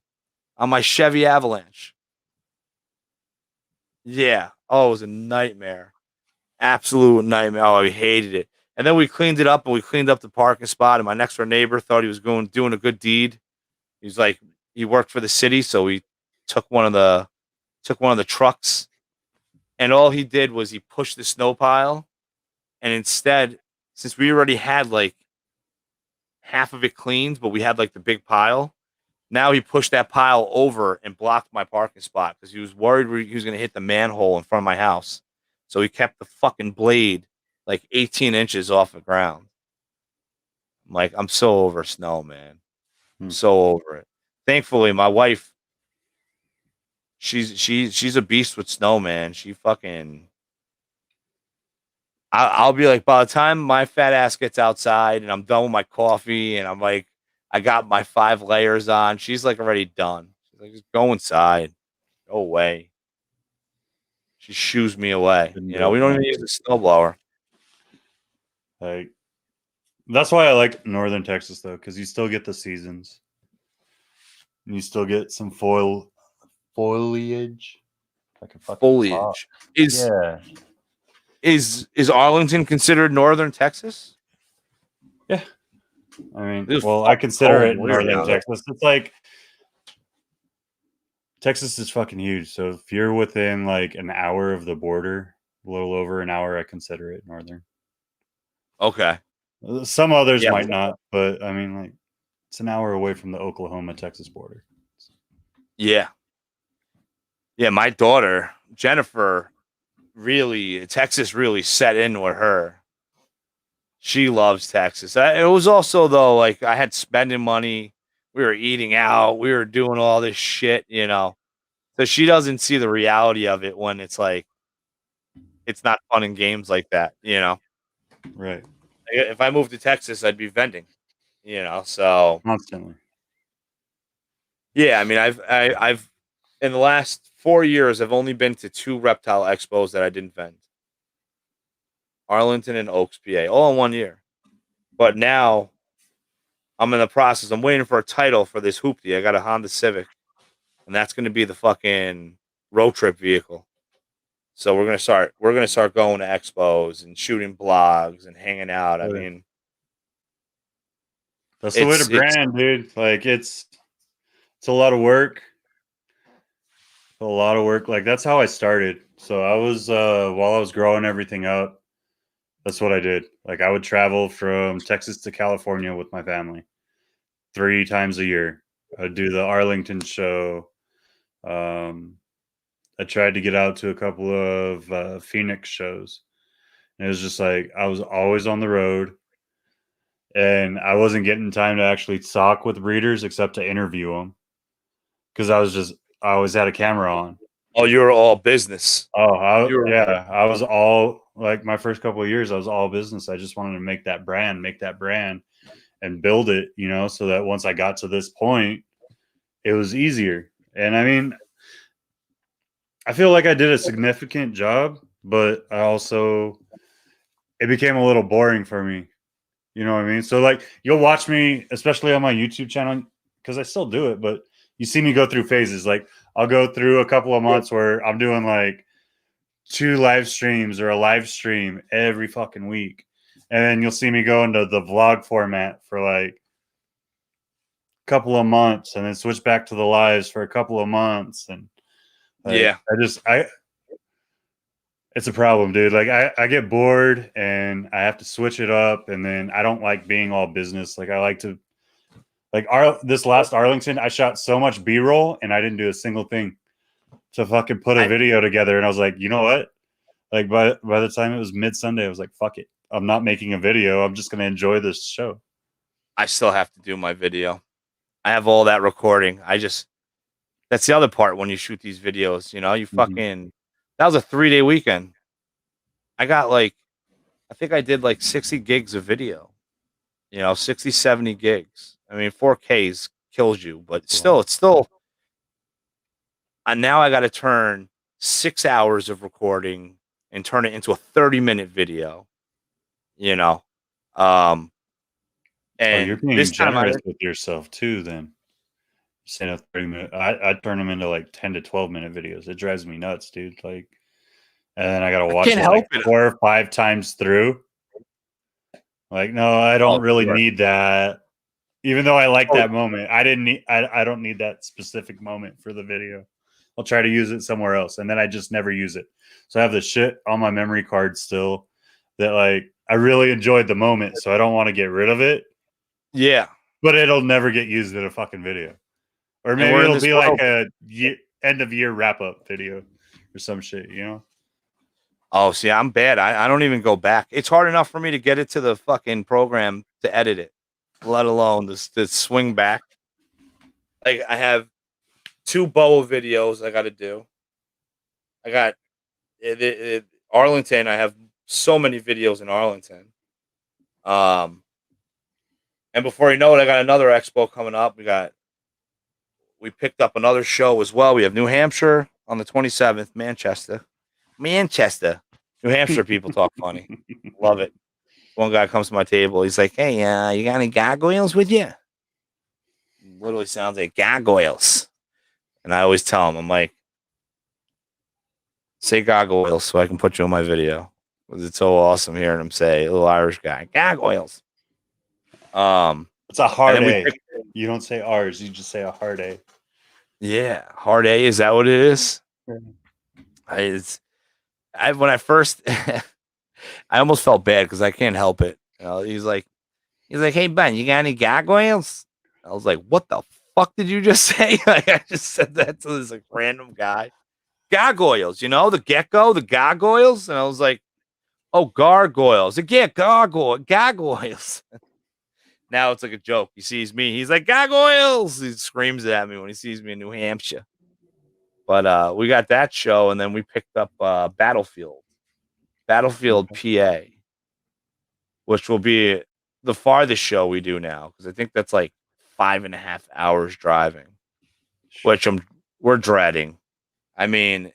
on my Chevy Avalanche. Yeah. Oh, it was a nightmare. Absolute nightmare. Oh, I hated it. And then we cleaned it up and we cleaned up the parking spot. And my next door neighbor thought he was doing a good deed. He's like, he worked for the city, so he took took one of the trucks, and all he did was he pushed the snow pile, and instead, since we already had like half of it cleaned, but we had like the big pile, now he pushed that pile over and blocked my parking spot because he was worried he was going to hit the manhole in front of my house. So he kept the fucking blade like 18 inches off the ground. I'm like, I'm so over snow, man. I'm so over it. Thankfully, my wife, she's a beast with snow, man. She fucking. I'll be like, by the time my fat ass gets outside and I'm done with my coffee and I'm like, I got my 5 layers on. She's like already done. She's like, just go inside, go away. She shoos me away. Couldn't You do know, we it, don't man. even use a snowblower. Like that's why I like northern Texas though, because you still get the seasons, and you still get some foliage. Like a fucking talk. Foliage is Yeah, is Arlington considered northern Texas? yeah. I mean, It was well, I fucking consider cold it when we were northern down there. Texas. It's like Texas is fucking huge. So if you're within like an hour of the border, a little over an hour, I consider it northern. Okay. Some others Yeah. might not, but I mean, like, it's an hour away from the Oklahoma-Texas border. Yeah. Yeah. My daughter, Jennifer, really, Texas really set in with her. She loves Texas. It was also, though, like I had spending money. We were eating out. We were doing all this shit, you know. So she doesn't see the reality of it when it's like, it's not fun and games like that, you know. Right. If I moved to Texas, I'd be vending, you know. So Constantly. yeah, I mean, I've in the last 4 years, I've only been to 2 reptile expos that I didn't vend. Arlington and Oaks, PA, all in 1 year. But now I'm in the process. I'm waiting for a title for this hoopty. I got a Honda Civic, and that's going to be the fucking road trip vehicle. So we're gonna start going to expos and shooting blogs and hanging out. I Oh, yeah. mean, That's the way to it's brand, dude. Like it's a lot of work. A lot of work. Like that's how I started. So I was while I was growing everything up, that's what I did. Like I would travel from Texas to California with my family 3 times a year. I'd do the Arlington show. I tried to get out to a couple of Phoenix shows. And it was just like I was always on the road, and I wasn't getting time to actually talk with breeders except to interview them because I always had a camera on. oh, you're all business. You're Yeah, I was all like my first couple of years, I was all business. I just wanted to make that brand, and build it, so that once I got to this point, it was easier. And I mean, I feel like I did a significant job, but it became a little boring for me. You know what I mean? So like you'll watch me, especially on my YouTube channel, because I still do it, but you see me go through phases. Like I'll go through a couple of months where I'm doing like 2 live streams or a live stream every fucking week. And then you'll see me go into the vlog format for like a couple of months and then switch back to the lives for a couple of months. And like, yeah. it's a problem, dude. Like I get bored and I have to switch it up. And then I don't like being all business. Like I like to, this last Arlington, I shot so much B-roll and I didn't do a single thing to fucking put a video together. And I was like, you know what? Like by the time it was mid-Sunday, I was like, fuck it. I'm not making a video. I'm just going to enjoy this show. I still have to do my video. I have all that recording. That's the other part when you shoot these videos, you fucking, that was a 3-day weekend. I got like, I think I did like 60 gigs of video, 60, 70 gigs. I mean, 4Ks kills you, but still, it's still, and now I got to turn 6 hours of recording and turn it into a 30-minute video, you know? Oh, you're And being this time generous with yourself too, then. saying a 30-minute. I turn them into like 10 to 12-minute videos. It drives me nuts, dude. Like, and then I gotta I watch can't it help like it. 4 or 5 times through. Like, no, I don't Oh, really sure. need that. Even though I like Oh, that moment, I didn't need. I don't need that specific moment for the video. I'll try to use it somewhere else, and then I just never use it. So I have the shit on my memory card still that like I really enjoyed the moment, so I don't want to get rid of it. yeah. But it'll never get used in a fucking video, or And maybe we're in it'll this be like world. a end of year wrap up video or some shit. You know? Oh, see, I'm bad. I don't even go back. It's hard enough for me to get it to the fucking program to edit it, let alone to swing back. Like I have 2 BOA videos I got to do. I got Arlington. I have so many videos in Arlington. Um, and before you know it, I got another expo coming up. We picked up another show as well. We have New Hampshire on the 27th, Manchester, New Hampshire. People talk funny. Love it. One guy comes to my table. He's like, "Hey, you got any gargoyles with you?" Literally sounds like gargoyles. And I always tell him, I'm like, say gargoyles so I can put you in my video. Because it's so awesome hearing him say, a little Irish guy, gargoyles. It's a And hard then we A. picked, You don't say R's. You just say a hard A. yeah, hard A. Is that what it is? When I first, I almost felt bad because I can't help it. He's like, hey, Ben, you got any gargoyles? I was like, what the fuck did you just say? Like, I just said that to this like random guy. Gargoyles, the gecko, the gargoyles. And I was like, oh, gargoyles. Like, yeah, gargoyles. Now it's like a joke. He sees me. He's like, gargoyles. He screams at me when he sees me in New Hampshire. But we got that show, and then we picked up Battlefield, PA, which will be the farthest show we do now because I think that's like 5.5 hours driving, which we're dreading. I mean,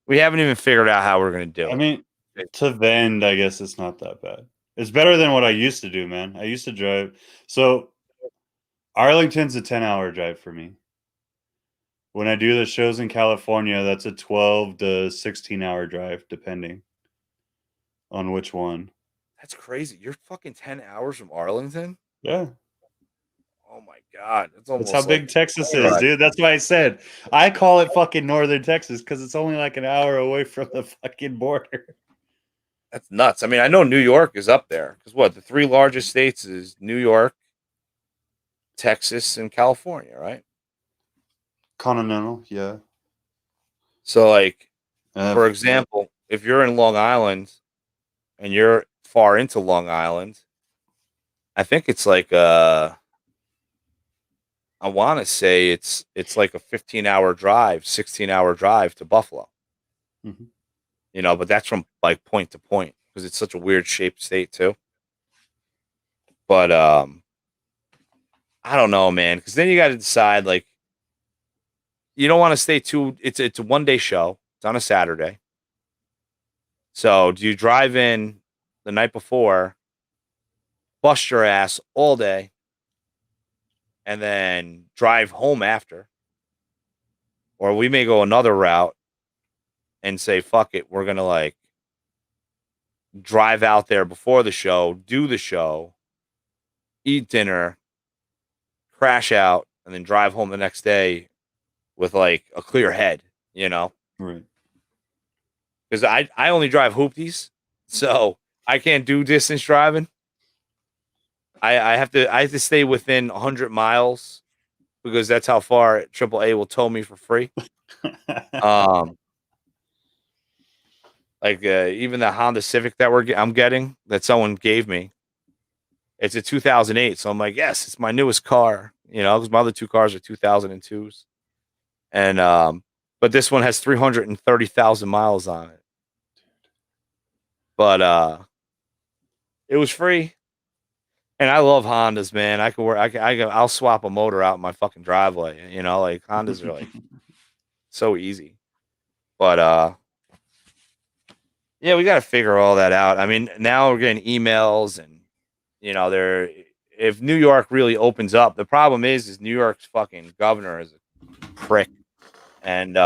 we haven't even figured out how we're gonna do I it. mean, to Vend, I guess it's not that bad. It's better than what I used to do, man. I used to drive. So Arlington's a 10-hour drive for me. When I do the shows in California, that's a 12 to 16-hour drive, depending on which one. That's crazy. You're fucking 10 hours from Arlington? Yeah. Oh my god. It's That's how almost like big Texas is, right. dude. That's why I said I call it fucking Northern Texas because it's only like an hour away from the fucking border. That's nuts. I mean, I know New York is up there because what the 3 largest states is New York, Texas, and California, right? Continental, yeah. So, like, Uh, for example, if you're in Long Island and you're far into Long Island, I think it's like I want to say it's like a 15-hour drive, 16-hour drive to Buffalo. mhm. But that's from like point to point because it's such a weird shaped state too. But I don't know, man, because then you got to decide like you don't want to stay too. It's a 1 day show. It's on a Saturday. So do you drive in the night before, bust your ass all day, and then drive home after, or we may go another route and say fuck it, we're gonna like drive out there before the show, do the show, eat dinner, crash out, and then drive home the next day with like a clear head, you know? Right. Because I only drive hoopties, so I can't do distance driving. I have to stay within 100 miles because that's how far AAA will tow me for free. Um, like even the Honda Civic that I'm getting that someone gave me, it's a 2008. So I'm like, yes, it's my newest car. Because my other 2 cars are 2002s, and but this one has 330,000 miles on it. But it was free. And I love Hondas, man. I could work. I'll swap a motor out in my fucking driveway. Like Hondas are like so easy. But yeah, we got to figure all that out. I mean, now we're getting emails, and they're if New York really opens up, the problem is New York's fucking governor is a prick, and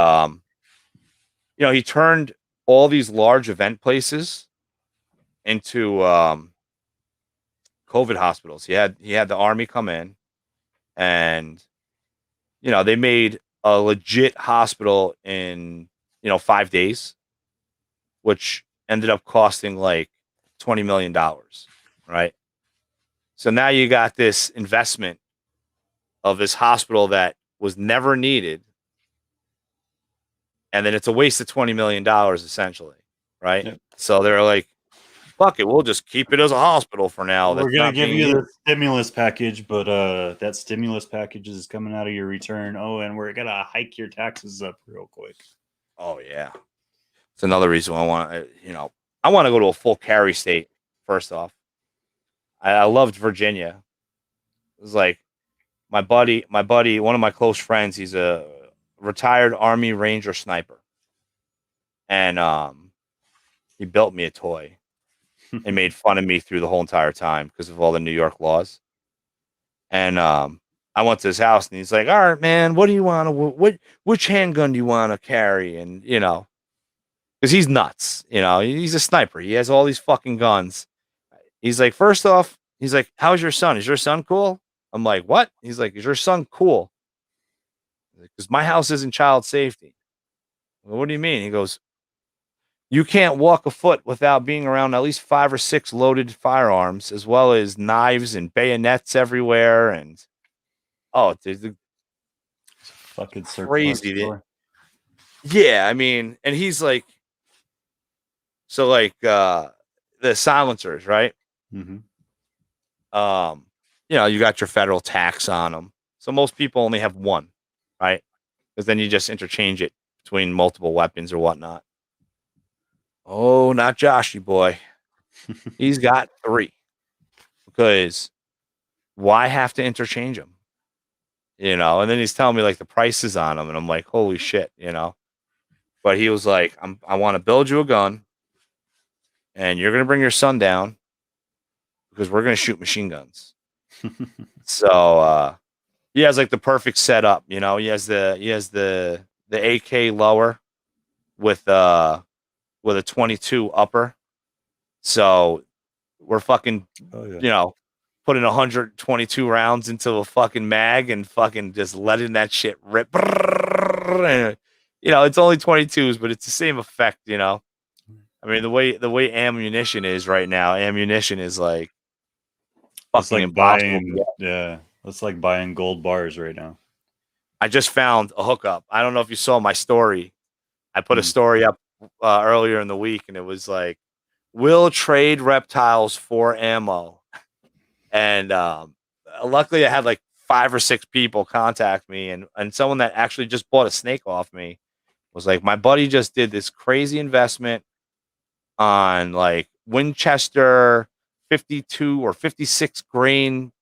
he turned all these large event places into COVID hospitals. He had the army come in, and they made a legit hospital in 5 days, which ended up costing like $20 million, right? So now you got this investment of this hospital that was never needed, and then it's a waste of $20 million essentially, right? Yep. So they're like, "Fuck it, we'll just keep it as a hospital for now." We're That's gonna not give being you used. the stimulus package, but that stimulus package is coming out of your return. Oh, and we're gonna hike your taxes up real quick. Oh yeah, it's another reason I want to. I want to go to a full carry state. First off, I loved Virginia. It was like my buddy, one of my close friends. He's a retired Army Ranger sniper, and he built me a toy and made fun of me through the whole entire time because of all the New York laws. And I went to his house, and he's like, "All right, man, what do you want to which handgun do you want to carry?" And because he's nuts, he's a sniper. He has all these fucking guns. He's like, first off, he's like, "How's your son? Is your son cool?" I'm like, "What?" He's like, "Is your son cool?" Because my house isn't child safety. Well, what do you mean? He goes, "You can't walk a foot without being around at least 5 or 6 loaded firearms, as well as knives and bayonets everywhere." And dude, It's a fucking surplus crazy. store. Yeah, I mean, and he's like, so like the silencers, right? Mm-hmm. You got your federal tax on them. So most people only have one, right? Because then you just interchange it between multiple weapons or whatnot. Oh, not Joshy boy. He's got 3 because why have to interchange them? And then he's telling me like the prices on them, and I'm like, holy shit. But he was like, I want to build you a gun, and you're gonna bring your son down because we're gonna shoot machine guns. So he has like the perfect setup. He has the AK lower with a 22 upper. So we're fucking Oh yeah. putting 122 rounds into a fucking mag and fucking just letting that shit rip. And, it's only 22s, but it's the same effect. I mean, the way ammunition is right now, ammunition is like It's fucking like impossible to get. it's like buying gold bars right now. I just found a hookup. I don't know if you saw my story. I put a Mm. story up earlier in the week, and it was like, "Will trade reptiles for ammo." And luckily, I had like 5 or 6 people contact me, and someone that actually just bought a snake off me was like, "My buddy just did this crazy investment on like Winchester 52 or 56 grain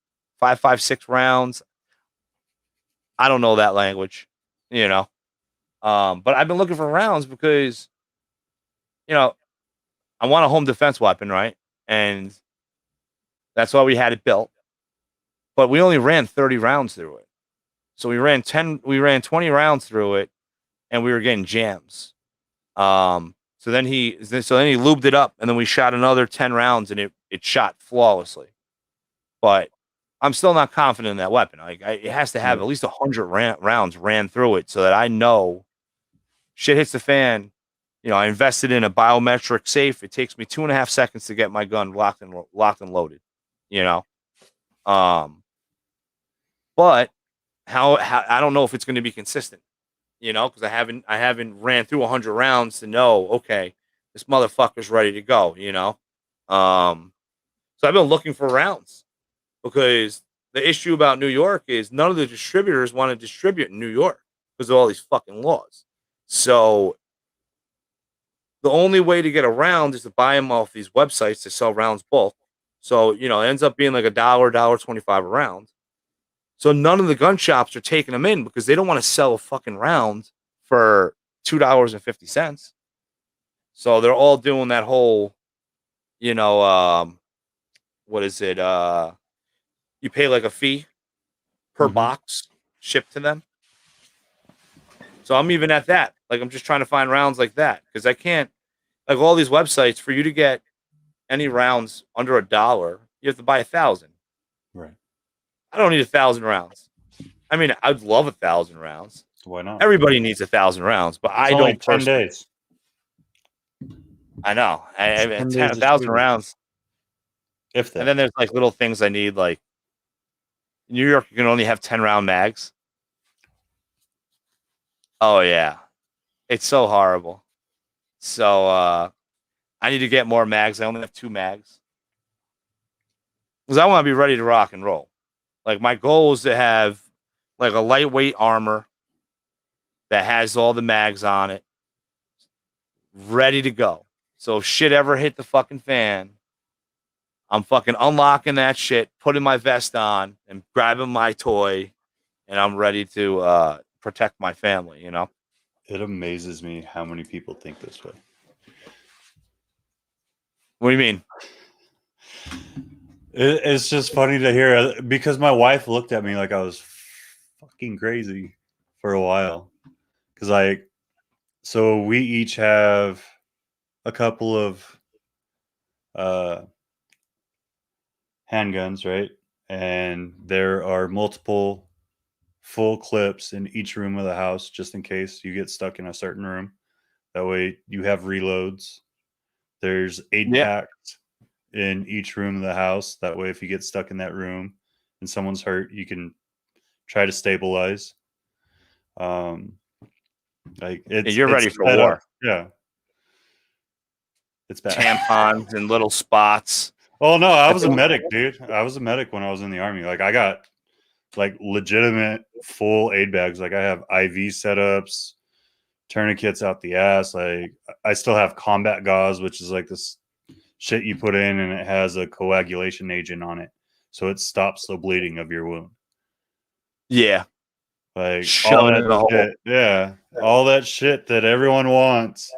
5.56 rounds." I don't know that language, you know. But I've been looking for rounds because you know I want a home defense weapon, right? And that's why we had it built. But we only ran 30 rounds through it. So we ran 20 rounds through it, and we were getting jams. So then he lubed it up, and then we shot another 10 rounds, and it shot flawlessly. But I'm still not confident in that weapon. It has to have Yep. at least 100 rounds ran through it so that I know shit hits the fan. I invested in a biometric safe. It takes me 2.5 seconds to get my gun locked and loaded. You know, but how I don't know if it's going to be consistent. Because I haven't ran through 100 rounds to know, okay, this motherfucker's ready to go. So I've been looking for rounds because the issue about New York is none of the distributors want to distribute in New York because of all these fucking laws. So the only way to get around is to buy them off these websites to sell rounds bulk. So, it ends up being like $1.25 a round. So none of the gun shops are taking them in because they don't want to sell a fucking round for $2.50. So they're all doing that whole, what is it? You pay like a fee per Mhm. box shipped to them. So I'm even at that. Like I'm just trying to find rounds like that because I can't like all these websites for you to get any rounds under $1, you have to buy 1,000. Right. I don't need 1,000 rounds. I mean, I'd love 1,000 rounds. Why not? Everybody needs 1,000 rounds, but It's I only don't 10 personally. days. I know. It's I 10 10 days of 1,000 shooting. rounds, If and that. then there's like little things I need. Like in New York, you can only have 10-round mags. Oh yeah, it's so horrible. So I need to get more mags. I only have 2 mags because I want to be ready to rock and roll. Like my goal is to have like a lightweight armor that has all the mags on it, ready to go. So if shit ever hit the fucking fan, I'm fucking unlocking that shit, putting my vest on, and grabbing my toy, and I'm ready to protect my family. You know? It amazes me how many people think this way. What do you mean? It's just funny to hear because my wife looked at me like I was fucking crazy for a while. Because so we each have a couple of uh, handguns, right? And there are multiple full clips in each room of the house just in case you get stuck in a certain room. That way you have reloads. There's 8 Yeah, packs in each room of the house. That way, if you get stuck in that room and someone's hurt, you can try to stabilize. Um, like you're it's ready for set up. war. Yeah, it's bad. Tampons and little spots. Oh no, I I was a think. medic, dude. I was a medic when I was in the army. Like I got like legitimate full aid bags. Like I have IV setups, tourniquets out the ass. Like I still have combat gauze, which is like this shit you put in and it has a coagulation agent on it. So it stops the bleeding of your wound. Yeah, Like all shoving it that in a hole. shit. Yeah. All that shit that everyone wants.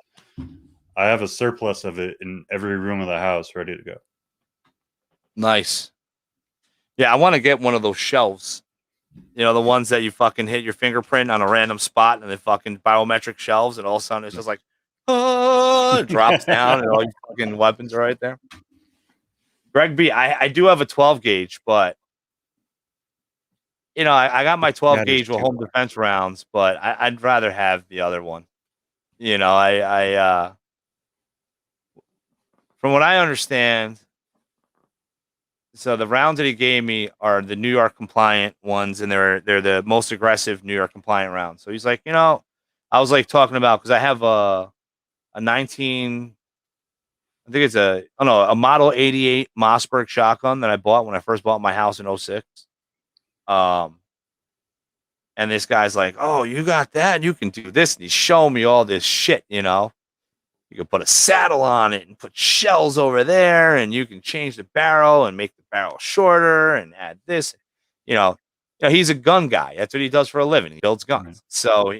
I have a surplus of it in every room of the house ready to go. Nice. Yeah, I want to get one of those shelves. You know, the ones that you fucking hit your fingerprint on a random spot and the fucking biometric shelves, and all of a sudden it's just like, oh, it drops down and all your fucking weapons are right there. Greg B, I do have a 12 gauge, but you know, I got my 12 That is gauge with too home defense rounds, but I'd rather have the other one. You know, from what I understand, so the rounds that he gave me are the New York compliant ones, and they're the most aggressive New York compliant rounds. So he's like, you know, I was like talking about because I have a 19, I think it's a model 88 Mossberg shotgun that I bought when I first bought my house in '06. Um, and this guy's like, oh, you got that? You can do this. And he's showing me all this shit, you know. You can put a saddle on it and put shells over there, and you can change the barrel and make the barrel shorter and add this. You know, he's a gun guy. That's what he does for a living. He builds right. guns. So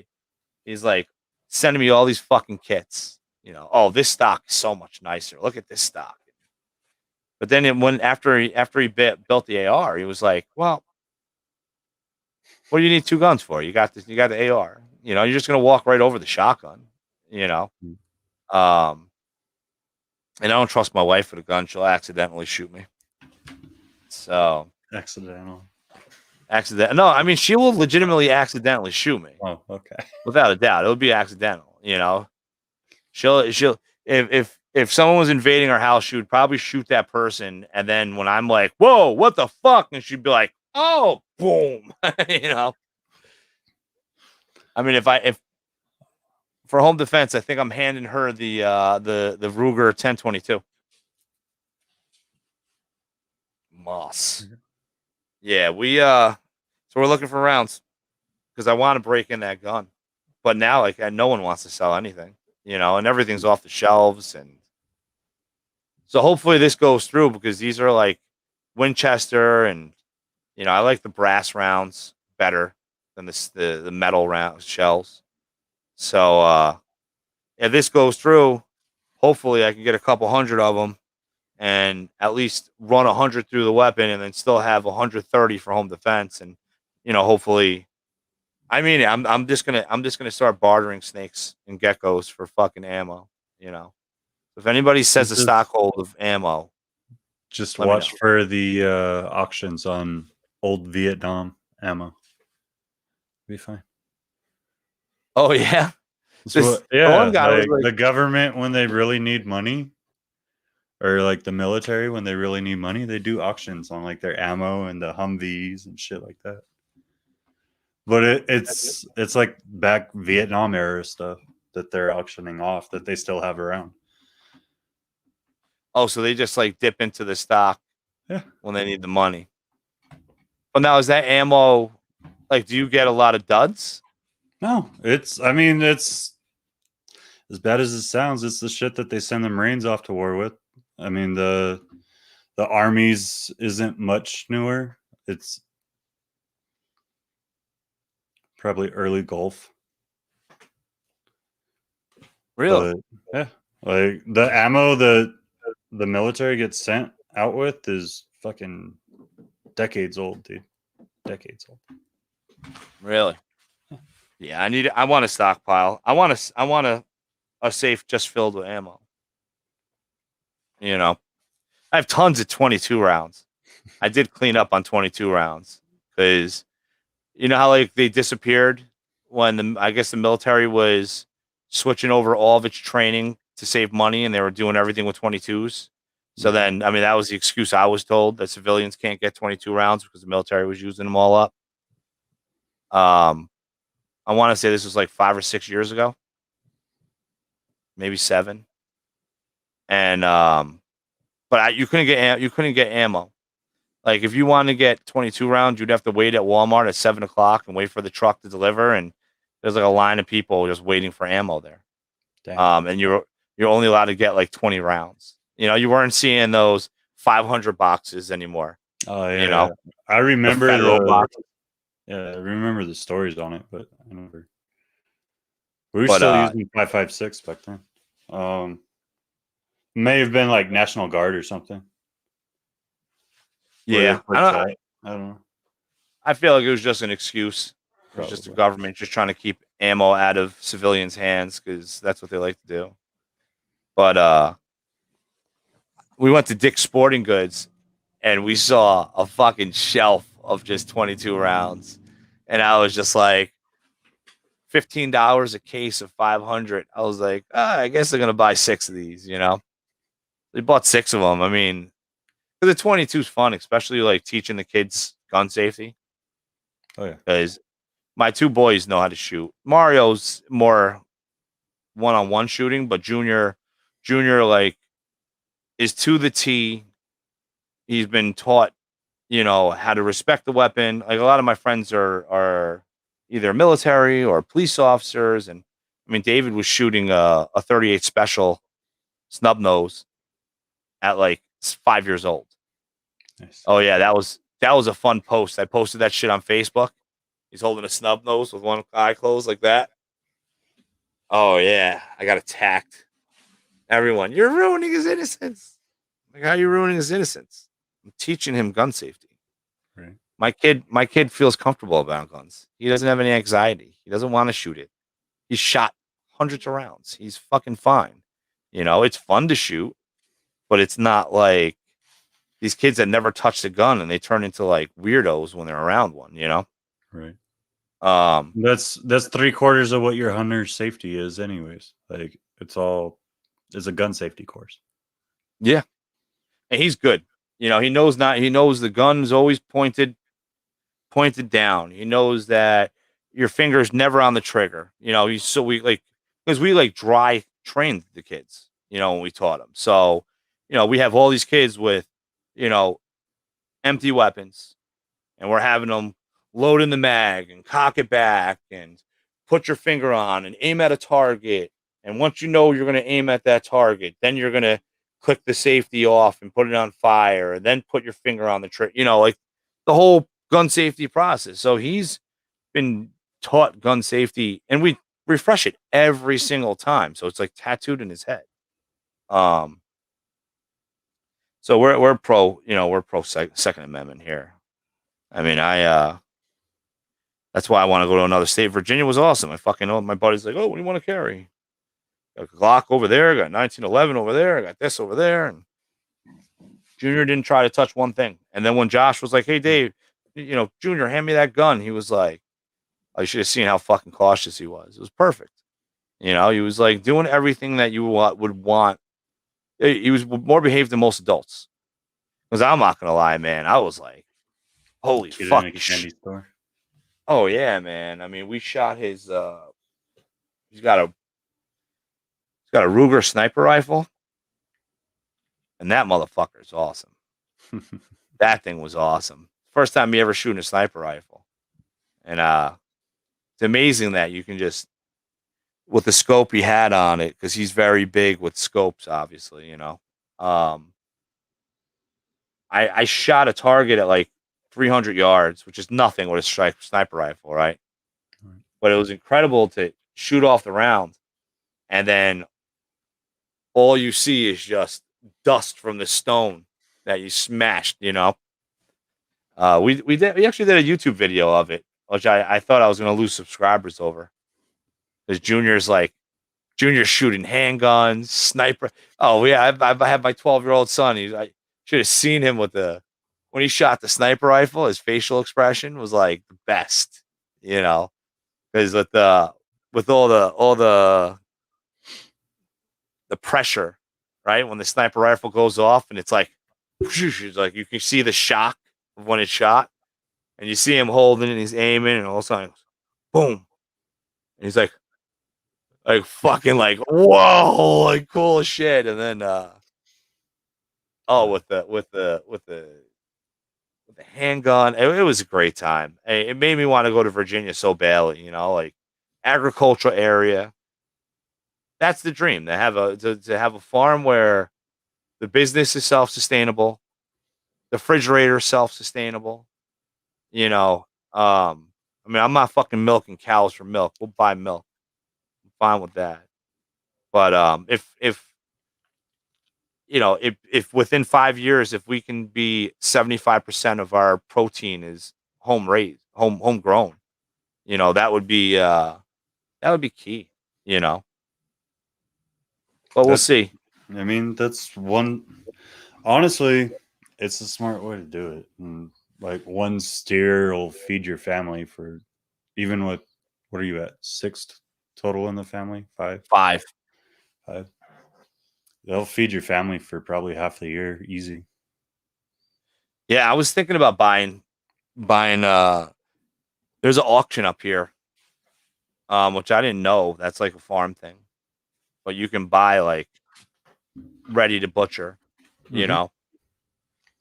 he's like sending me all these fucking kits. You know, oh, this stock is so much nicer. Look at this stock. But then when after he built the AR, he was like, well, what do you need 2 guns for? You got this. You got the AR. You know, you're just gonna walk right over the shotgun. You know, Mm. and I don't trust my wife with a gun; she'll accidentally shoot me. So Accidental. accident? No, I mean she will legitimately accidentally shoot me, Oh, okay. without a doubt. It'll be accidental. You know, she'll if someone was invading our house, she would probably shoot that person, and then when I'm like, "Whoa, what the fuck?" and she'd be like, "Oh, boom," you know. I mean, if for home defense, I think I'm handing her the Ruger 1022. Moss. Mhm. Yeah, so we're looking for rounds because I want to break in that gun. But now like no one wants to sell anything, you know, and everything's off the shelves, and so hopefully this goes through because these are like Winchester, and you know, I like the brass rounds better than the metal round shells. So if this goes through, hopefully I can get a couple hundred of them and at least run 100 through the weapon and then still have 130 for home defense. And, hopefully, I mean, I'm just gonna start bartering snakes and geckos for fucking ammo. If anybody says a stockhold of ammo, Just let me watch know. for the auctions on old Vietnam ammo. Be fine. Oh yeah, the Yeah, one guy was like like, the government when they really need money, or like the military when they really need money, they do auctions on like their ammo and the Humvees and shit like that. But it's like back Vietnam era stuff that they're auctioning off that they still have around. oh, so they just like dip into the stock Yeah. when they need the money. But now is that ammo? Like, do you get a lot of duds? No, I mean, it's as bad as it sounds. It's the shit that they send the Marines off to war with. I mean, the Army's isn't much newer. It's probably early Gulf. Really? But yeah, like the ammo that the military gets sent out with is fucking decades old, dude. Decades old. Really? Yeah, I want a stockpile. I want a safe just filled with ammo. I have tons of 22 rounds. I did clean up on 22 rounds because you know how like they disappeared when I guess the military was switching over all of its training to save money and they were doing everything with 22s. So Mhm. then, I mean, that was the excuse I was told that civilians can't get 22 rounds because the military was using them all up. Um, I want to say this was like 5 or 6 years ago, maybe 7. And but you couldn't get ammo. Like if you wanted to get 22 rounds, you'd have to wait at Walmart at 7 o'clock and wait for the truck to deliver. And there's like a line of people just waiting for ammo there. Damn. And you're only allowed to get like 20 rounds. You weren't seeing those 500 boxes anymore. Oh You yeah, know, I the remember federal boxes. I remember the stories on it, but I never. We were But still using 5.56 back then. May have been like National Guard or something where they yeah, put that. I don't know. I feel like it was just an excuse. It was just the Probably. government just trying to keep ammo out of civilians' hands because that's what they like to do. But we went to Dick's Sporting Goods and we saw a fucking shelf of just 22 rounds. And I was just like, $15 a case of 500. I was like, I guess they're going to buy 6 of these. They bought 6 of them. I mean, the 22 is fun, especially like teaching the kids gun safety. Oh yeah. Because my 2 boys know how to shoot. Mario's more one-on-one shooting, but Junior like is to the T. He's been taught how to respect the weapon. Like a lot of my friends are either military or police officers, and I mean David was shooting a 38 special snub nose at like 5 years old. Nice. Oh yeah, that was a fun post. I posted that shit on Facebook. He's holding a snub nose with one eye closed like that. Oh yeah, I got attacked. Everyone, you're ruining his innocence. Like how are you ruining his innocence? I'm teaching him gun safety. Right. My kid feels comfortable about guns. He doesn't have any anxiety. He doesn't want to shoot it. He's shot hundreds of rounds. He's fucking fine. It's fun to shoot, but it's not like these kids that never touched a gun and they turn into like weirdos when they're around one. Right. Um, That's 3/4 of what your hunter safety is, anyways. Like it's a gun safety course. yeah, and he's good. He knows the gun's always pointed down. He knows that your finger's never on the trigger. We like because we like dry trained the kids. When we taught them. So, we have all these kids with, you know, empty weapons, and we're having them load in the mag and cock it back and put your finger on and aim at a target. And once you know you're going to aim at that target, then you're going to click the safety off and put it on fire and then put your finger on the trigger. Like the whole gun safety process. So he's been taught gun safety and we refresh it every single time. So it's like tattooed in his head. Um, So we're pro, we're pro Second Amendment here. I mean, that's why I want to go to another state. Virginia was awesome. I fucking know my buddy's like, oh, what do you want to carry? Got a Glock over there, got 1911 over there, I got this over there, and Junior didn't try to touch one thing. And then when Josh was like, hey Dave, Junior, hand me that gun, he was like, I should have seen how fucking cautious he was. It was perfect. He was like doing everything that you would want. He was more behaved than most adults. Because I'm not gonna lie, man, I was like, holy Get fuck. in a candy store. Oh yeah, man. I mean, we shot his he's got a Ruger sniper rifle, and that motherfucker is awesome. That thing was awesome. First time me ever shooting a sniper rifle. And it's amazing that you can just, with the scope he had on it, because he's very big with scopes, obviously, I shot a target at like 300 yards, which is nothing with a sniper rifle, right? But it was incredible to shoot off the round, and then all you see is just dust from the stone that you smashed. We actually did a YouTube video of it, which I thought I was going to lose subscribers over, because Junior's shooting handguns, sniper. Oh yeah, I have my 12-year-old son. I should have seen him when he shot the sniper rifle. His facial expression was like the best, because with all the pressure, right? When the sniper rifle goes off and it's like you can see the shock of when it's shot, and you see him holding it and he's aiming, and all of a sudden, boom, and he's like fucking like, whoa, like cool as shit. And then with the handgun, it was a great time. It made me want to go to Virginia so badly, like agricultural area. That's the dream, to have a farm where the business is self-sustainable, the refrigerator is self-sustainable. I mean, I'm not fucking milking cows for milk. We'll buy milk. I'm fine with that. But if within 5 years, if we can be 75% of our protein is home raised, homegrown, that would be key. But we'll see. I mean, that's one. Honestly, it's a smart way to do it. And like one steer will feed your family for, even with, what are you at, 6 total in the family? 5? 5. 5. They'll feed your family for probably half the year, easy. Yeah, I was thinking about buying. There's an auction up here, which I didn't know. That's like a farm thing, but you can buy like ready to butcher,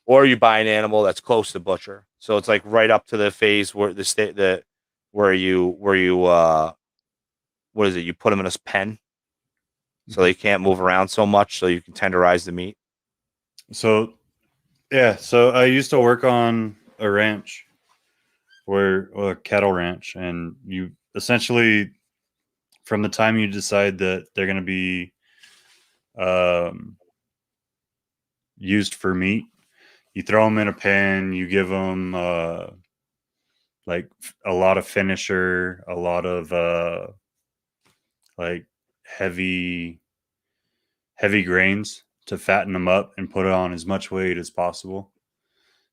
or you buy an animal that's close to butcher. So it's like right up to the phase where where you what is it? You put them in a pen, so they can't move around so much, so you can tenderize the meat. So, yeah. So I used to work on a ranch, a cattle ranch, and you essentially, from the time you decide that they're going to be used for meat, you throw them in a pen, you give them like a lot of finisher, a lot of like heavy grains to fatten them up and put on as much weight as possible.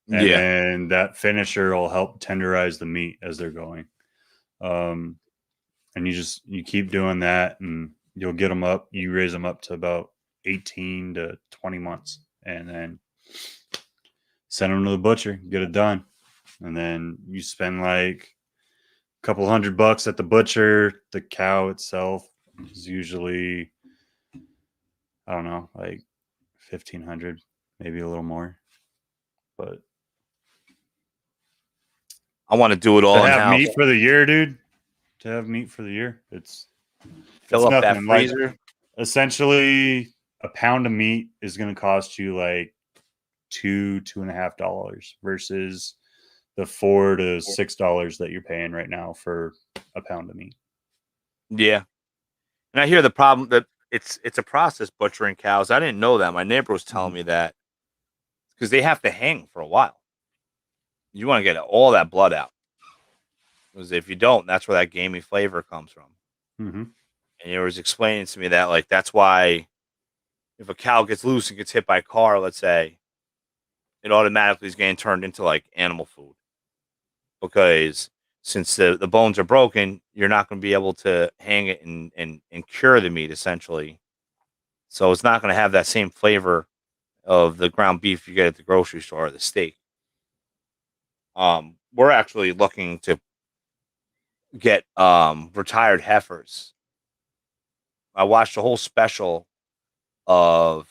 And Yeah, then that finisher will help tenderize the meat as they're going. And you keep doing that, and you'll get them up. You raise them up to about 18 to 20 months, and then send them to the butcher, get it done. And then you spend like a couple $100 at the butcher. The cow itself is usually, I don't know, like 1,500, maybe a little more. But I want to do it all to in have house. meat for the year, dude. To have meat for the year, it's Fill up that nothing. freezer. Like, essentially, a pound of meat is going to cost you like $2.50 versus the $4 to $6 that you're paying right now for a pound of meat. Yeah, and I hear the problem that it's a process butchering cows. I didn't know that. My neighbor was telling me that because they have to hang for a while. You want to get all that blood out. Because if you don't, that's where that gamey flavor comes from. Mm-hmm. And he was explaining to me that, like, that's why if a cow gets loose and gets hit by a car, let's say, it automatically is getting turned into like animal food. Because since the bones are broken, you're not going to be able to hang it and cure the meat essentially. So it's not going to have that same flavor of the ground beef you get at the grocery store or the steak. We're actually looking to get retired heifers. I watched a whole special of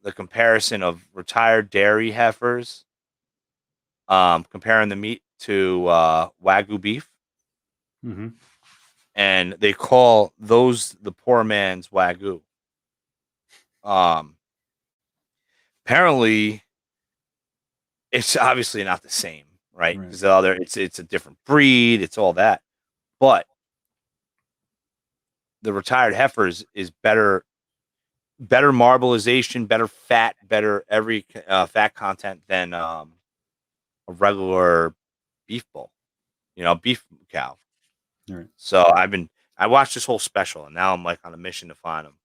the comparison of retired dairy heifers, comparing the meat to Wagyu beef. Mm-hmm. And they call those the poor man's Wagyu. Apparently, it's obviously not the same, right? Because the other, it's a different breed, it's all that. But the retired heifers is better marbleization, better fat, better every fat content than a regular beef bull, beef cow. Right. So I watched this whole special, and now I'm like on a mission to find them.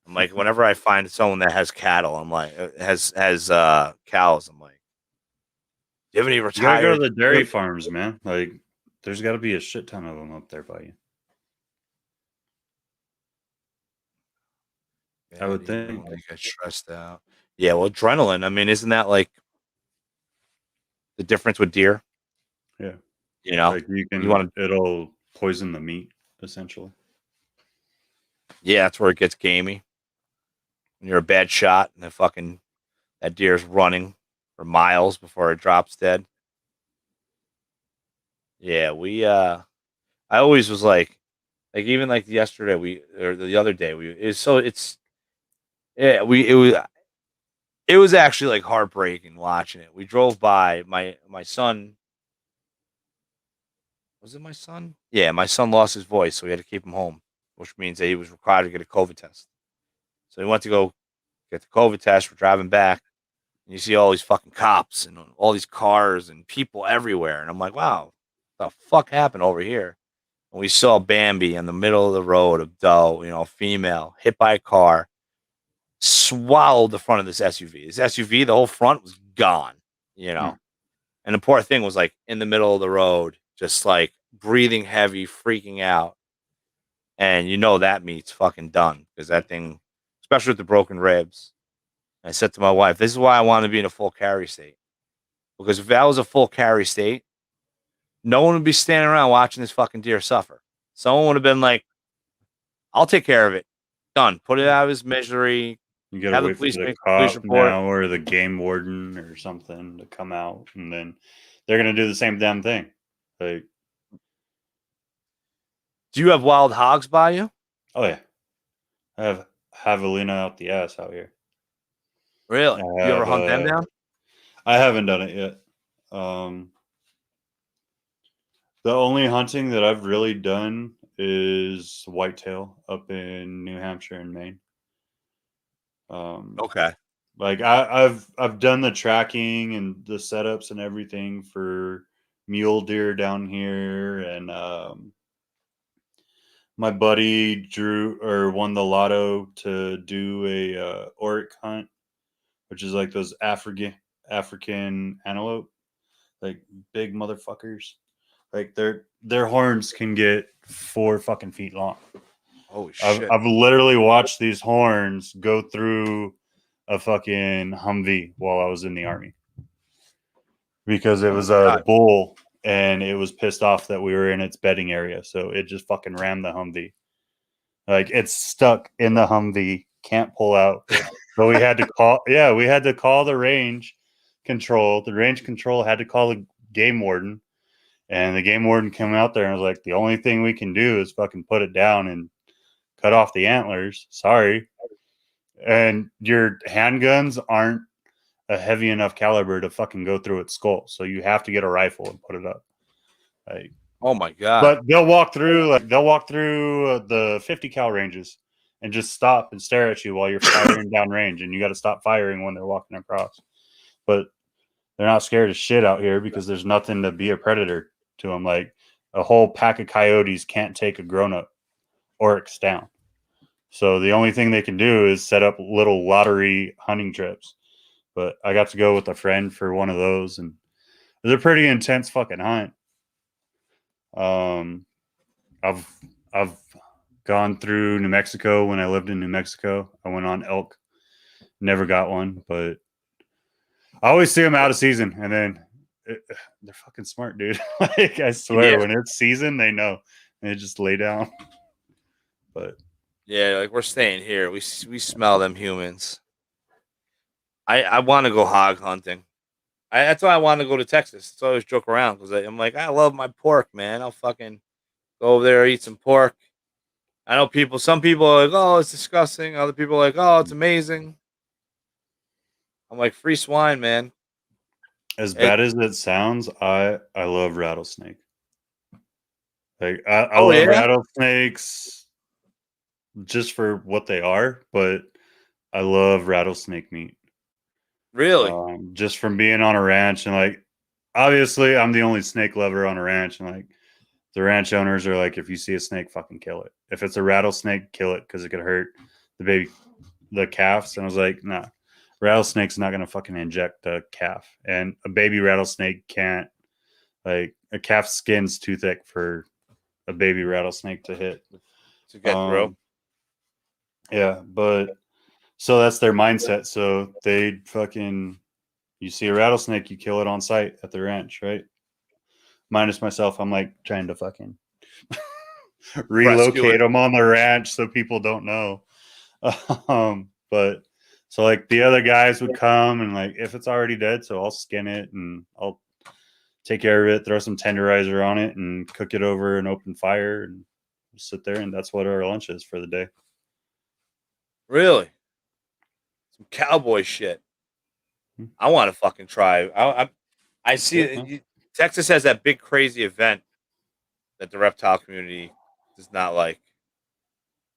I'm like, whenever I find someone that has cattle, I'm like, has cows, I'm like, do you have any You gotta go retired? to the dairy farms, man. Like, there's got to be a shit ton of them up there by you. I would think. I get stressed out. Yeah, well, adrenaline. I mean, isn't that like the difference with deer? Yeah. You Like want to. it'll poison the meat essentially. Yeah, that's where it gets gamey. When you're a bad shot, and that deer's running for miles before it drops dead. Yeah, I always was like even like yesterday or the other day it was actually like heartbreaking watching it. We drove by my son. Was it my son? Yeah, my son lost his voice, so we had to keep him home, which means that he was required to get a COVID test. So he went to go get the COVID test. We're driving back, and you see all these fucking cops and all these cars and people everywhere. And I'm like, wow, what the fuck happened over here? And we saw Bambi in the middle of the road, a doe, female, hit by a car, swallowed the front of this SUV. This SUV, the whole front was gone, you know. And the poor thing was like in the middle of the road, just like breathing heavy, freaking out. And that meat's fucking done because that thing, especially with the broken ribs. I said to my wife, this is why I want to be in a full carry state. Because if that was a full carry state, no one would be standing around watching this fucking deer suffer. Someone would have been like, I'll take care of it. Done. Put it out of his misery. You gotta Have the wait for police the make a police cop report. now or the game warden or something to come out, and then they're gonna do the same damn thing. Like, do you have wild hogs by you? oh yeah, I have javelina out the ass out here. Really? You ever hunt them down? I haven't done it yet. The only hunting that I've really done is whitetail up in New Hampshire and Maine. Okay. Like I've done the tracking and the setups and everything for mule deer down here, and my buddy drew or won the lotto to do a oric hunt, which is like those African antelope, like big motherfuckers. Like their horns can get 4 fucking feet long. Holy shit! I've literally watched these horns go through a fucking Humvee while I was in the army because it was a bull and it was pissed off that we were in its bedding area, so it just fucking rammed the Humvee. Like it's stuck in the Humvee, can't pull out. So we had to call. Yeah, we had to call the range control. The range control had to call the game warden, and the game warden came out there and was like, "The only thing we can do is fucking put it down and cut off the antlers. Sorry." And your handguns aren't a heavy enough caliber to fucking go through its skull, so you have to get a rifle and put it up. Like, oh my god! But they'll walk through the 50 cal ranges and just stop and stare at you while you're firing down range, and you got to stop firing when they're walking across. but they're not scared of shit out here because there's nothing to be a predator to them. Like a whole pack of coyotes can't take a grown up oryx down. So the only thing they can do is set up little lottery hunting trips. But I got to go with a friend for one of those, and it was a pretty intense fucking hunt. I've I've gone through New Mexico when I lived in New Mexico. I went on elk, never got one, but I always see them out of season, and then they're fucking smart, dude. Like I swear, Yeah. when it's season, they know, and they just lay down. But Yeah, like we're staying here. We smell them humans. I want to go hog hunting. That's why I want to go to Texas. So I always joke around because I'm like, I love my pork, man. I'll fucking go over there, eat some pork. I know people. Some people are like, oh, it's disgusting. Other people are like, oh, it's amazing. I'm like, free swine, man. as It, bad as it sounds, I love rattlesnake. Like I oh love yeah, rattlesnakes just for what they are, but I love rattlesnake meat. really, Just from being on a ranch and like, obviously, I'm the only snake lover on a ranch, and like the ranch owners are like, if you see a snake, fucking kill it. If it's a rattlesnake, kill it because it could hurt the calves. And I was like, nah, rattlesnake's not gonna fucking inject a calf, and a baby rattlesnake can't. Like a calf's skin's too thick for a baby rattlesnake to hit. to get through. Um, yeah, but so that's their mindset. So they fucking, you see a rattlesnake, you kill it on site at the ranch, right? Minus myself, I'm like trying to fucking Rescue relocate it. them on the ranch so people don't know. But so like the other guys would come and like if it's already dead, so I'll skin it and I'll take care of it, throw some tenderizer on it, and cook it over an open fire and sit there, and that's what our lunch is for the day. Really, some cowboy shit. Hmm. I want to fucking try. I It's see good, man. Texas has that big crazy event that the reptile community does not like,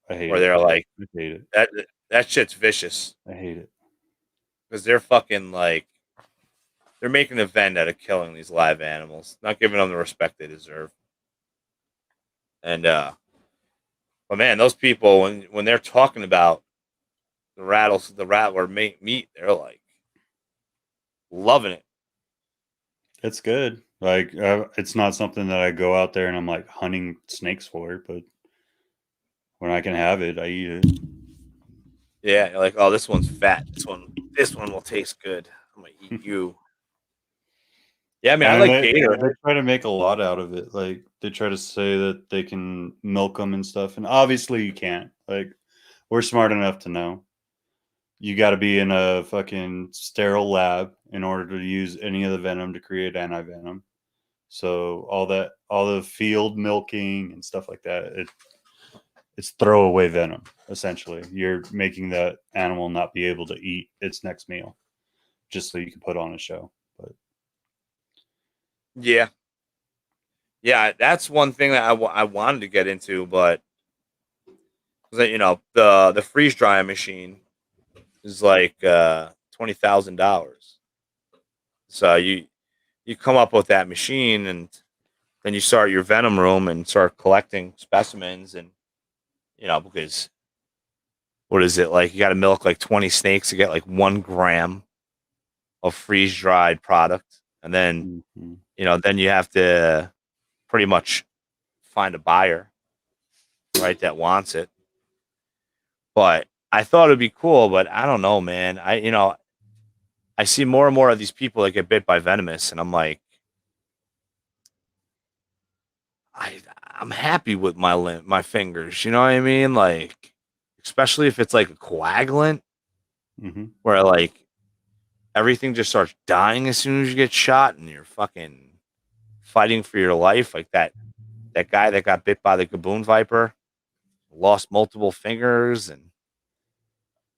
I hate where it. they're like I hate it. that shit's vicious I hate it. because they're fucking like they're making an event out of killing these live animals, not giving them the respect they deserve. And but man, those people when they're talking about the rattler meat, they're like loving it. It's good. Like it's not something that I go out there and I'm like hunting snakes for, but when I can have it, I eat it. Yeah, you're like, oh, this one's fat. This one will taste good. I'm gonna eat you. Yeah, I mean, I And like they gator. they try to make a lot out of it. Like they try to say that they can milk them and stuff, and obviously you can't. Like we're smart enough to know you got to be in a fucking sterile lab in order to use any of the venom to create anti-venom. So all the field milking and stuff like that, it's throwaway venom. Essentially, you're making that animal not be able to eat its next meal just so you can put on a show. But Yeah, yeah, that's one thing that I wanted to get into, but the freeze drying machine is like $20,000. So you come up with that machine, and then you start your venom room and start collecting specimens, and because what is it like? You got to milk like 20 snakes to get like 1 gram of freeze dried product, and then mm-hmm. then you have to pretty much find a buyer, right, that wants it. But I thought it'd be cool, but I don't know, man. I see more and more of these people that get bit by venomous, and I'm like, I'm happy with my fingers. You know what I mean? Like, especially if it's like a coagulant, Mm-hmm. where like everything just starts dying as soon as you get shot, and you're fucking fighting for your life. Like that guy that got bit by the gaboon viper, lost multiple fingers. And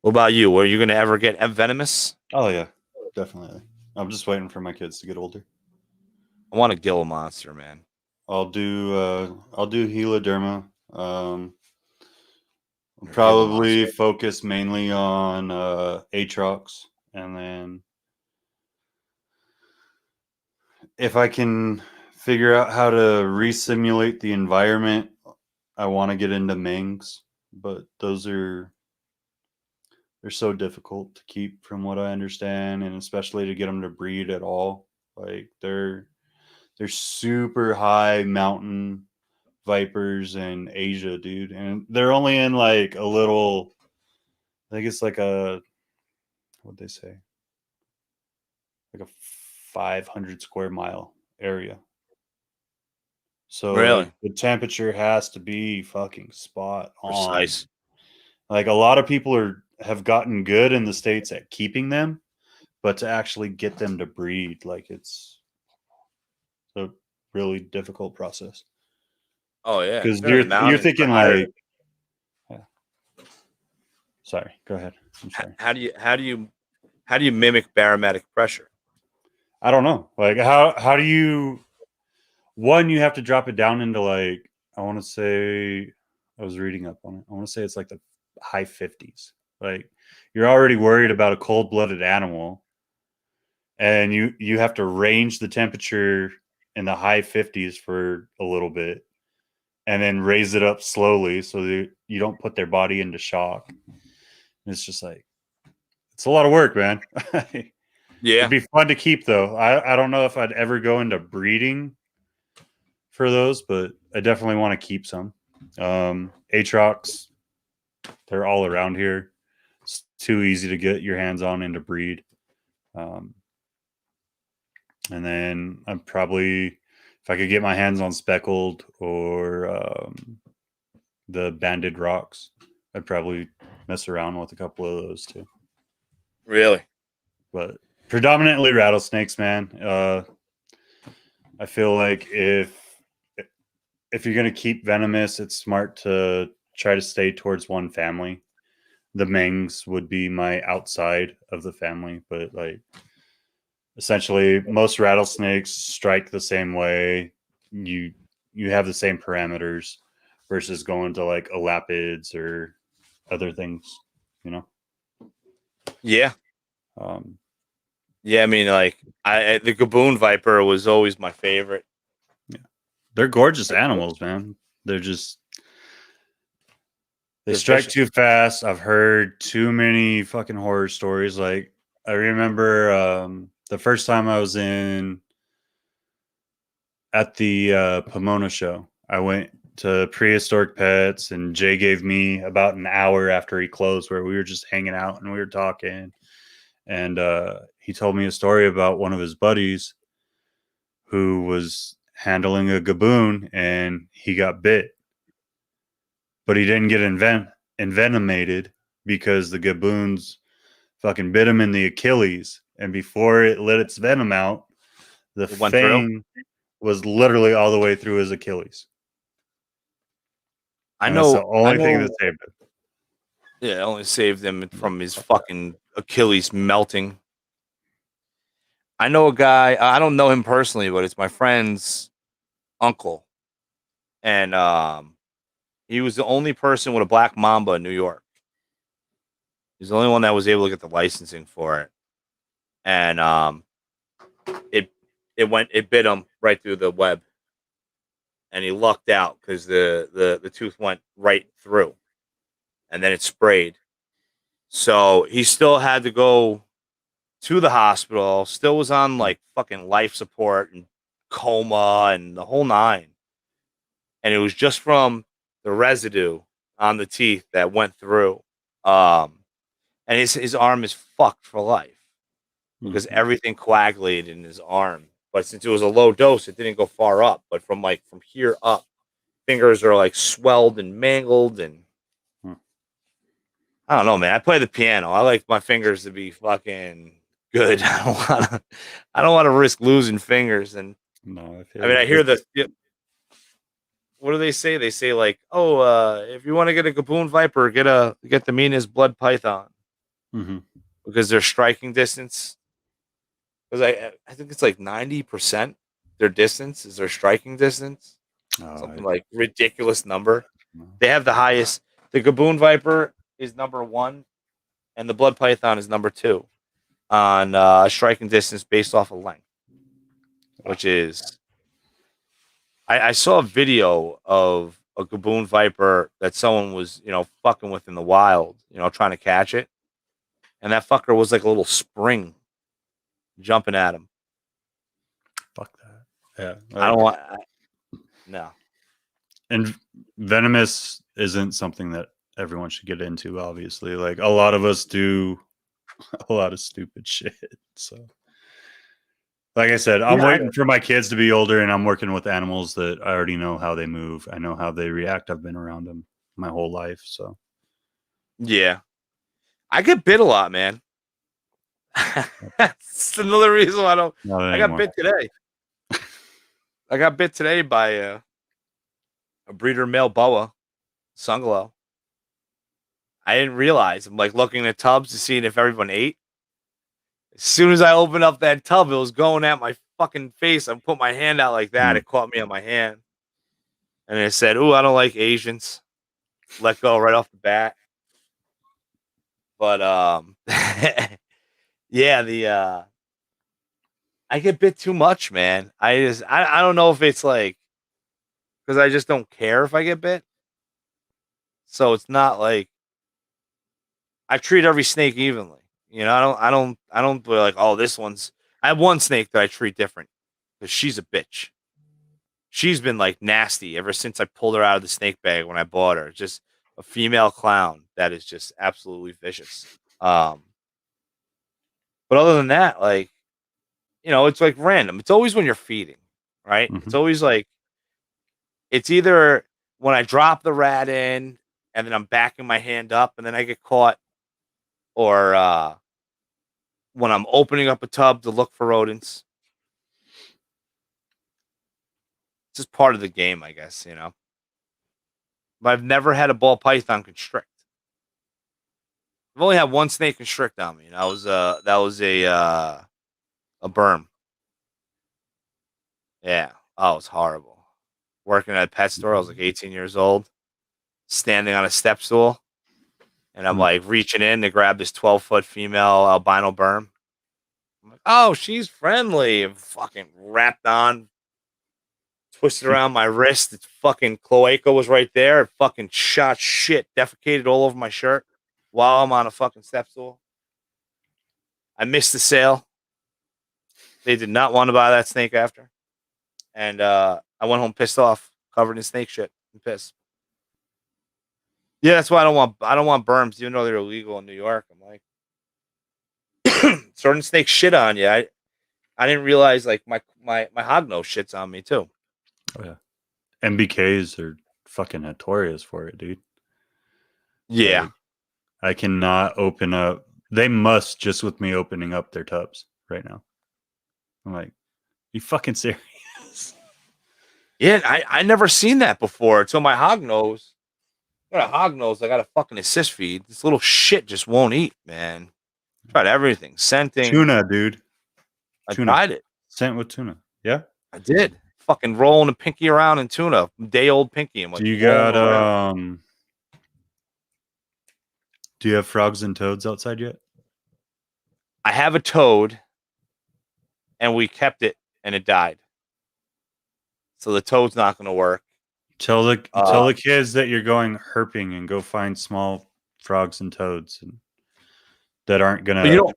what about you? Were you gonna ever get venomous? Oh yeah, definitely. I'm just waiting for my kids to get older. I want to kill a monster, man. I'll do heloderma. Or Gila Probably monster. focus mainly on Atrox, and then if I can figure out how to re-simulate the environment, I want to get into Mings, but they're so difficult to keep from what I understand, and especially to get them to breed at all. Like they're super high mountain vipers in Asia, dude, and they're only in like a little. I think it's like a what'd they say? Like a 500 square mile area. So like Really the temperature has to be fucking spot on. precise. Like a lot of people have gotten good in the States at keeping them, but to actually get them to breed, like it's a really difficult process. Oh yeah, Because if they're in the you're mountains for thinking higher. like, yeah, sorry, go ahead. I'm sorry. How do you mimic barometric pressure? I don't know. Like how do you one you have to drop it down into like I want to say I was reading up on it. I want to say it's like the high 50s. Like you're already worried about a cold-blooded animal and you have to range the temperature in the high 50s for a little bit and then raise it up slowly so that you don't put their body into shock. And it's just like it's a lot of work, man. It'd Yeah, be fun to keep though. I don't know if I'd ever go into breeding for those, but I definitely want to keep some. Atrox, they're all around here. It's too easy to get your hands on and to breed. Um, and then I'm probably, if I could get my hands on speckled or the banded rocks, I'd probably mess around with a couple of those too. really. But predominantly rattlesnakes, man. I feel like if you're gonna keep venomous, it's smart to try to stay towards one family. The Mings would be my outside of the family, but like essentially most rattlesnakes strike the same way. You have the same parameters versus going to like elapids or other things, you know. Yeah, Um, yeah. I mean, like the Gaboon Viper was always my favorite. yeah. They're gorgeous animals, man. They're just they They're strike vicious. too fast. I've heard too many fucking horror stories. Like I remember the first time I was at the Pomona show. I went to Prehistoric Pets, and Jay gave me about an hour after he closed, where we were just hanging out and we were talking. And he told me a story about one of his buddies who was handling a gaboon and he got bit, but he didn't get envenomated because the gaboons fucking bit him in the Achilles. And before it let its venom out, the It went through. fang was literally all the way through his Achilles. I And that's know. the I only thing that know. saved it. Yeah, it only saved him from his fucking Achilles melting. I know a guy. I don't know him personally, but it's my friend's uncle, and he was the only person with a black mamba in New York. He's the only one that was able to get the licensing for it, and it it bit him right through the web, and he lucked out because the tooth went right through, and then it sprayed. So he still had to go to the hospital. Still was on like fucking life support and coma and the whole nine, and it was just from the residue on the teeth that went through. Um, and his arm is fucked for life because Mhm. everything coagulated in his arm. But since it was a low dose, it didn't go far up. But from here up, fingers are like swelled and mangled, and Hmm. I don't know, man. I play the piano. I like my fingers to be fucking good. I don't want to risk losing fingers. And No, I I feel mean, I you. hear the what do they say? They say like, oh, if you want to get a Gaboon Viper, get the meanest blood python Mhm. because their striking distance. Because I think it's like 90% their distance is their striking distance. Oh, Something like ridiculous number. no. They have the highest. The Gaboon Viper is number one, and the blood python is number two on striking distance based off of length. which is I saw a video of a gaboon viper that someone was, fucking with in the wild, trying to catch it. And that fucker was like a little spring jumping at him. Fuck that. Yeah. I don't want, no. And venomous isn't something that everyone should get into, obviously. Like, a lot of us do a lot of stupid shit. So, like I said, I'm waiting for my kids to be older, and I'm working with animals that I already know how they move. I know how they react. I've been around them my whole life. So, Yeah. I get bit a lot, man. That's another reason why I don't. I got bit today. I got bit today by a breeder male boa, sungalow. I didn't realize. I'm like looking at tubs to see if everyone ate. As soon as I opened up that tub, it was going at my fucking face. I put my hand out like that. It caught me on my hand. And it said, "Ooh, I don't like Asians." Let go right off the bat. But yeah, I get bit too much, man. I don't know if it's like because I just don't care if I get bit. So it's not like I treat every snake evenly. I don't be like, oh, this one's. I have one snake that I treat different because she's a bitch. She's been like nasty ever since I pulled her out of the snake bag when I bought her. Just a female clown that is just absolutely vicious. But other than that, like, it's like random. It's always when you're feeding, right? mm-hmm. It's always like it's either when I drop the rat in and then I'm backing my hand up and then I get caught, or when I'm opening up a tub to look for rodents. It's just part of the game, I guess, But I've never had a ball python constrict. I've only had one snake constrict on me. And that was a berm. Yeah. Oh, it was horrible. Working at a pet store, I was like 18 years old, standing on a step stool, and I'm like reaching in to grab this 12-foot female albino berm. I'm like, oh, she's friendly. And fucking wrapped on, twisted around my wrist. Its fucking cloaca was right there. It fucking shot shit, defecated all over my shirt while I'm on a fucking step stool. I missed the sale. They did not want to buy that snake after. And I went home pissed off, covered in snake shit and piss. Yeah, that's why I don't want berms, even though they're illegal in New York. I'm like, certain snakes shit on you. I didn't realize like my hognose shits on me too. Oh yeah, MBKs are fucking notorious for it, dude. Yeah, like, I cannot open up. They must just with me opening up their tubs right now. I'm like, you fucking serious? Yeah, I never seen that before until my hognose. I got a hognose. I got a fucking assist feed. This little shit just won't eat, man. Tried everything, scenting. Tuna, dude. I Tuna. tried it. Scent with tuna. Yeah, I did. Fucking rolling a pinky around in tuna, day old pinky. I'm like, do you got do you have frogs and toads outside yet? I have a toad, and we kept it, and it died. So the toad's not going to work. Tell the kids that you're going herping and go find small frogs and toads and that aren't gonna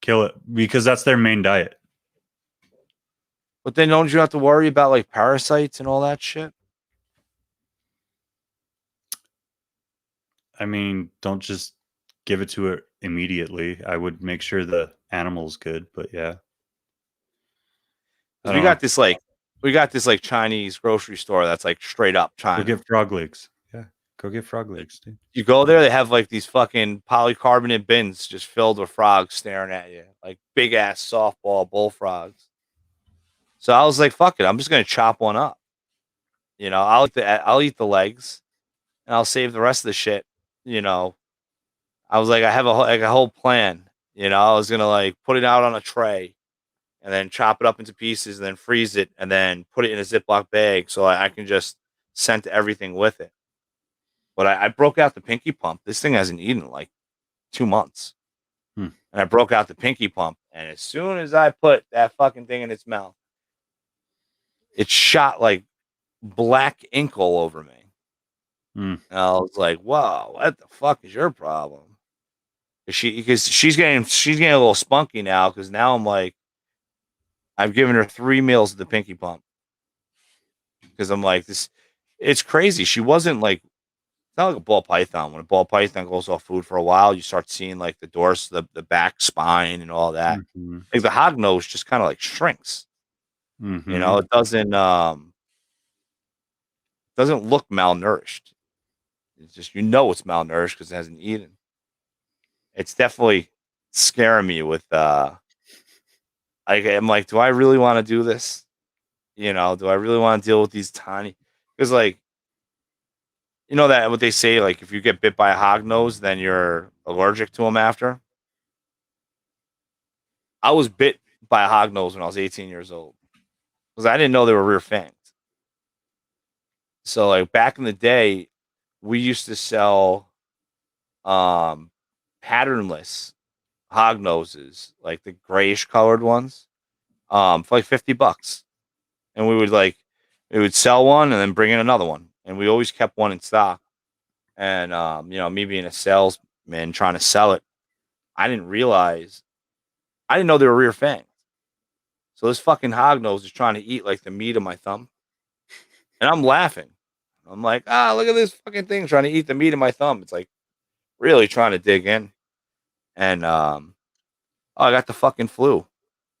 kill it because that's their main diet. But then don't you have to worry about like parasites and all that shit? I mean, don't just give it to it immediately. I would make sure the animal's good, but yeah. We got this like Chinese grocery store that's like straight up China. Go get frog legs. Yeah, go get frog legs, dude. You go there, they have like these fucking polycarbonate bins just filled with frogs staring at you, like big ass softball bullfrogs. So I was like, "Fuck it, I'm just gonna chop one up." I'll eat the legs, and I'll save the rest of the shit. I was like, I have a whole plan. I was gonna like put it out on a tray, and then chop it up into pieces, and then freeze it, and then put it in a Ziploc bag so I can just scent everything with it. But I broke out the pinky pump. This thing hasn't eaten in like 2 months. And I broke out the pinky pump. And as soon as I put that fucking thing in its mouth, it shot like black ink all over me. Mm. And I was like, "Whoa, what the fuck is your problem?" Because she's getting a little spunky now. Because now I'm like, I've given her 3 meals at the Pinky Pump. Because I'm like this, it's crazy. She wasn't like it's not like a ball python. When a ball python goes off food for a while, you start seeing like the dorsal, the back spine, and all that. Mm-hmm. Like the hog nose just kind of like shrinks. Mm-hmm. It doesn't look malnourished. It's just it's malnourished because it hasn't eaten. It's definitely scaring me with I'm like, do I really want to do this? Do I really want to deal with these tiny? Because like that what they say, like if you get bit by a hog nose, then you're allergic to them after. I was bit by a hog nose when I was 18 years old because I didn't know they were rear fangs. So like back in the day, we used to sell um patternless hog noses, like the grayish colored ones, for like $50. And we would sell one and then bring in another one. And we always kept one in stock. And me being a salesman trying to sell it, I didn't know they were rear fangs. So this fucking hog nose is trying to eat like the meat of my thumb. And I'm laughing. I'm like, look at this fucking thing trying to eat the meat of my thumb. It's like really trying to dig in. And I got the fucking flu.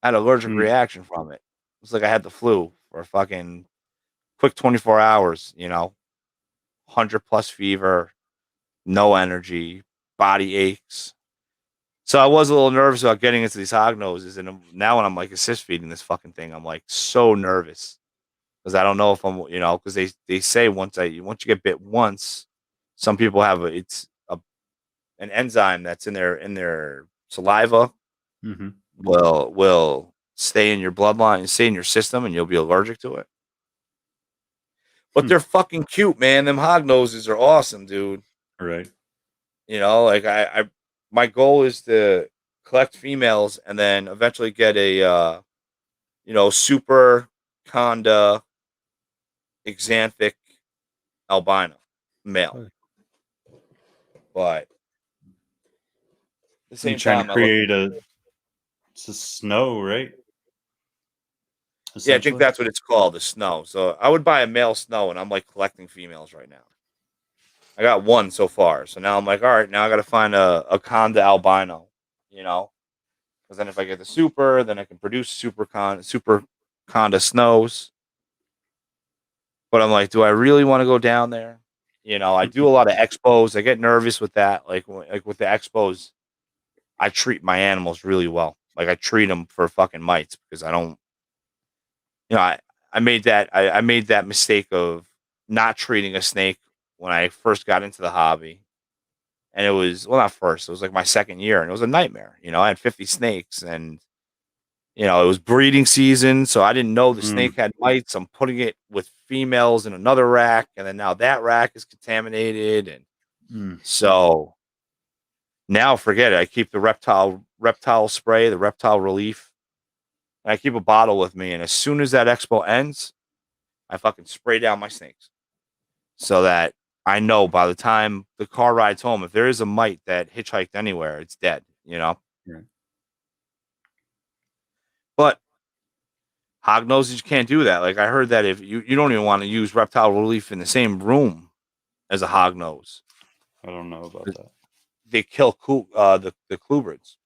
I had an allergic Mm. reaction from it. It's like I had the flu for a fucking quick 24 hours, 100 plus fever, no energy, body aches. So I was a little nervous about getting into these hog noses. And now when I'm like assist feeding this fucking thing, I'm like so nervous because I don't know if I'm, because they say once you get bit once, some people have an enzyme that's in their saliva Mm-hmm. will stay in your bloodline, stay in your system, and you'll be allergic to it. But they're fucking cute, man. Them hog noses are awesome, dude. Right. Like my goal is to collect females and then eventually get a super conda xanthic albino male. Okay. But at the You same trying to time, I look. create it's a snow, right? Yeah, I think Essentially. that's what it's called, the snow. So I would buy a male snow, and I'm like collecting females right now. I got one so far, so now I'm like, all right, now I got to find a conda albino, because then if I get the super, then I can produce super conda snows. But I'm like, do I really want to go down there? I do a lot of expos. I get nervous with that. Like with the expos, I treat my animals really well. Like I treat them for fucking mites because I don't. I made that mistake of not treating a snake when I first got into the hobby, and it was not first. It was like my second year, and it was a nightmare. I had 50 snakes, and it was breeding season, so I didn't know the snake had mites. I'm putting it with females in another rack, and then now that rack is contaminated, and so now forget it. I keep the reptile spray, the reptile relief, and I keep a bottle with me. And as soon as that expo ends, I fucking spray down my snakes so that I know by the time the car rides home, if there is a mite that hitchhiked anywhere, it's dead. Right. But hog noses, you can't do that. Like I heard that if you don't even want to use reptile relief in the same room as a hog nose, I don't know about that. they kill the clubrids.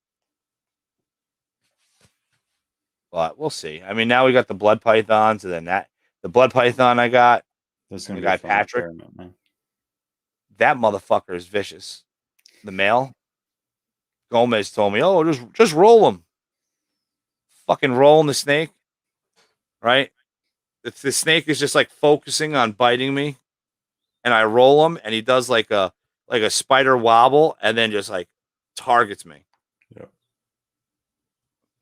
But we'll see. I mean, now we got the blood pythons, and then the blood python I got, That's the gonna be a guy fun Patrick, experiment, man. that motherfucker is vicious. The male Gomez told me, "Oh, just roll him, fucking rolling the snake, right? If the snake is just like focusing on biting me, and I roll him, and he does like a spider wobble, and then just like targets me. Yep.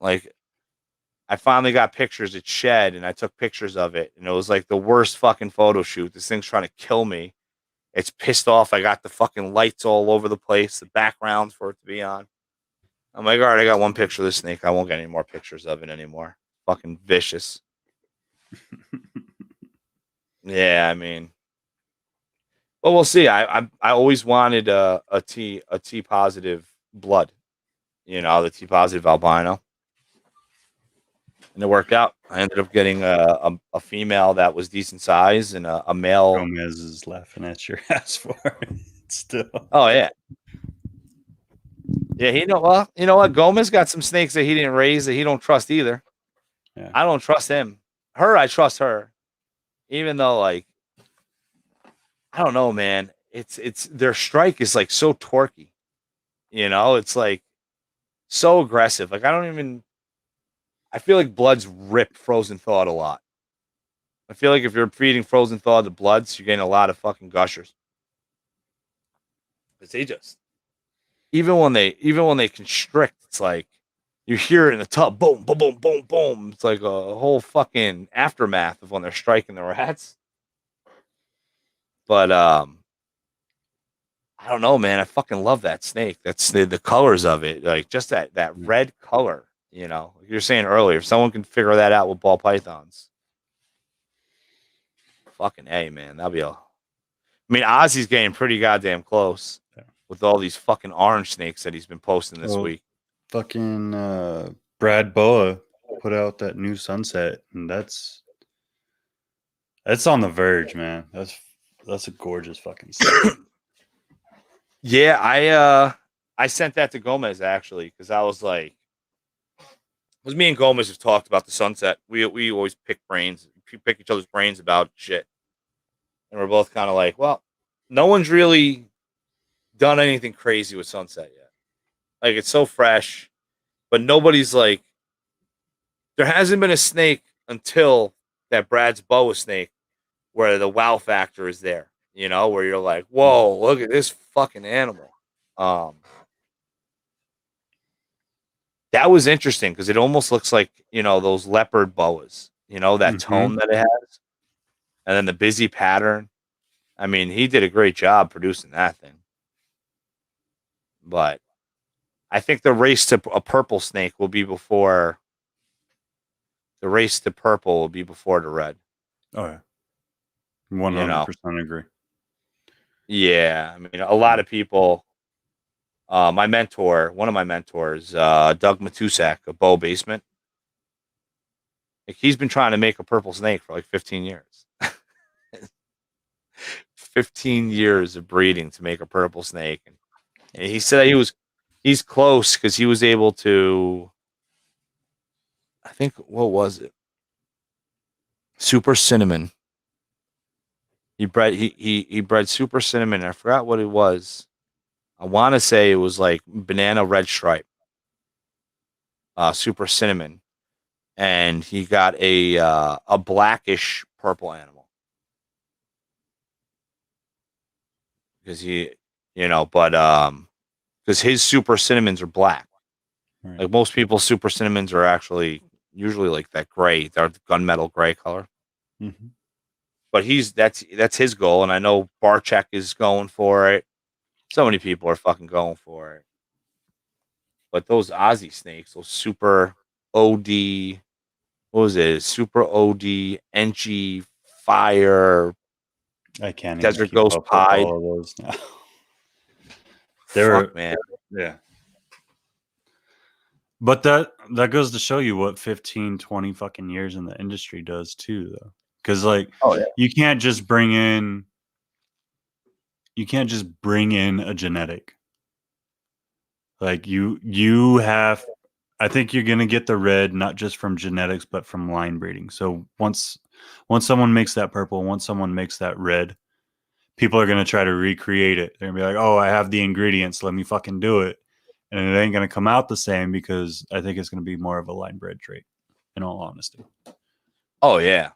Like I finally got pictures. It shed, and I took pictures of it, and it was like the worst fucking photo shoot. This thing's trying to kill me. It's pissed off. I got the fucking lights all over the place, the background for it to be on. I'm like, all right, I got one picture of the snake. I won't get any more pictures of it anymore. Fucking vicious. Yeah, I mean, well, we'll see. I always wanted a T positive blood, the T positive albino, and it worked out. I ended up getting a female that was decent size and a male. Gomez is laughing at your ass for it still. Oh yeah, yeah. You know what? Gomez got some snakes that he didn't raise that he don't trust either. Yeah. I don't trust him. Her, I trust her, even though like I don't know, man. It's their strike is like so torquey. It's like so aggressive. Like I feel like bloods rip frozen thawed a lot. I feel like if you're feeding frozen thawed the bloods, you're getting a lot of fucking gushers. Because they just even when they constrict, it's like you hear it in the tub, boom, boom, boom, boom, boom. It's like a whole fucking aftermath of when they're striking the rats. But I don't know, man. I fucking love that snake. That's the colors of it, like just that red color. Like you're saying earlier, if someone can figure that out with ball pythons, fucking A, man, that'll be a. I mean, Ozzy's getting pretty goddamn close with all these fucking orange snakes that he's been posting this week. Fucking Brad Boa put out that new sunset, and that's on the verge, man. That's a gorgeous fucking set. Yeah, I sent that to Gomez actually because I was like, because me and Gomez have talked about the sunset. We always pick each other's brains about shit, and we're both kind of like, well, no one's really done anything crazy with sunset yet. Like it's so fresh, but nobody's like, there hasn't been a snake until that Brad's boa snake where the wow factor is there. Where you're like, whoa, look at this fucking animal. That was interesting because it almost looks like those leopard boas. That tone that it has, and then the busy pattern. I mean, he did a great job producing that thing. But I think the race to a purple snake will be before the race to purple will be before the red. Oh yeah, 100% agree. Yeah, I mean, a lot of people. One of my mentors, Doug Matusak of Bow Basement. Like he's been trying to make a purple snake for like 15 years. 15 years of breeding to make a purple snake. And he said he's close because he was able to, I think, what was it? Super cinnamon. He bred super cinnamon. I forgot what it was. I want to say it was like banana red stripe, super cinnamon, and he got a blackish purple animal because because his super cinnamons are black. Right. Like most people's super cinnamons are actually usually like that gray, they're gunmetal gray color. Mm-hmm. But that's his goal, and I know Barchek is going for it. So many people are fucking going for it. But those Aussie snakes, those super OD, what was it? Super OD, Enchi, Fire, I can't even Desert keep Ghost up with Pied. all of those now. Fuck, man. Yeah. But that goes to show you what 15, 20 fucking years in the industry does too, though. Because like, you can't just bring in a genetic. Like you have, I think you're gonna get the red not just from genetics but from line breeding. So once someone makes that purple, once someone makes that red, people are gonna try to recreate it. They're gonna be like, "Oh, I have the ingredients. Let me fucking do it." And it ain't going to come out the same because I think it's going to be more of a line bred trait, in all honesty. Oh, yeah.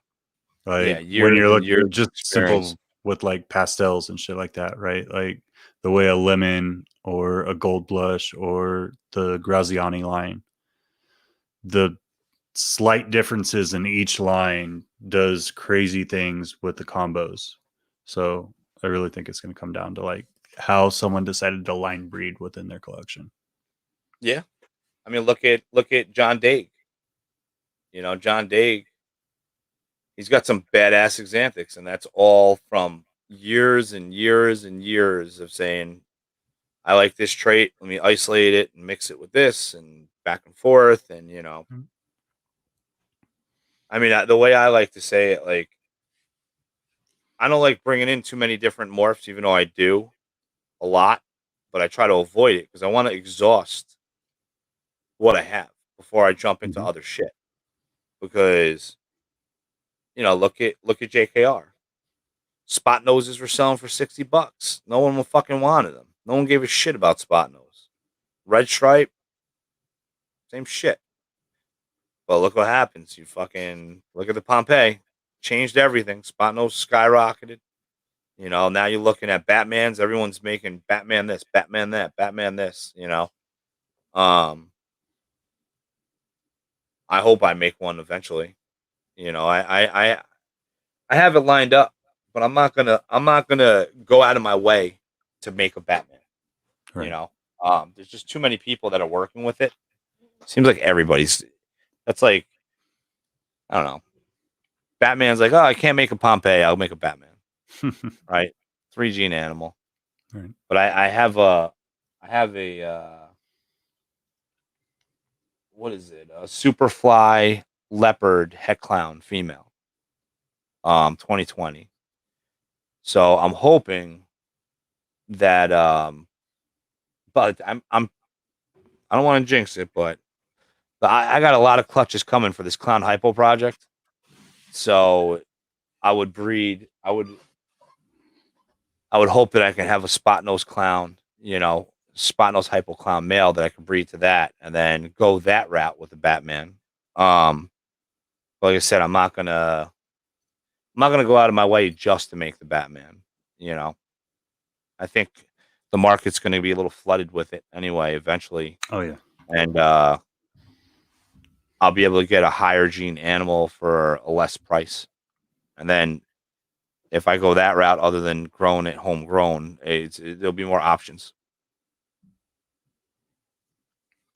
Like Yeah, when you're years and looking years of just experience. simple with like pastels and shit like that, right? Like the way a lemon or a gold blush or the Graziani line, the slight differences in each line does crazy things with the combos. So I really think it's going to come down to like how someone decided to line breed within their collection. Yeah. I mean, look at John Daig. John Daig, He's got some badass Xanthics, and that's all from years and years and years of saying, I like this trait. Let me isolate it and mix it with this and back and forth. And, Mhm. I mean, the way I like to say it, like, I don't like bringing in too many different morphs, even though I do a lot, but I try to avoid it because I want to exhaust what I have before I jump into Mhm. other shit. Because, look at JKR. Spot noses were selling for $60. No one fucking wanted them. No one gave a shit about spot nose. Red stripe, same shit. But look what happens. You fucking look at the Pompeii. Changed everything. Spot nose skyrocketed. Now you're looking at Batmans. Everyone's making Batman this, Batman that, Batman this. Um, I hope I make one eventually. I have it lined up, but I'm not gonna go out of my way to make a Batman. You Right. know, there's just too many people that are working with it. Seems like everybody's. That's like, I don't know. Batman's like, oh, I can't make a Pompeii. I'll make a Batman. Right? 3 gene animal. Right. But I have a what is it? A Superfly leopard het clown female. 2020. So I'm hoping that but I don't want to jinx it, but I got a lot of clutches coming for this clown hypo project. So I would breed I would hope that I can have a spot nose clown, spot nose hypo clown male that I can breed to that and then go that route with the Batman. Um like I said, I'm not gonna go out of my way just to make the Batman. You know, I think the market's gonna be a little flooded with it anyway, eventually. Oh yeah. And I'll be able to get a higher gene animal for a less price. And then if I go that route, other than growing it homegrown, there'll be more options.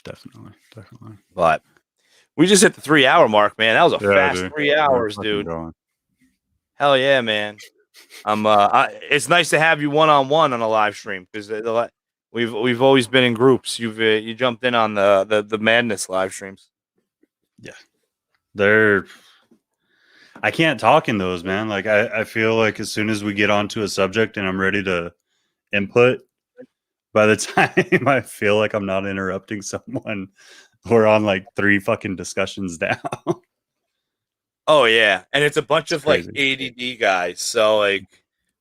Definitely. Definitely. But we just hit the 3 hour mark, man. That was a Yeah, fast dude. 3 hours, We're fucking dude. going. Hell yeah, man. It's nice to have you one on one on a live stream because we've always been in groups. You jumped in on the madness live streams. Yeah. They're I can't talk in those, man. Like I feel like as soon as we get onto a subject and I'm ready to input, by the time I feel like I'm not interrupting someone, we're on like 3 fucking discussions down. Oh yeah, and it's a bunch It's of like crazy. ADD guys, so like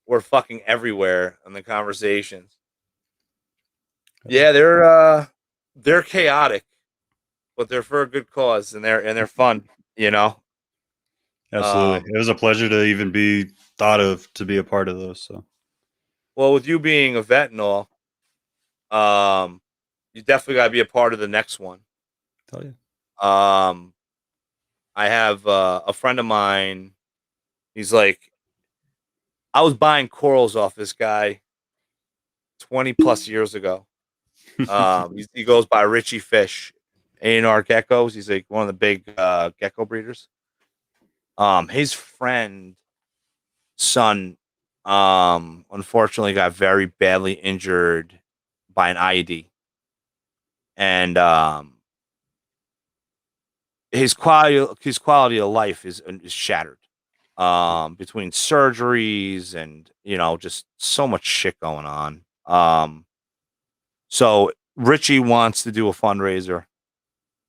we're fucking everywhere in the conversations. Yeah, they're chaotic, but they're for a good cause and they're fun. You know. Absolutely. Um, It was a pleasure to even be thought of to be a part of those. So, well, with you being a vet and all, um, you definitely got to be a part of the next one. tell you. Um, I have a friend of mine. He's like, I was buying corals off this guy 20 plus years ago. He goes by Richie Fish, A&R Geckos. He's like one of the big gecko breeders. His friend son, unfortunately got very badly injured by an IED, and his quality of life is shattered. Between surgeries and just so much shit going on. So Richie wants to do a fundraiser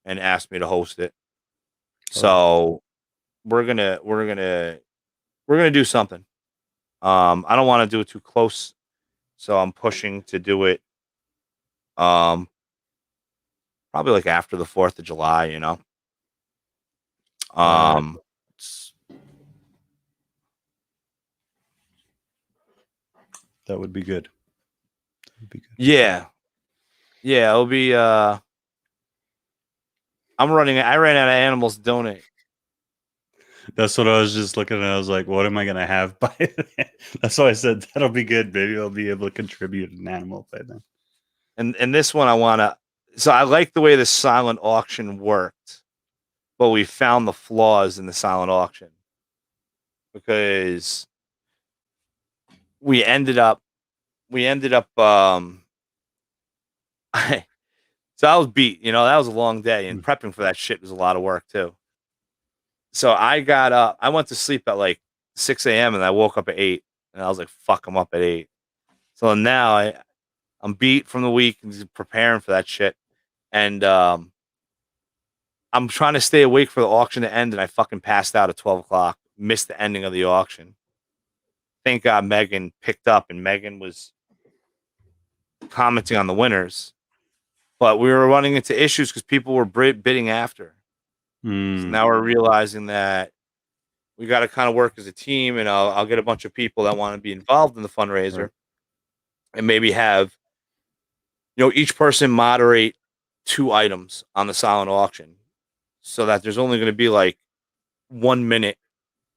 and asked me to host it. Oh yeah. So we're gonna do something. I don't want to do it too close, so I'm pushing to do it. Um, probably like after the 4th of July. That Um, that would be good. That would be good. yeah, yeah, it'll be. I ran out of animals to donate. That's what I was just looking at. I was like, what am I gonna have by then? That's why I said that'll be good. Maybe I'll be able to contribute an animal by then. And this one I wanna. So I like the way the silent auction worked, but we found the flaws in the silent auction. because we ended up so I was beat, that was a long day, and prepping for that shit was a lot of work too. So I got up, I went to sleep at like 6 a.m. and I woke up at 8, and I was like, fuck, I'm up at 8. So now I'm beat from the week and just preparing for that shit. And I'm trying to stay awake for the auction to end, and I fucking passed out at 12 o'clock, missed the ending of the auction. Thank God Megan picked up, and Megan was commenting on the winners. But we were running into issues because people were bidding after. So now we're realizing that we got to kind of work as a team, and I'll get a bunch of people that want to be involved in the fundraiser, Right. and maybe have each person moderate 2 items on the silent auction, so that there's only going to be like 1 minute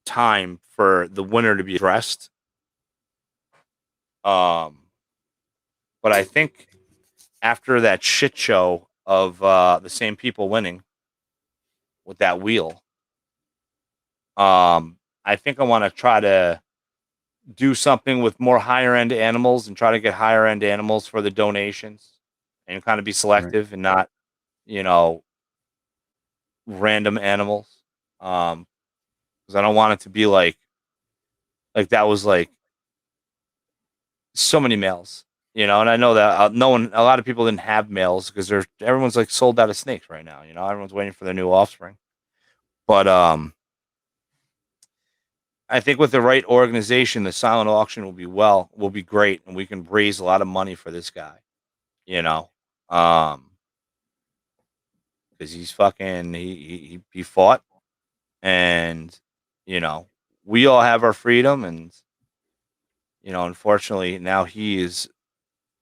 time for the winner to be addressed. But I think after that shit show of the same people winning with that wheel, I think I want to try to do something with more higher end animals and try to get higher end animals for the donations, and kind of be selective and not, random animals. Because I don't want it to be like that was like so many males, and I know that a lot of people didn't have males because everyone's like sold out of snakes right now. Everyone's waiting for their new offspring. But I think with the right organization, the silent auction will be great, and we can raise a lot of money for this guy. Um, because he's fucking he fought, and we all have our freedom, and unfortunately now he is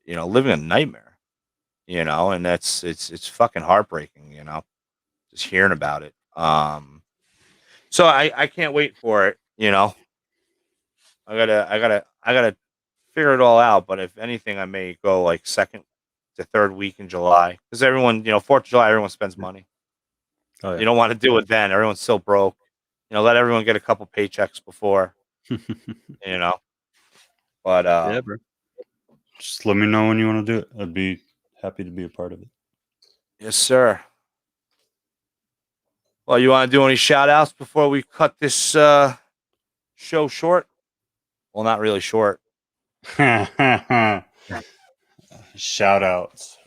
living a nightmare, and it's fucking heartbreaking, just hearing about it. So I can't wait for it. I gotta figure it all out. But if anything, I may go like second to third week in July, because everyone, 4th of July, everyone spends money. Oh, yeah. You don't want to do it then. Everyone's still broke. Let everyone get a couple paychecks before, you know. But yeah, bro. Just let me know when you want to do it. I'd be happy to be a part of it. Yes, sir. Well, you want to do any shout outs before we cut this show short? Well, not really short. Shout outs.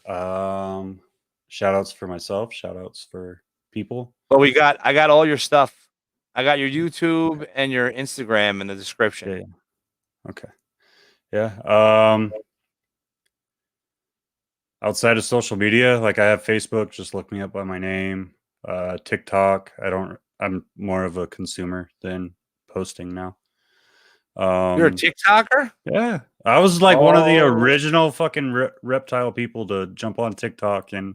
Shout outs for myself. Shout outs for people. But I got all your stuff. I got your YouTube and your Instagram in the description. Yeah. Okay. Yeah. Outside of social media, like I have Facebook, just look me up by my name. TikTok, I'm more of a consumer than posting now. You're a TikToker? Yeah. I was like one of the original fucking reptile people to jump on TikTok, and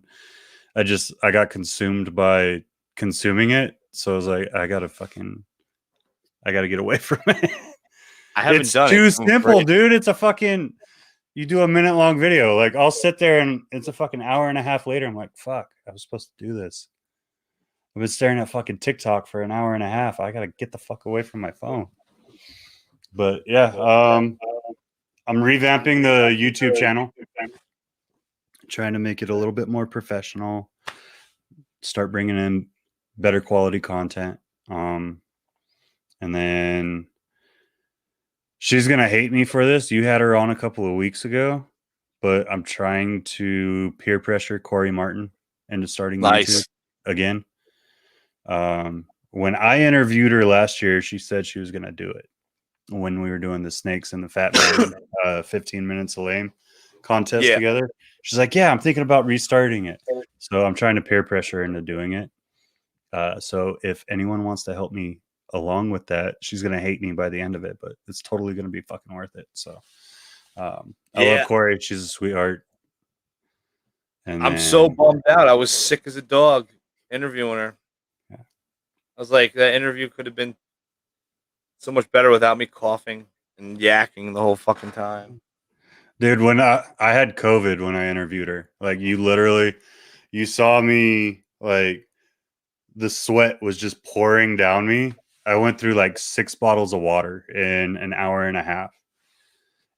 I got consumed by consuming it. So I was like, I gotta get away from it. I haven't It's done too it. simple, dude. It's a fucking, you do a minute long video. Like I'll sit there and it's a fucking hour and a half later. I'm like, fuck, I was supposed to do this. I've been staring at fucking TikTok for an hour and a half. I gotta get the fuck away from my phone. But yeah, I'm revamping the YouTube channel, trying to make it a little bit more professional, start bringing in better quality content. And then she's going to hate me for this. You had her on a couple of weeks ago, but I'm trying to peer pressure Corey Martin into starting YouTube again. When I interviewed her last year, she said she was going to do it when we were doing the snakes and the fat man 15 minutes of lame contest together. She's like, yeah, I'm thinking about restarting it. So I'm trying to peer pressure into doing it. So if anyone wants to help me along with that, she's going to hate me by the end of it, but it's totally going to be fucking worth it. So I love Corey. She's a sweetheart. And I'm so bummed out. I was sick as a dog interviewing her. Yeah. I was like, that interview could have been so much better without me coughing and yakking the whole fucking time. Dude, when I had COVID when I interviewed her, like you saw me, like the sweat was just pouring down me I went through like 6 bottles of water in an hour and a half.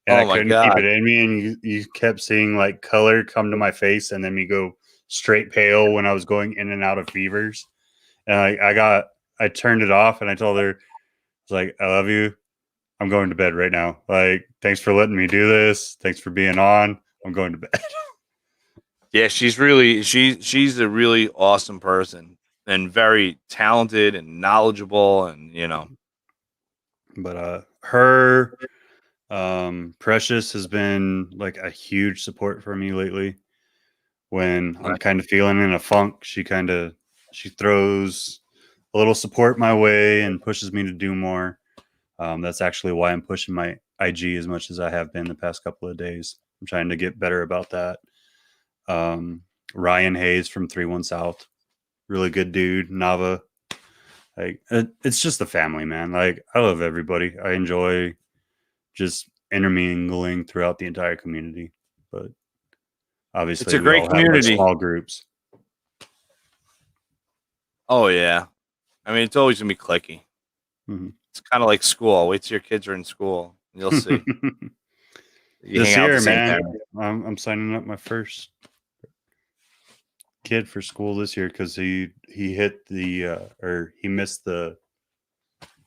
And I Oh my couldn't keep God. it in me, and you kept seeing like color come to my face, and then me go straight pale when I was going in and out of fevers. And I turned it off, and I told her, "I was like, I love you. I'm going to bed right now. Like, thanks for letting me do this. Thanks for being on. I'm going to bed." Yeah, she's a really awesome person and very talented and knowledgeable, and But her Precious has been like a huge support for me lately. When I'm kind of feeling in a funk, she throws a little support my way and pushes me to do more. That's actually why I'm pushing my IG as much as I have been the past couple of days. I'm trying to get better about that. Um, Ryan Hayes from 31 South, really good dude. Nava, like it's just a family, man. Like I love everybody. I enjoy just intermingling throughout the entire community, but it's obviously a we great all have our community. small groups. Oh yeah, I mean it's always gonna be clicky. Mhm. It's kind of like school. Wait till your kids are in school, and you'll see. You hang This out with year, the same man, parents. I'm signing up my first kid for school this year because he hit the or he missed the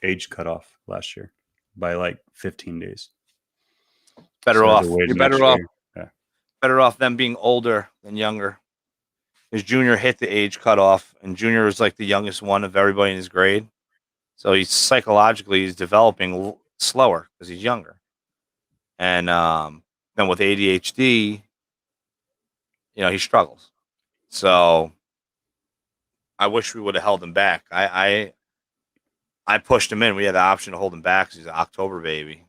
age cutoff last year by like 15 days. Better So I had to off. wait You're an extra year. Yeah, better off them being older than younger. Because Junior hit the age cutoff, and Junior is like the youngest one of everybody in his grade. So he's developing slower because he's younger. And then with ADHD, he struggles. So I wish we would have held him back. I pushed him in. We had the option to hold him back because he's an October baby,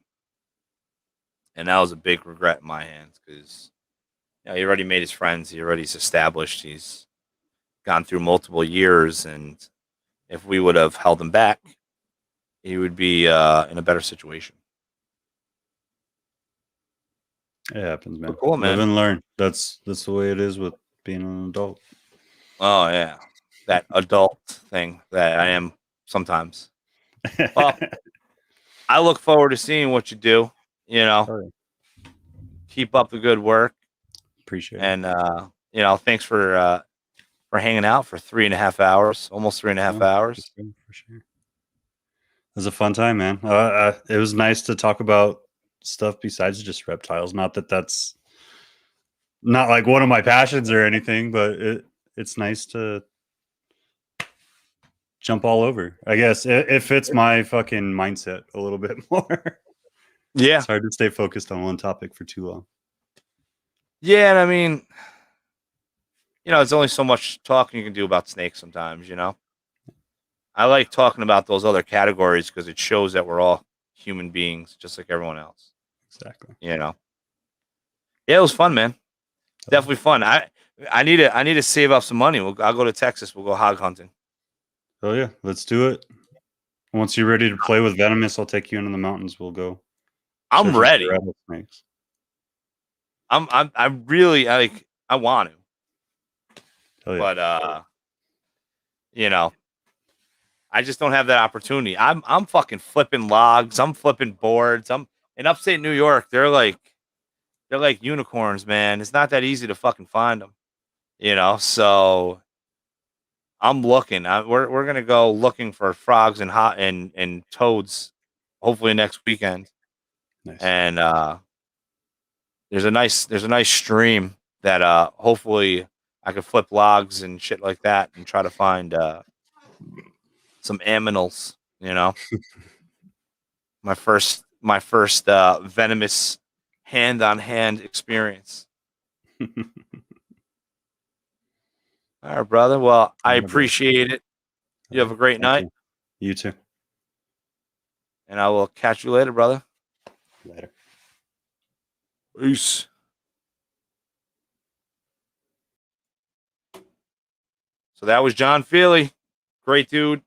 and that was a big regret in my hands because he already made his friends. He already's established. He's gone through multiple years, and if we would have held him back, he would be in a better situation. it happens, But man. cool, Live man. and learn. That's the way it is with being an adult. Oh yeah, that adult thing that I am sometimes. Well, I look forward to seeing what you do. You know, Oh, yeah. keep up the good work, Appreciate it. and thanks for hanging out for 3.5 hours, almost 3.5 No, for hours. sure, for sure. It was a fun time, man. It was nice to talk about stuff besides just reptiles. Not that that's not like one of my passions or anything, but it's nice to jump all over. I guess it fits my fucking mindset a little bit more. Yeah, It's hard to stay focused on one topic for too long. yeah, and I mean, there's only so much talking you can do about snakes sometimes. I like talking about those other categories because it shows that we're all human beings, just like everyone else. Exactly. Yeah, it was fun, man. Definitely fun. I need to save up some money. I'll go to Texas. We'll go hog hunting. Oh yeah, let's do it. Once you're ready to play with venomous, I'll take you into the mountains. We'll go I'm searching for ready. rattlesnakes. I really like. I want to, Hell yeah. but you know, I just don't have that opportunity. I'm fucking flipping logs. I'm flipping boards. I'm in upstate New York. They're like unicorns, man. It's not that easy to fucking find them. So I'm looking. We're gonna go looking for frogs and and toads, hopefully next weekend. Nice. And there's a nice stream that hopefully I could flip logs and shit like that and try to find some aminals. My first venomous hand on hand experience. All right, brother. Well, I Yeah, bro. appreciate it. You Hell have yeah. a great Thank night, you. You too. and I will catch you later, brother. Later. Peace. So that was Jon Fealy. Great dude.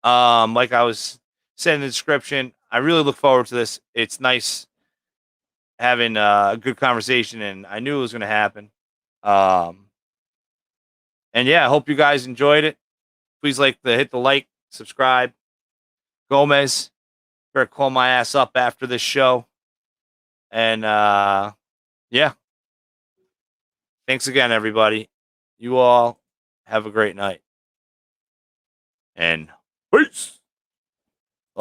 Like I was saying in the description, I really look forward to this. It's nice having a good conversation, and I knew it was going to happen. Um, and yeah, I hope you guys enjoyed it. Please hit the like, subscribe, Gomez. Better call my ass up after this show. And yeah. Thanks again, everybody. You all have a great night. And peace.